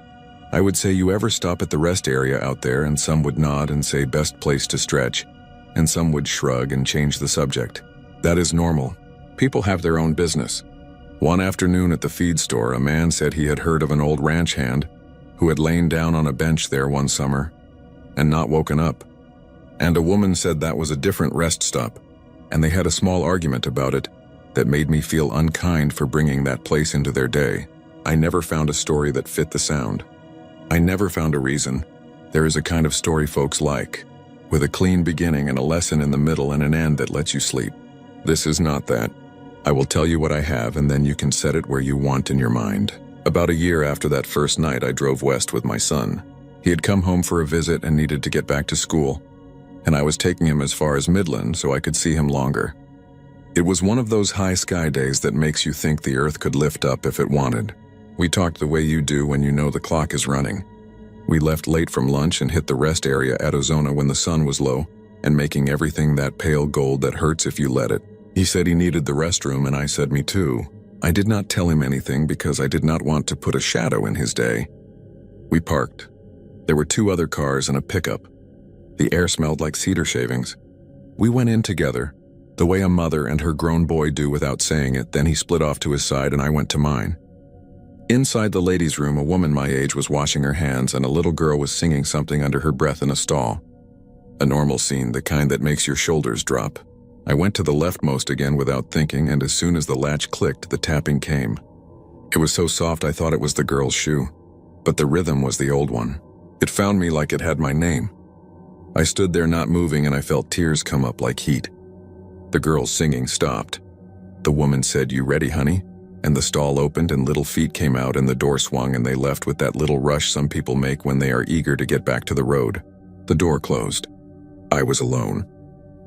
Speaker 1: I would say, "You ever stop at the rest area out there?" And some would nod and say, "Best place to stretch." And some would shrug and change the subject. That is normal. People have their own business. One afternoon at the feed store, a man said he had heard of an old ranch hand who had lain down on a bench there one summer and not woken up. And a woman said that was a different rest stop, and they had a small argument about it that made me feel unkind for bringing that place into their day. I never found a story that fit the sound. I never found a reason. There is a kind of story folks like, with a clean beginning and a lesson in the middle and an end that lets you sleep. This is not that. I will tell you what I have, and then you can set it where you want in your mind. About a year after that first night, I drove west with my son. He had come home for a visit and needed to get back to school, and I was taking him as far as Midland so I could see him longer. It was one of those high sky days that makes you think the earth could lift up if it wanted. We talked the way you do when you know the clock is running. We left late from lunch and hit the rest area at Ozona when the sun was low and making everything that pale gold that hurts if you let it. He said he needed the restroom, and I said me too. I did not tell him anything because I did not want to put a shadow in his day. We parked. There were 2 other cars and a pickup. The air smelled like cedar shavings. We went in together, the way a mother and her grown boy do without saying it. Then he split off to his side and I went to mine. Inside the ladies' room, a woman my age was washing her hands and a little girl was singing something under her breath in a stall. A normal scene, the kind that makes your shoulders drop. I went to the leftmost again without thinking, and as soon as the latch clicked, the tapping came. It was so soft I thought it was the girl's shoe, but the rhythm was the old one. It found me like it had my name. I stood there not moving and I felt tears come up like heat. The girl's singing stopped. The woman said, "You ready, honey?" And the stall opened and little feet came out and the door swung and they left with that little rush some people make when they are eager to get back to the road. The door closed. I was alone.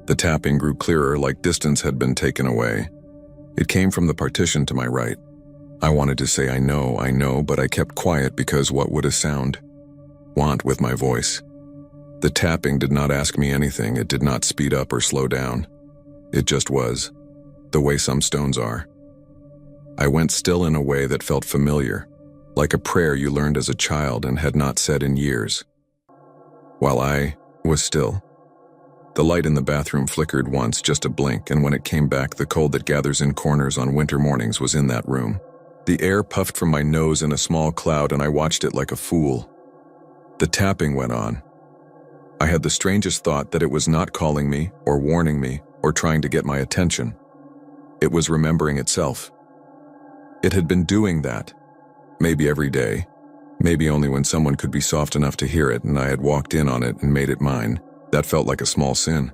Speaker 1: The tapping grew clearer, like distance had been taken away. It came from the partition to my right. I wanted to say I know, but I kept quiet because what would a sound want with my voice? The tapping did not ask me anything. It did not speed up or slow down. It just was, the way some stones are. I went still in a way that felt familiar, like a prayer you learned as a child and had not said in years. While I was still, the light in the bathroom flickered once, just a blink, and when it came back, the cold that gathers in corners on winter mornings was in that room. The air puffed from my nose in a small cloud, and I watched it like a fool. The tapping went on. I had the strangest thought that it was not calling me, or warning me, or trying to get my attention. It was remembering itself. It had been doing that, maybe every day, maybe only when someone could be soft enough to hear it, and I had walked in on it and made it mine. That felt like a small sin.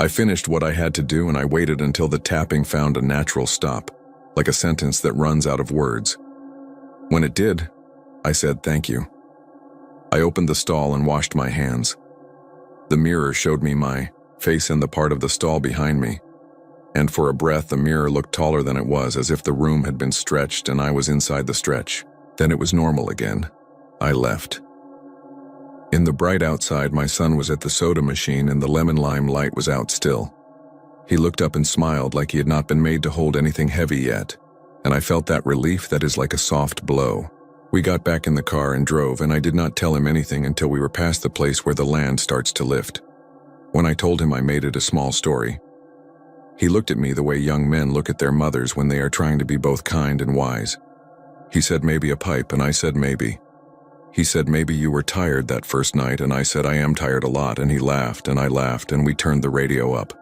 Speaker 1: I finished what I had to do and I waited until the tapping found a natural stop, like a sentence that runs out of words. When it did, I said thank you. I opened the stall and washed my hands. The mirror showed me my face in the part of the stall behind me, and for a breath the mirror looked taller than it was, as if the room had been stretched and I was inside the stretch. Then it was normal again. I left. In the bright outside, my son was at the soda machine and the lemon-lime light was out still. He looked up and smiled like he had not been made to hold anything heavy yet, and I felt that relief that is like a soft blow. We got back in the car and drove, and I did not tell him anything until we were past the place where the land starts to lift. When I told him, I made it a small story. He looked at me the way young men look at their mothers when they are trying to be both kind and wise. He said maybe a pipe, and I said maybe. He said maybe you were tired that first night, and I said I am tired a lot, and he laughed, and I laughed, and we turned the radio up.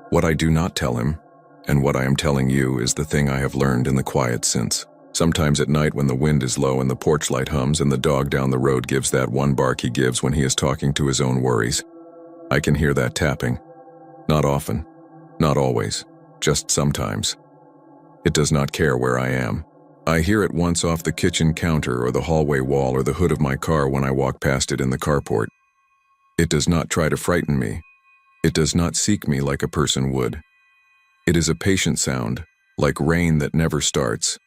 Speaker 1: What I do not tell him, and what I am telling you, is the thing I have learned in the quiet since. Sometimes at night when the wind is low and the porch light hums and the dog down the road gives that one bark he gives when he is talking to his own worries, I can hear that tapping. Not often. Not always, just sometimes. It does not care where I am. I hear it once off the kitchen counter or the hallway wall or the hood of my car when I walk past it in the carport. It does not try to frighten me. It does not seek me like a person would. It is a patient sound, like rain that never starts,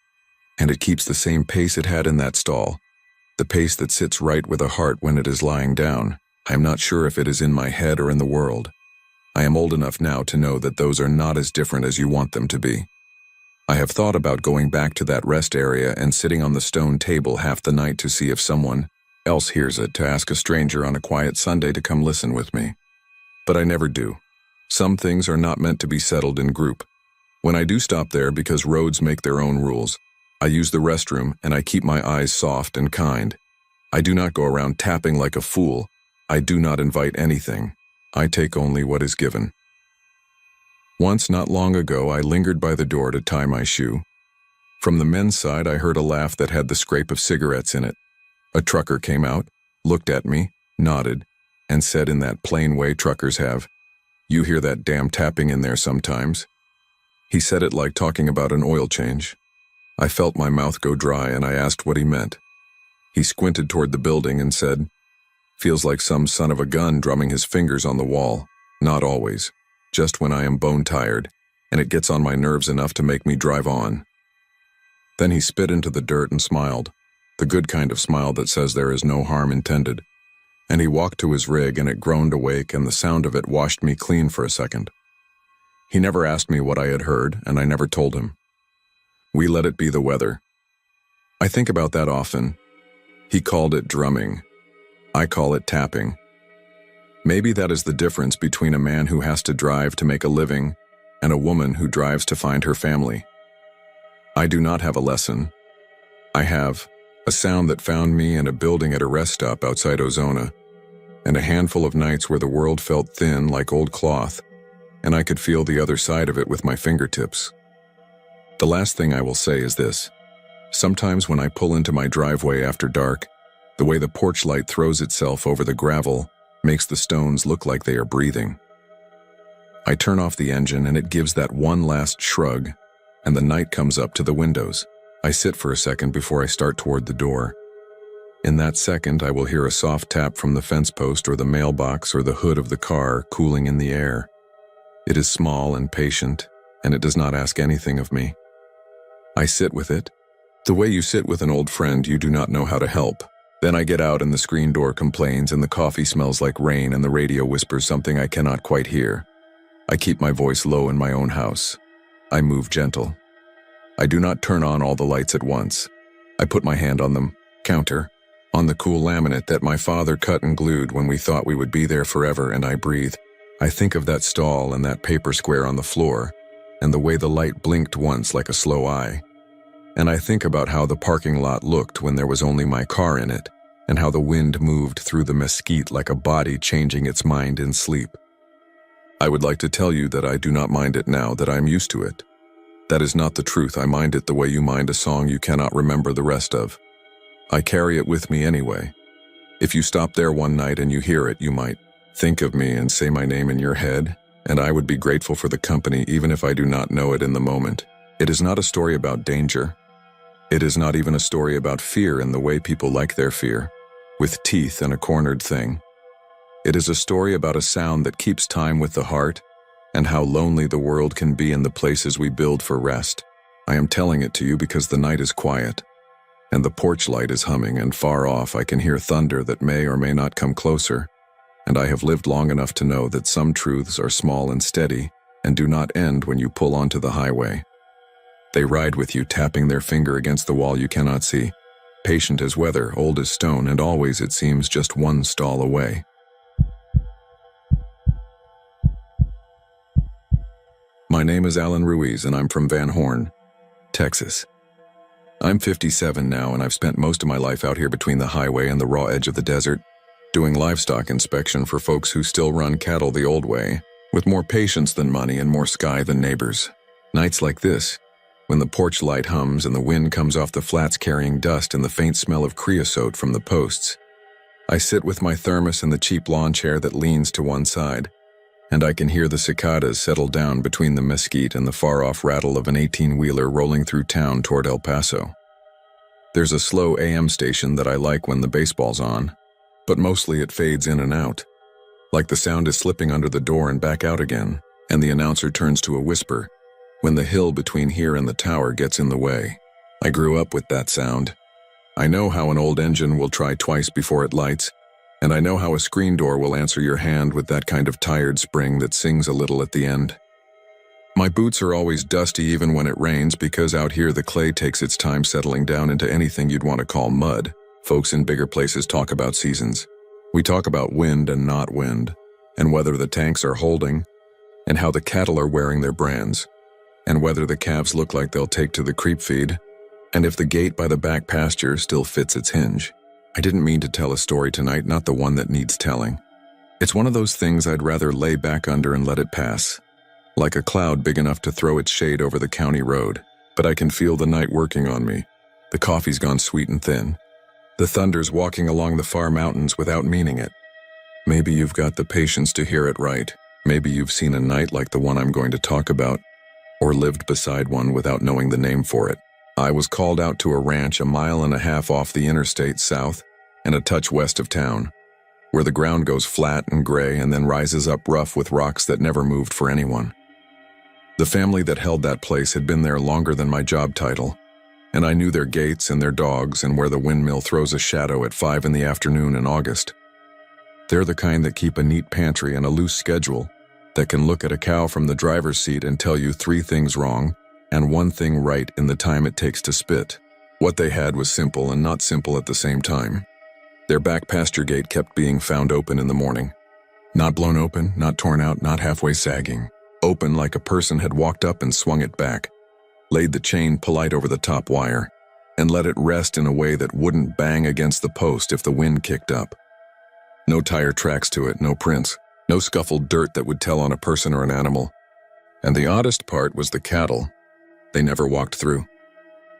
Speaker 1: and it keeps the same pace it had in that stall, the pace that sits right with a heart when it is lying down. I am not sure if it is in my head or in the world. I am old enough now to know that those are not as different as you want them to be. I have thought about going back to that rest area and sitting on the stone table half the night to see if someone else hears it, to ask a stranger on a quiet Sunday to come listen with me. But I never do. Some things are not meant to be settled in group. When I do stop there, because roads make their own rules, I use the restroom and I keep my eyes soft and kind. I do not go around tapping like a fool. I do not invite anything. I take only what is given. Once, not long ago, I lingered by the door to tie my shoe. From the men's side, I heard a laugh that had the scrape of cigarettes in it. A trucker came out, looked at me, nodded, and said in that plain way truckers have, "You hear that damn tapping in there sometimes?" He said it like talking about an oil change. I felt my mouth go dry and I asked what he meant. He squinted toward the building and said, "Feels like some son of a gun drumming his fingers on the wall. Not always. Just when I am bone tired, and it gets on my nerves enough to make me drive on." Then he spit into the dirt and smiled, the good kind of smile that says there is no harm intended. And he walked to his rig and it groaned awake, and the sound of it washed me clean for a second. He never asked me what I had heard, and I never told him. We let it be the weather. I think about that often. He called it drumming. I call it tapping. Maybe that is the difference between a man who has to drive to make a living and a woman who drives to find her family. I do not have a lesson. I have a sound that found me in a building at a rest stop outside Ozona, and a handful of nights where the world felt thin like old cloth, and I could feel the other side of it with my fingertips. The last thing I will say is this. Sometimes when I pull into my driveway after dark, the way the porch light throws itself over the gravel makes the stones look like they are breathing. I turn off the engine and it gives that one last shrug, and the night comes up to the windows. I sit for a second before I start toward the door. In that second, I will hear a soft tap from the fence post or the mailbox or the hood of the car cooling in the air. It is small and patient, and it does not ask anything of me. I sit with it, the way you sit with an old friend you do not know how to help. Then I get out and the screen door complains and the coffee smells like rain and the radio whispers something I cannot quite hear. I keep my voice low in my own house. I move gentle. I do not turn on all the lights at once. I put my hand on the counter, on the cool laminate that my father cut and glued when we thought we would be there forever, and I breathe. I think of that stall and that paper square on the floor, and the way the light blinked once like a slow eye. And I think about how the parking lot looked when there was only my car in it, and how the wind moved through the mesquite like a body changing its mind in sleep. I would like to tell you that I do not mind it now, that I am used to it. That is not the truth. I mind it the way you mind a song you cannot remember the rest of. I carry it with me anyway. If you stop there one night and you hear it, you might think of me and say my name in your head, and I would be grateful for the company even if I do not know it in the moment. It is not a story about danger. It is not even a story about fear in the way people like their fear, with teeth and a cornered thing. It is a story about a sound that keeps time with the heart, and how lonely the world can be in the places we build for rest. I am telling it to you because the night is quiet, and the porch light is humming, and far off I can hear thunder that may or may not come closer, and I have lived long enough to know that some truths are small and steady, and do not end when you pull onto the highway. They ride with you, tapping their finger against the wall you cannot see, Patient as weather, old as stone, and always, it seems, just one stall away. My name is Alan Ruiz, and I'm from Van Horn, Texas. I'm 57 now, and I've spent most of my life out here between the highway and the raw edge of the desert, doing livestock inspection for folks who still run cattle the old way, with more patience than money and more sky than neighbors. Nights like this, when the porch light hums and the wind comes off the flats carrying dust and the faint smell of creosote from the posts, I sit with my thermos in the cheap lawn chair that leans to one side, and I can hear the cicadas settle down between the mesquite and the far-off rattle of an 18-wheeler rolling through town toward El Paso. There's a slow AM station that I like when the baseball's on, but mostly it fades in and out, like the sound is slipping under the door and back out again, and the announcer turns to a whisper when the hill between here and the tower gets in the way. I grew up with that sound. I know how an old engine will try twice before it lights, and I know how a screen door will answer your hand with that kind of tired spring that sings a little at the end. My boots are always dusty even when it rains because out here the clay takes its time settling down into anything you'd want to call mud. Folks in bigger places talk about seasons. We talk about wind and not wind, and whether the tanks are holding, and how the cattle are wearing their brands, and whether the calves look like they'll take to the creep feed, and if the gate by the back pasture still fits its hinge. I didn't mean to tell a story tonight, not the one that needs telling. It's one of those things I'd rather lay back under and let it pass, like a cloud big enough to throw its shade over the county road. But I can feel the night working on me. The coffee's gone sweet and thin. The thunder's walking along the far mountains without meaning it. Maybe you've got the patience to hear it right. Maybe you've seen a night like the one I'm going to talk about, or lived beside one without knowing the name for it. I was called out to a ranch 1.5 miles off the interstate south and a touch west of town, where the ground goes flat and gray and then rises up rough with rocks that never moved for anyone. The family that held that place had been there longer than my job title, and I knew their gates and their dogs and where the windmill throws a shadow at 5 p.m. in August. They're the kind that keep a neat pantry and a loose schedule, that can look at a cow from the driver's seat and tell you 3 things wrong and 1 thing right in the time it takes to spit. What they had was simple and not simple at the same time. Their back pasture gate kept being found open in the morning. Not blown open, not torn out, not halfway sagging. Open like a person had walked up and swung it back, laid the chain polite over the top wire, and let it rest in a way that wouldn't bang against the post if the wind kicked up. No tire tracks to it, no prints, no scuffled dirt that would tell on a person or an animal. And the oddest part was the cattle. They never walked through.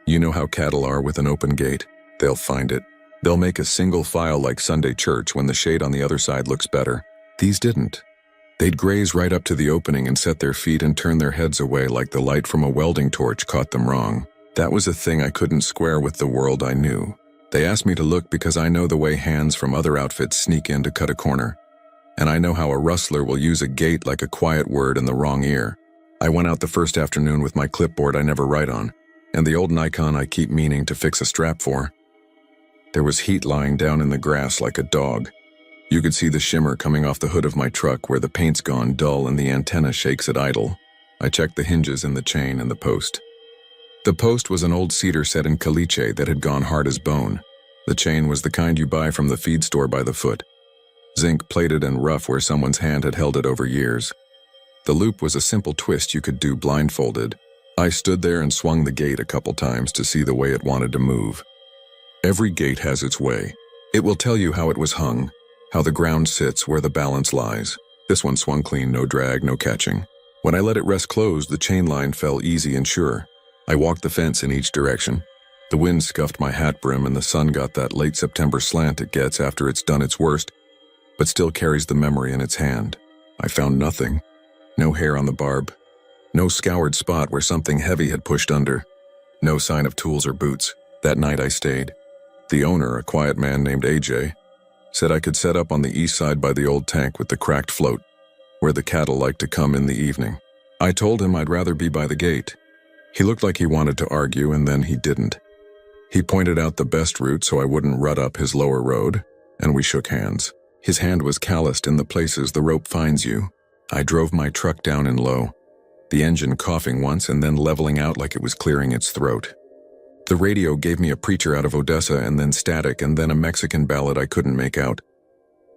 Speaker 1: You know how cattle are with an open gate. They'll find it. They'll make a single file like Sunday church when the shade on the other side looks better. These didn't. They'd graze right up to the opening and set their feet and turn their heads away like the light from a welding torch caught them wrong. That was a thing I couldn't square with the world I knew. They asked me to look because I know the way hands from other outfits sneak in to cut a corner. And I know how a rustler will use a gate like a quiet word in the wrong ear. I went out the first afternoon with my clipboard I never write on, and the old Nikon I keep meaning to fix a strap for. There was heat lying down in the grass like a dog. You could see the shimmer coming off the hood of my truck where the paint's gone dull and the antenna shakes at idle. I checked the hinges in the chain and the post. The post was an old cedar set in caliche that had gone hard as bone. The chain was the kind you buy from the feed store by the foot, zinc plated and rough where someone's hand had held it over years. The loop was a simple twist you could do blindfolded. I stood there and swung the gate a couple times to see the way it wanted to move. Every gate has its way. It will tell you how it was hung, how the ground sits, where the balance lies. This one swung clean, no drag, no catching. When I let it rest closed, the chain line fell easy and sure. I walked the fence in each direction. The wind scuffed my hat brim and the sun got that late September slant it gets after it's done its worst, but still carries the memory in its hand. I found nothing. No hair on the barb. No scoured spot where something heavy had pushed under. No sign of tools or boots. That night I stayed. The owner, a quiet man named AJ, said I could set up on the east side by the old tank with the cracked float, where the cattle like to come in the evening. I told him I'd rather be by the gate. He looked like he wanted to argue, and then he didn't. He pointed out the best route so I wouldn't rut up his lower road, and we shook hands. His hand was calloused in the places the rope finds you. I drove my truck down in low, the engine coughing once and then leveling out like it was clearing its throat. The radio gave me a preacher out of Odessa and then static and then a Mexican ballad I couldn't make out.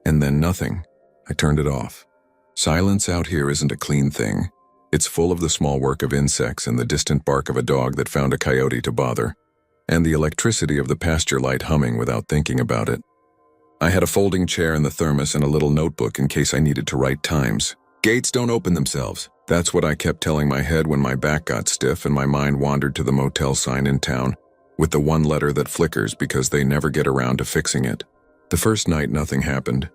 Speaker 1: And then nothing. I turned it off. Silence out here isn't a clean thing. It's full of the small work of insects and the distant bark of a dog that found a coyote to bother, and the electricity of the pasture light humming without thinking about it. I had a folding chair and the thermos and a little notebook in case I needed to write times. Gates don't open themselves. That's what I kept telling my head when my back got stiff and my mind wandered to the motel sign in town, with the one letter that flickers because they never get around to fixing it. The first night nothing happened.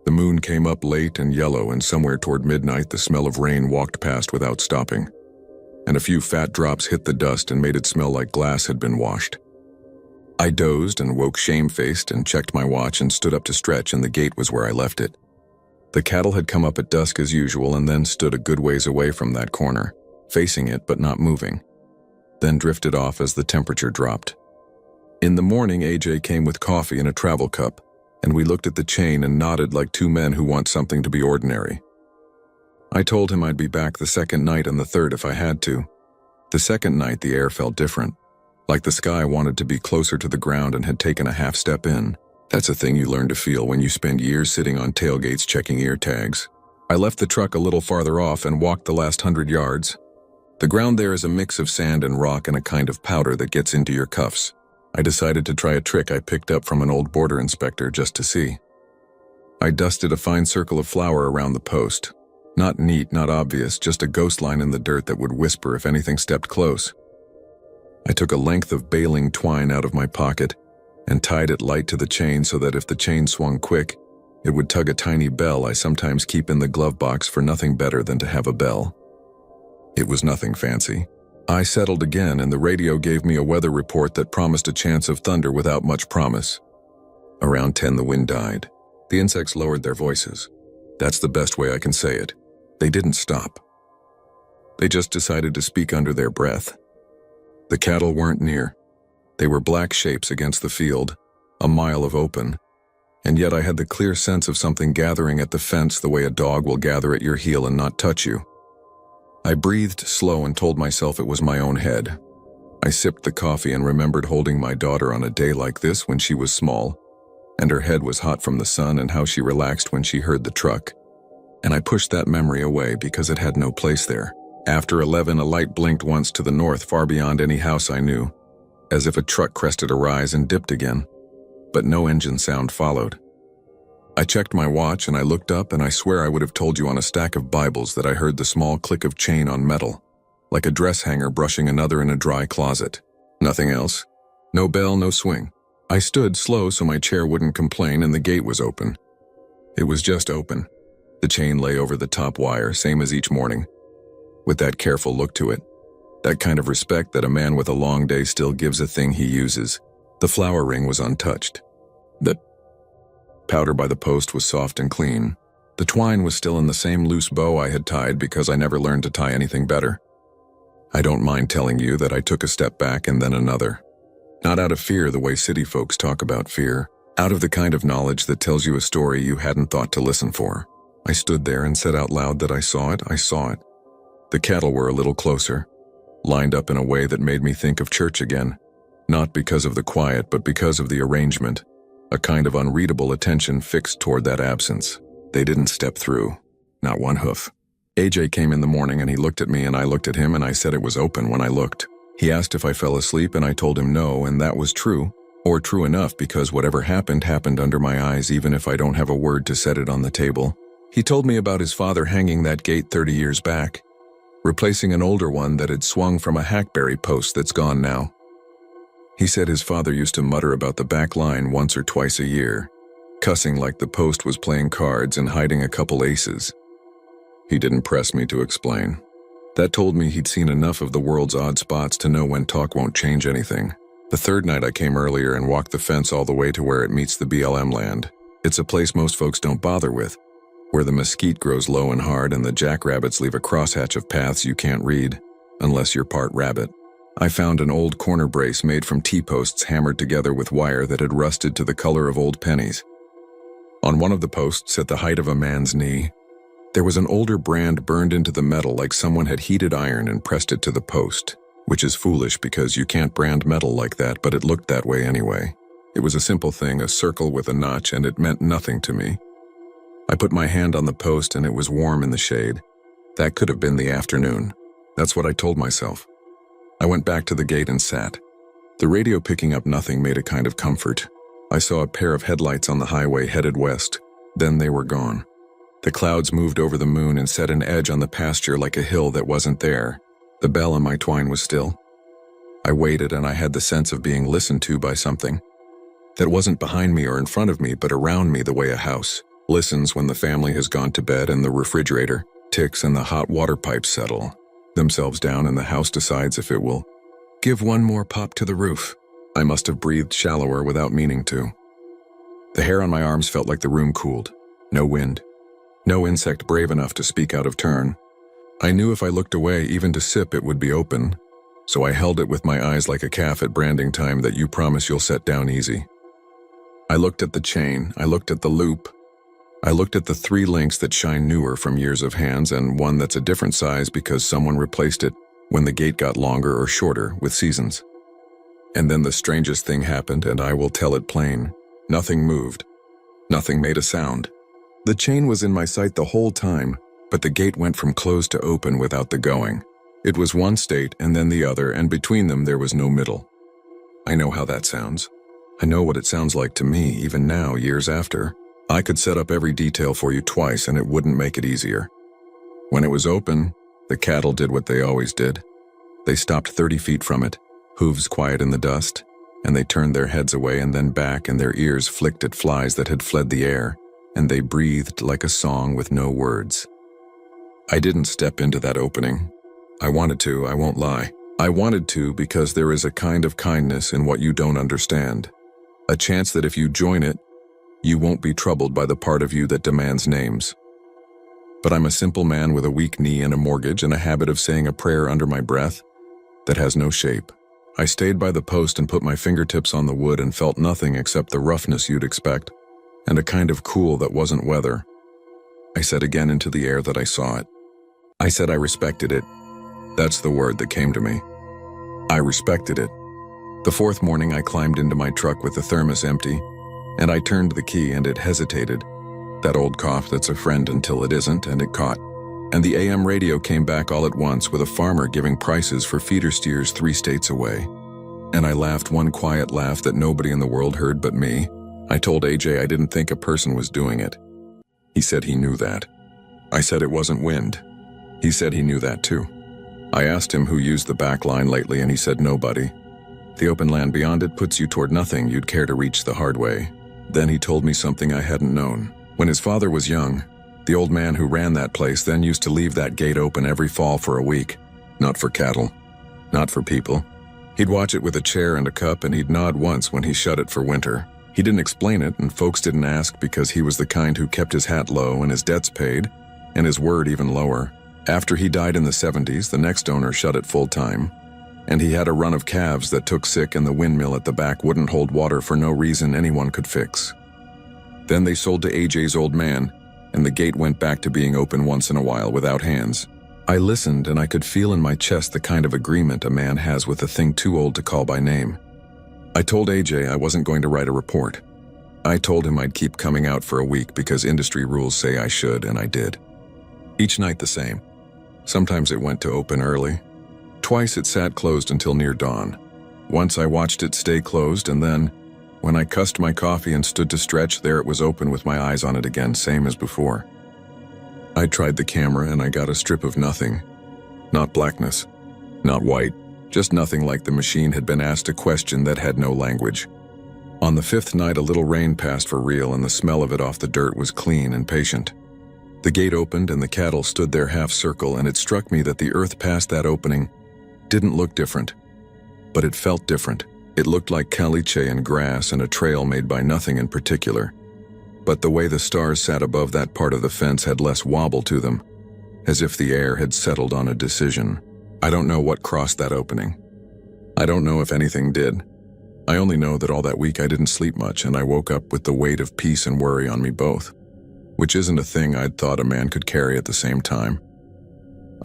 Speaker 1: The moon came up late and yellow, and somewhere toward midnight the smell of rain walked past without stopping, and a few fat drops hit the dust and made it smell like glass had been washed. I dozed and woke shamefaced and checked my watch and stood up to stretch, and the gate was where I left it. The cattle had come up at dusk as usual and then stood a good ways away from that corner, facing it but not moving, then drifted off as the temperature dropped. In the morning, AJ came with coffee in a travel cup, and we looked at the chain and nodded like two men who want something to be ordinary. I told him I'd be back the second night and the third if I had to. The second night the air felt different, like the sky wanted to be closer to the ground and had taken a half step in. That's a thing you learn to feel when you spend years sitting on tailgates checking ear tags. I left the truck a little farther off and walked the last 100 yards. The ground there is a mix of sand and rock and a kind of powder that gets into your cuffs. I decided to try a trick I picked up from an old border inspector just to see. I dusted a fine circle of flour around the post. Not neat, not obvious, just a ghost line in the dirt that would whisper if anything stepped close. I took a length of baling twine out of my pocket and tied it light to the chain so that if the chain swung quick, it would tug a tiny bell I sometimes keep in the glove box for nothing better than to have a bell. It was nothing fancy. I settled again, and the radio gave me a weather report that promised a chance of thunder without much promise. Around 10 the wind died. The insects lowered their voices. That's the best way I can say it. They didn't stop. They just decided to speak under their breath. The cattle weren't near. They were black shapes against the field, a mile of open, and yet I had the clear sense of something gathering at the fence the way a dog will gather at your heel and not touch you. I breathed slow and told myself it was my own head. I sipped the coffee and remembered holding my daughter on a day like this when she was small, and her head was hot from the sun, and how she relaxed when she heard the truck. And I pushed that memory away because it had no place there. After 11, a light blinked once to the north, far beyond any house I knew, as if a truck crested a rise and dipped again, but no engine sound followed. I checked my watch and I looked up, and I swear I would have told you on a stack of Bibles that I heard the small click of chain on metal, like a dress hanger brushing another in a dry closet. Nothing else. No bell, no swing. I stood slow so my chair wouldn't complain, and the gate was open. It was just open. The chain lay over the top wire, same as each morning, with that careful look to it, that kind of respect that a man with a long day still gives a thing he uses. The flower ring was untouched. The powder by the post was soft and clean. The twine was still in the same loose bow I had tied because I never learned to tie anything better. I don't mind telling you that I took a step back and then another. Not out of fear the way city folks talk about fear, out of the kind of knowledge that tells you a story you hadn't thought to listen for. I stood there and said out loud that I saw it. I saw it. The cattle were a little closer, lined up in a way that made me think of church again, not because of the quiet but because of the arrangement. A kind of unreadable attention fixed toward that absence. They didn't step through. Not one hoof. AJ came in the morning and he looked at me and I looked at him, and I said it was open when I looked. He asked if I fell asleep and I told him no, and that was true. Or true enough, because whatever happened happened under my eyes, even if I don't have a word to set it on the table. He told me about his father hanging that gate 30 years back, replacing an older one that had swung from a hackberry post that's gone now. He said his father used to mutter about the back line once or twice a year, cussing like the post was playing cards and hiding a couple aces. He didn't press me to explain. That told me he'd seen enough of the world's odd spots to know when talk won't change anything. The third night I came earlier and walked the fence all the way to where it meets the BLM land. It's a place most folks don't bother with, where the mesquite grows low and hard and the jackrabbits leave a crosshatch of paths you can't read, unless you're part rabbit. I found an old corner brace made from T-posts hammered together with wire that had rusted to the color of old pennies. On one of the posts, at the height of a man's knee, there was an older brand burned into the metal like someone had heated iron and pressed it to the post. which is foolish because you can't brand metal like that, but it looked that way anyway. It was a simple thing, a circle with a notch, and it meant nothing to me. I put my hand on the post and it was warm in the shade. That could have been the afternoon. That's what I told myself. I went back to the gate and sat. The radio picking up nothing made a kind of comfort. I saw a pair of headlights on the highway headed west. Then they were gone. The clouds moved over the moon and set an edge on the pasture like a hill that wasn't there. The bell on my twine was still. I waited and I had the sense of being listened to by something that wasn't behind me or in front of me, but around me the way a house listens when the family has gone to bed and the refrigerator ticks and the hot water pipes settle themselves down and the house decides if it will give one more pop to the roof. I must have breathed shallower without meaning to. The hair on my arms felt like the room cooled. No wind. No insect brave enough to speak out of turn. I knew if I looked away, even to sip, it would be open. So I held it with my eyes like a calf at branding time that you promise you'll set down easy. I looked at the chain. I looked at the loop. I looked at the 3 links that shine newer from years of hands and one that's a different size because someone replaced it when the gate got longer or shorter with seasons. And then the strangest thing happened, and I will tell it plain. Nothing moved. Nothing made a sound. The chain was in my sight the whole time, but the gate went from closed to open without the going. It was one state and then the other, and between them there was no middle. I know how that sounds. I know what it sounds like to me, even now, years after. I could set up every detail for you twice and it wouldn't make it easier. When it was open, the cattle did what they always did. They stopped 30 feet from it, hooves quiet in the dust, and they turned their heads away and then back, and their ears flicked at flies that had fled the air, and they breathed like a song with no words. I didn't step into that opening. I wanted to, I won't lie. I wanted to because there is a kind of kindness in what you don't understand. A chance that if you join it, you won't be troubled by the part of you that demands names. But I'm a simple man with a weak knee and a mortgage and a habit of saying a prayer under my breath that has no shape. I stayed by the post and put my fingertips on the wood and felt nothing except the roughness you'd expect, and a kind of cool that wasn't weather. I said again into the air that I saw it. I said I respected it. That's the word that came to me. I respected it. The 4th morning I climbed into my truck with the thermos empty, and I turned the key and it hesitated. That old cough that's a friend until it isn't, and it caught. And the AM radio came back all at once with a farmer giving prices for feeder steers 3 states away. And I laughed one quiet laugh that nobody in the world heard but me. I told AJ I didn't think a person was doing it. He said he knew that. I said it wasn't wind. He said he knew that too. I asked him who used the back line lately and he said nobody. The open land beyond it puts you toward nothing you'd care to reach the hard way. Then he told me something I hadn't known. When his father was young, the old man who ran that place then used to leave that gate open every fall for a week. Not for cattle. Not for people. He'd watch it with a chair and a cup and he'd nod once when he shut it for winter. He didn't explain it and folks didn't ask because he was the kind who kept his hat low and his debts paid, and his word even lower. After he died in the 70s, the next owner shut it full time. And he had a run of calves that took sick and the windmill at the back wouldn't hold water for no reason anyone could fix. Then they sold to AJ's old man, and the gate went back to being open once in a while without hands. I listened and I could feel in my chest the kind of agreement a man has with a thing too old to call by name. I told AJ I wasn't going to write a report. I told him I'd keep coming out for a week because industry rules say I should, and I did. Each night the same. Sometimes it went to open early. Twice it sat closed until near dawn. Once I watched it stay closed, and then, when I cussed my coffee and stood to stretch, there it was open with my eyes on it again, same as before. I tried the camera and I got a strip of nothing. Not blackness. Not white. Just nothing, like the machine had been asked a question that had no language. On the 5th night a little rain passed for real and the smell of it off the dirt was clean and patient. The gate opened and the cattle stood their half circle, and it struck me that the earth past that opening didn't look different. But it felt different. It looked like caliche and grass and a trail made by nothing in particular. But the way the stars sat above that part of the fence had less wobble to them, as if the air had settled on a decision. I don't know what crossed that opening. I don't know if anything did. I only know that all that week I didn't sleep much, and I woke up with the weight of peace and worry on me both, which isn't a thing I'd thought a man could carry at the same time.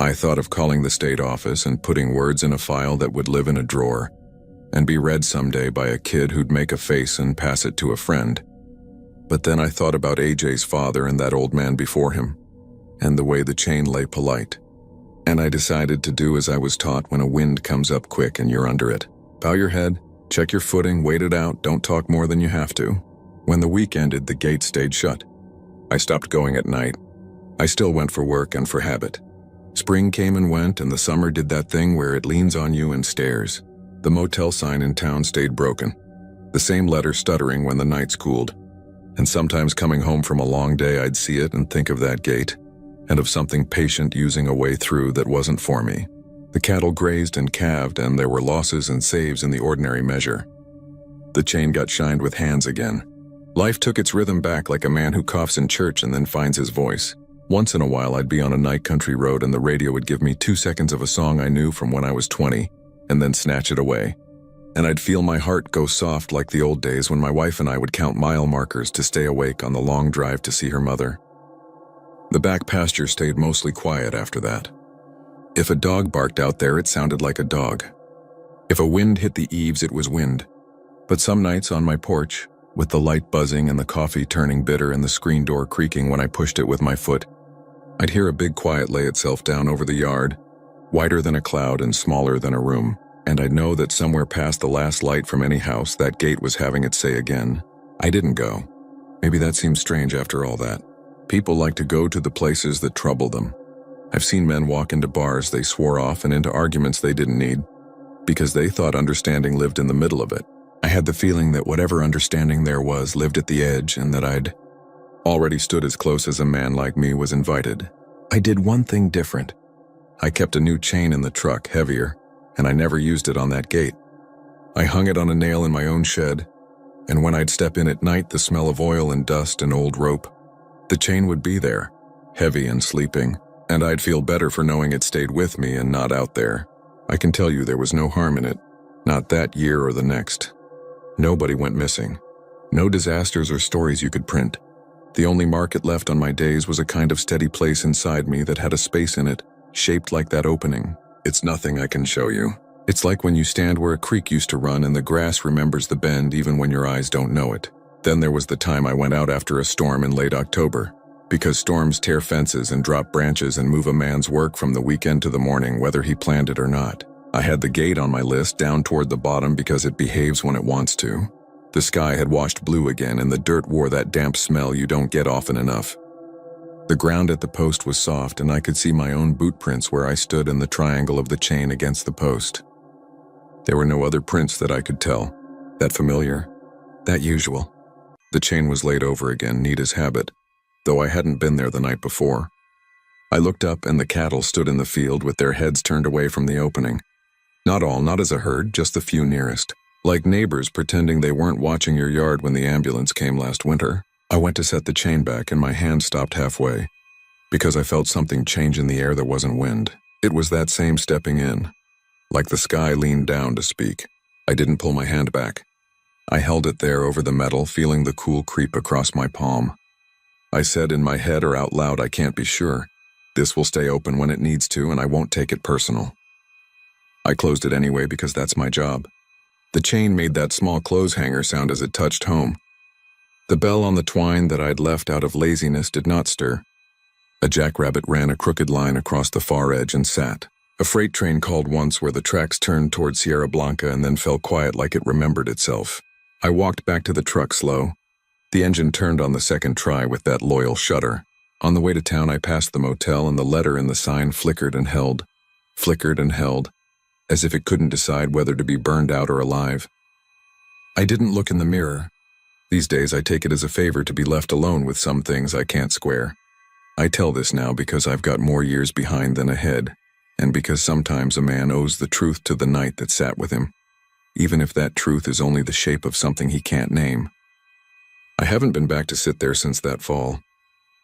Speaker 1: I thought of calling the state office and putting words in a file that would live in a drawer and be read someday by a kid who'd make a face and pass it to a friend. But then I thought about AJ's father and that old man before him, and the way the chain lay polite. And I decided to do as I was taught when a wind comes up quick and you're under it. Bow your head, check your footing, wait it out, don't talk more than you have to. When the week ended, the gate stayed shut. I stopped going at night. I still went for work and for habit. Spring came and went, and the summer did that thing where it leans on you and stares. The motel sign in town stayed broken, the same letter stuttering when the nights cooled. And sometimes coming home from a long day, I'd see it and think of that gate, and of something patient using a way through that wasn't for me. The cattle grazed and calved, and there were losses and saves in the ordinary measure. The chain got shined with hands again. Life took its rhythm back like a man who coughs in church and then finds his voice. Once in a while, I'd be on a night country road and the radio would give me 2 seconds of a song I knew from when I was 20, and then snatch it away. And I'd feel my heart go soft like the old days when my wife and I would count mile markers to stay awake on the long drive to see her mother. The back pasture stayed mostly quiet after that. If a dog barked out there, it sounded like a dog. If a wind hit the eaves, it was wind. But some nights on my porch, with the light buzzing and the coffee turning bitter and the screen door creaking when I pushed it with my foot, I'd hear a big quiet lay itself down over the yard, wider than a cloud and smaller than a room, and I'd know that somewhere past the last light from any house, that gate was having its say again. I didn't go. Maybe that seems strange after all that. People like to go to the places that trouble them. I've seen men walk into bars they swore off and into arguments they didn't need, because they thought understanding lived in the middle of it. I had the feeling that whatever understanding there was lived at the edge, and that I'd already stood as close as a man like me was invited. I did one thing different. I kept a new chain in the truck, heavier, and I never used it on that gate. I hung it on a nail in my own shed, and when I'd step in at night, the smell of oil and dust and old rope, the chain would be there, heavy and sleeping, and I'd feel better for knowing it stayed with me and not out there. I can tell you there was no harm in it, not that year or the next. Nobody went missing. No disasters or stories you could print. The only market left on my days was a kind of steady place inside me that had a space in it, shaped like that opening. It's nothing I can show you. It's like when you stand where a creek used to run and the grass remembers the bend even when your eyes don't know it. Then there was the time I went out after a storm in late October, because storms tear fences and drop branches and move a man's work from the weekend to the morning, whether he planned it or not. I had the gate on my list down toward the bottom because it behaves when it wants to. The sky had washed blue again and the dirt wore that damp smell you don't get often enough. The ground at the post was soft and I could see my own boot prints where I stood in the triangle of the chain against the post. There were no other prints that I could tell. That familiar, that usual. The chain was laid over again, neat as habit, though I hadn't been there the night before. I looked up and the cattle stood in the field with their heads turned away from the opening. Not all, not as a herd, just the few nearest. Like neighbors pretending they weren't watching your yard when the ambulance came last winter. I went to set the chain back and my hand stopped halfway, because I felt something change in the air that wasn't wind. It was that same stepping in, like the sky leaned down to speak. I didn't pull my hand back. I held it there over the metal, feeling the cool creep across my palm. I said in my head or out loud, I can't be sure. This will stay open when it needs to and I won't take it personal. I closed it anyway because that's my job. The chain made that small clothes hanger sound as it touched home. The bell on the twine that I'd left out of laziness did not stir. A jackrabbit ran a crooked line across the far edge and sat. A freight train called once where the tracks turned toward Sierra Blanca and then fell quiet like it remembered itself. I walked back to the truck slow. The engine turned on the second try with that loyal shudder. On the way to town, I passed the motel and the letter in the sign flickered and held, as if it couldn't decide whether to be burned out or alive. I didn't look in the mirror. These days I take it as a favor to be left alone with some things I can't square. I tell this now because I've got more years behind than ahead, and because sometimes a man owes the truth to the night that sat with him, even if that truth is only the shape of something he can't name. I haven't been back to sit there since that fall.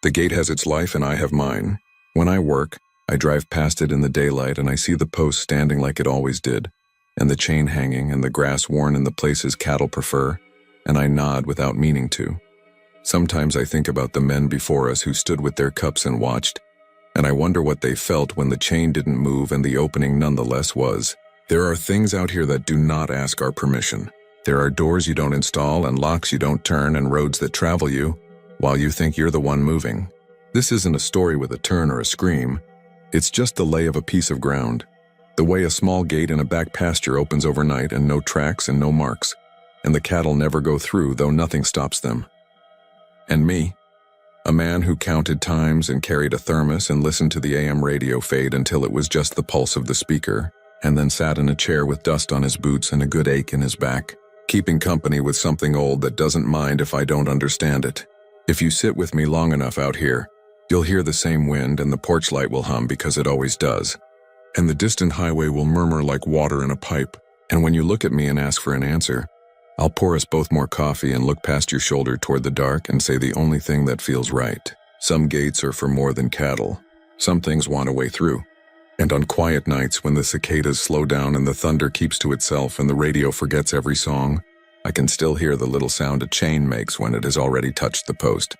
Speaker 1: The gate has its life and I have mine. When I work, I drive past it in the daylight and I see the post standing like it always did, and the chain hanging and the grass worn in the places cattle prefer, and I nod without meaning to. Sometimes I think about the men before us who stood with their cups and watched, And I wonder what they felt when the chain didn't move and the opening nonetheless was. There are things out here that do not ask our permission. There are doors you don't install and locks you don't turn and roads that travel you while you think you're the one moving. This isn't a story with a turn or a scream. It's just the lay of a piece of ground. The way a small gate in a back pasture opens overnight and no tracks and no marks. And the cattle never go through, though nothing stops them. And me, a man who counted times and carried a thermos and listened to the AM radio fade until it was just the pulse of the speaker, and then sat in a chair with dust on his boots and a good ache in his back, keeping company with something old that doesn't mind if I don't understand it. If you sit with me long enough out here, you'll hear the same wind and the porch light will hum because it always does. And the distant highway will murmur like water in a pipe. And when you look at me and ask for an answer, I'll pour us both more coffee and look past your shoulder toward the dark and say the only thing that feels right. Some gates are for more than cattle. Some things want a way through. And on quiet nights when the cicadas slow down and the thunder keeps to itself and the radio forgets every song, I can still hear the little sound a chain makes when it has already touched the post.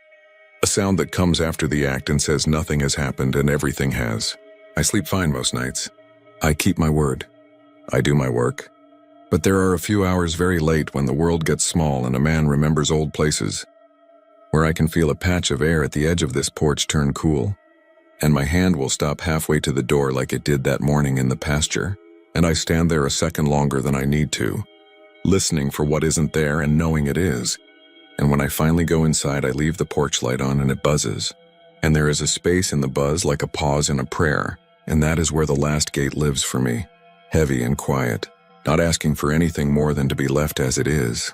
Speaker 1: A sound that comes after the act and says nothing has happened and everything has. I sleep fine most nights. I keep my word. I do my work. But there are a few hours very late when the world gets small and a man remembers old places, where I can feel a patch of air at the edge of this porch turn cool, and my hand will stop halfway to the door like it did that morning in the pasture, and I stand there a second longer than I need to, listening for what isn't there and knowing it is. And when I finally go inside, I leave the porch light on and it buzzes, and there is a space in the buzz like a pause in a prayer, and that is where the last gate lives for me, heavy and quiet, not asking for anything more than to be left as it is.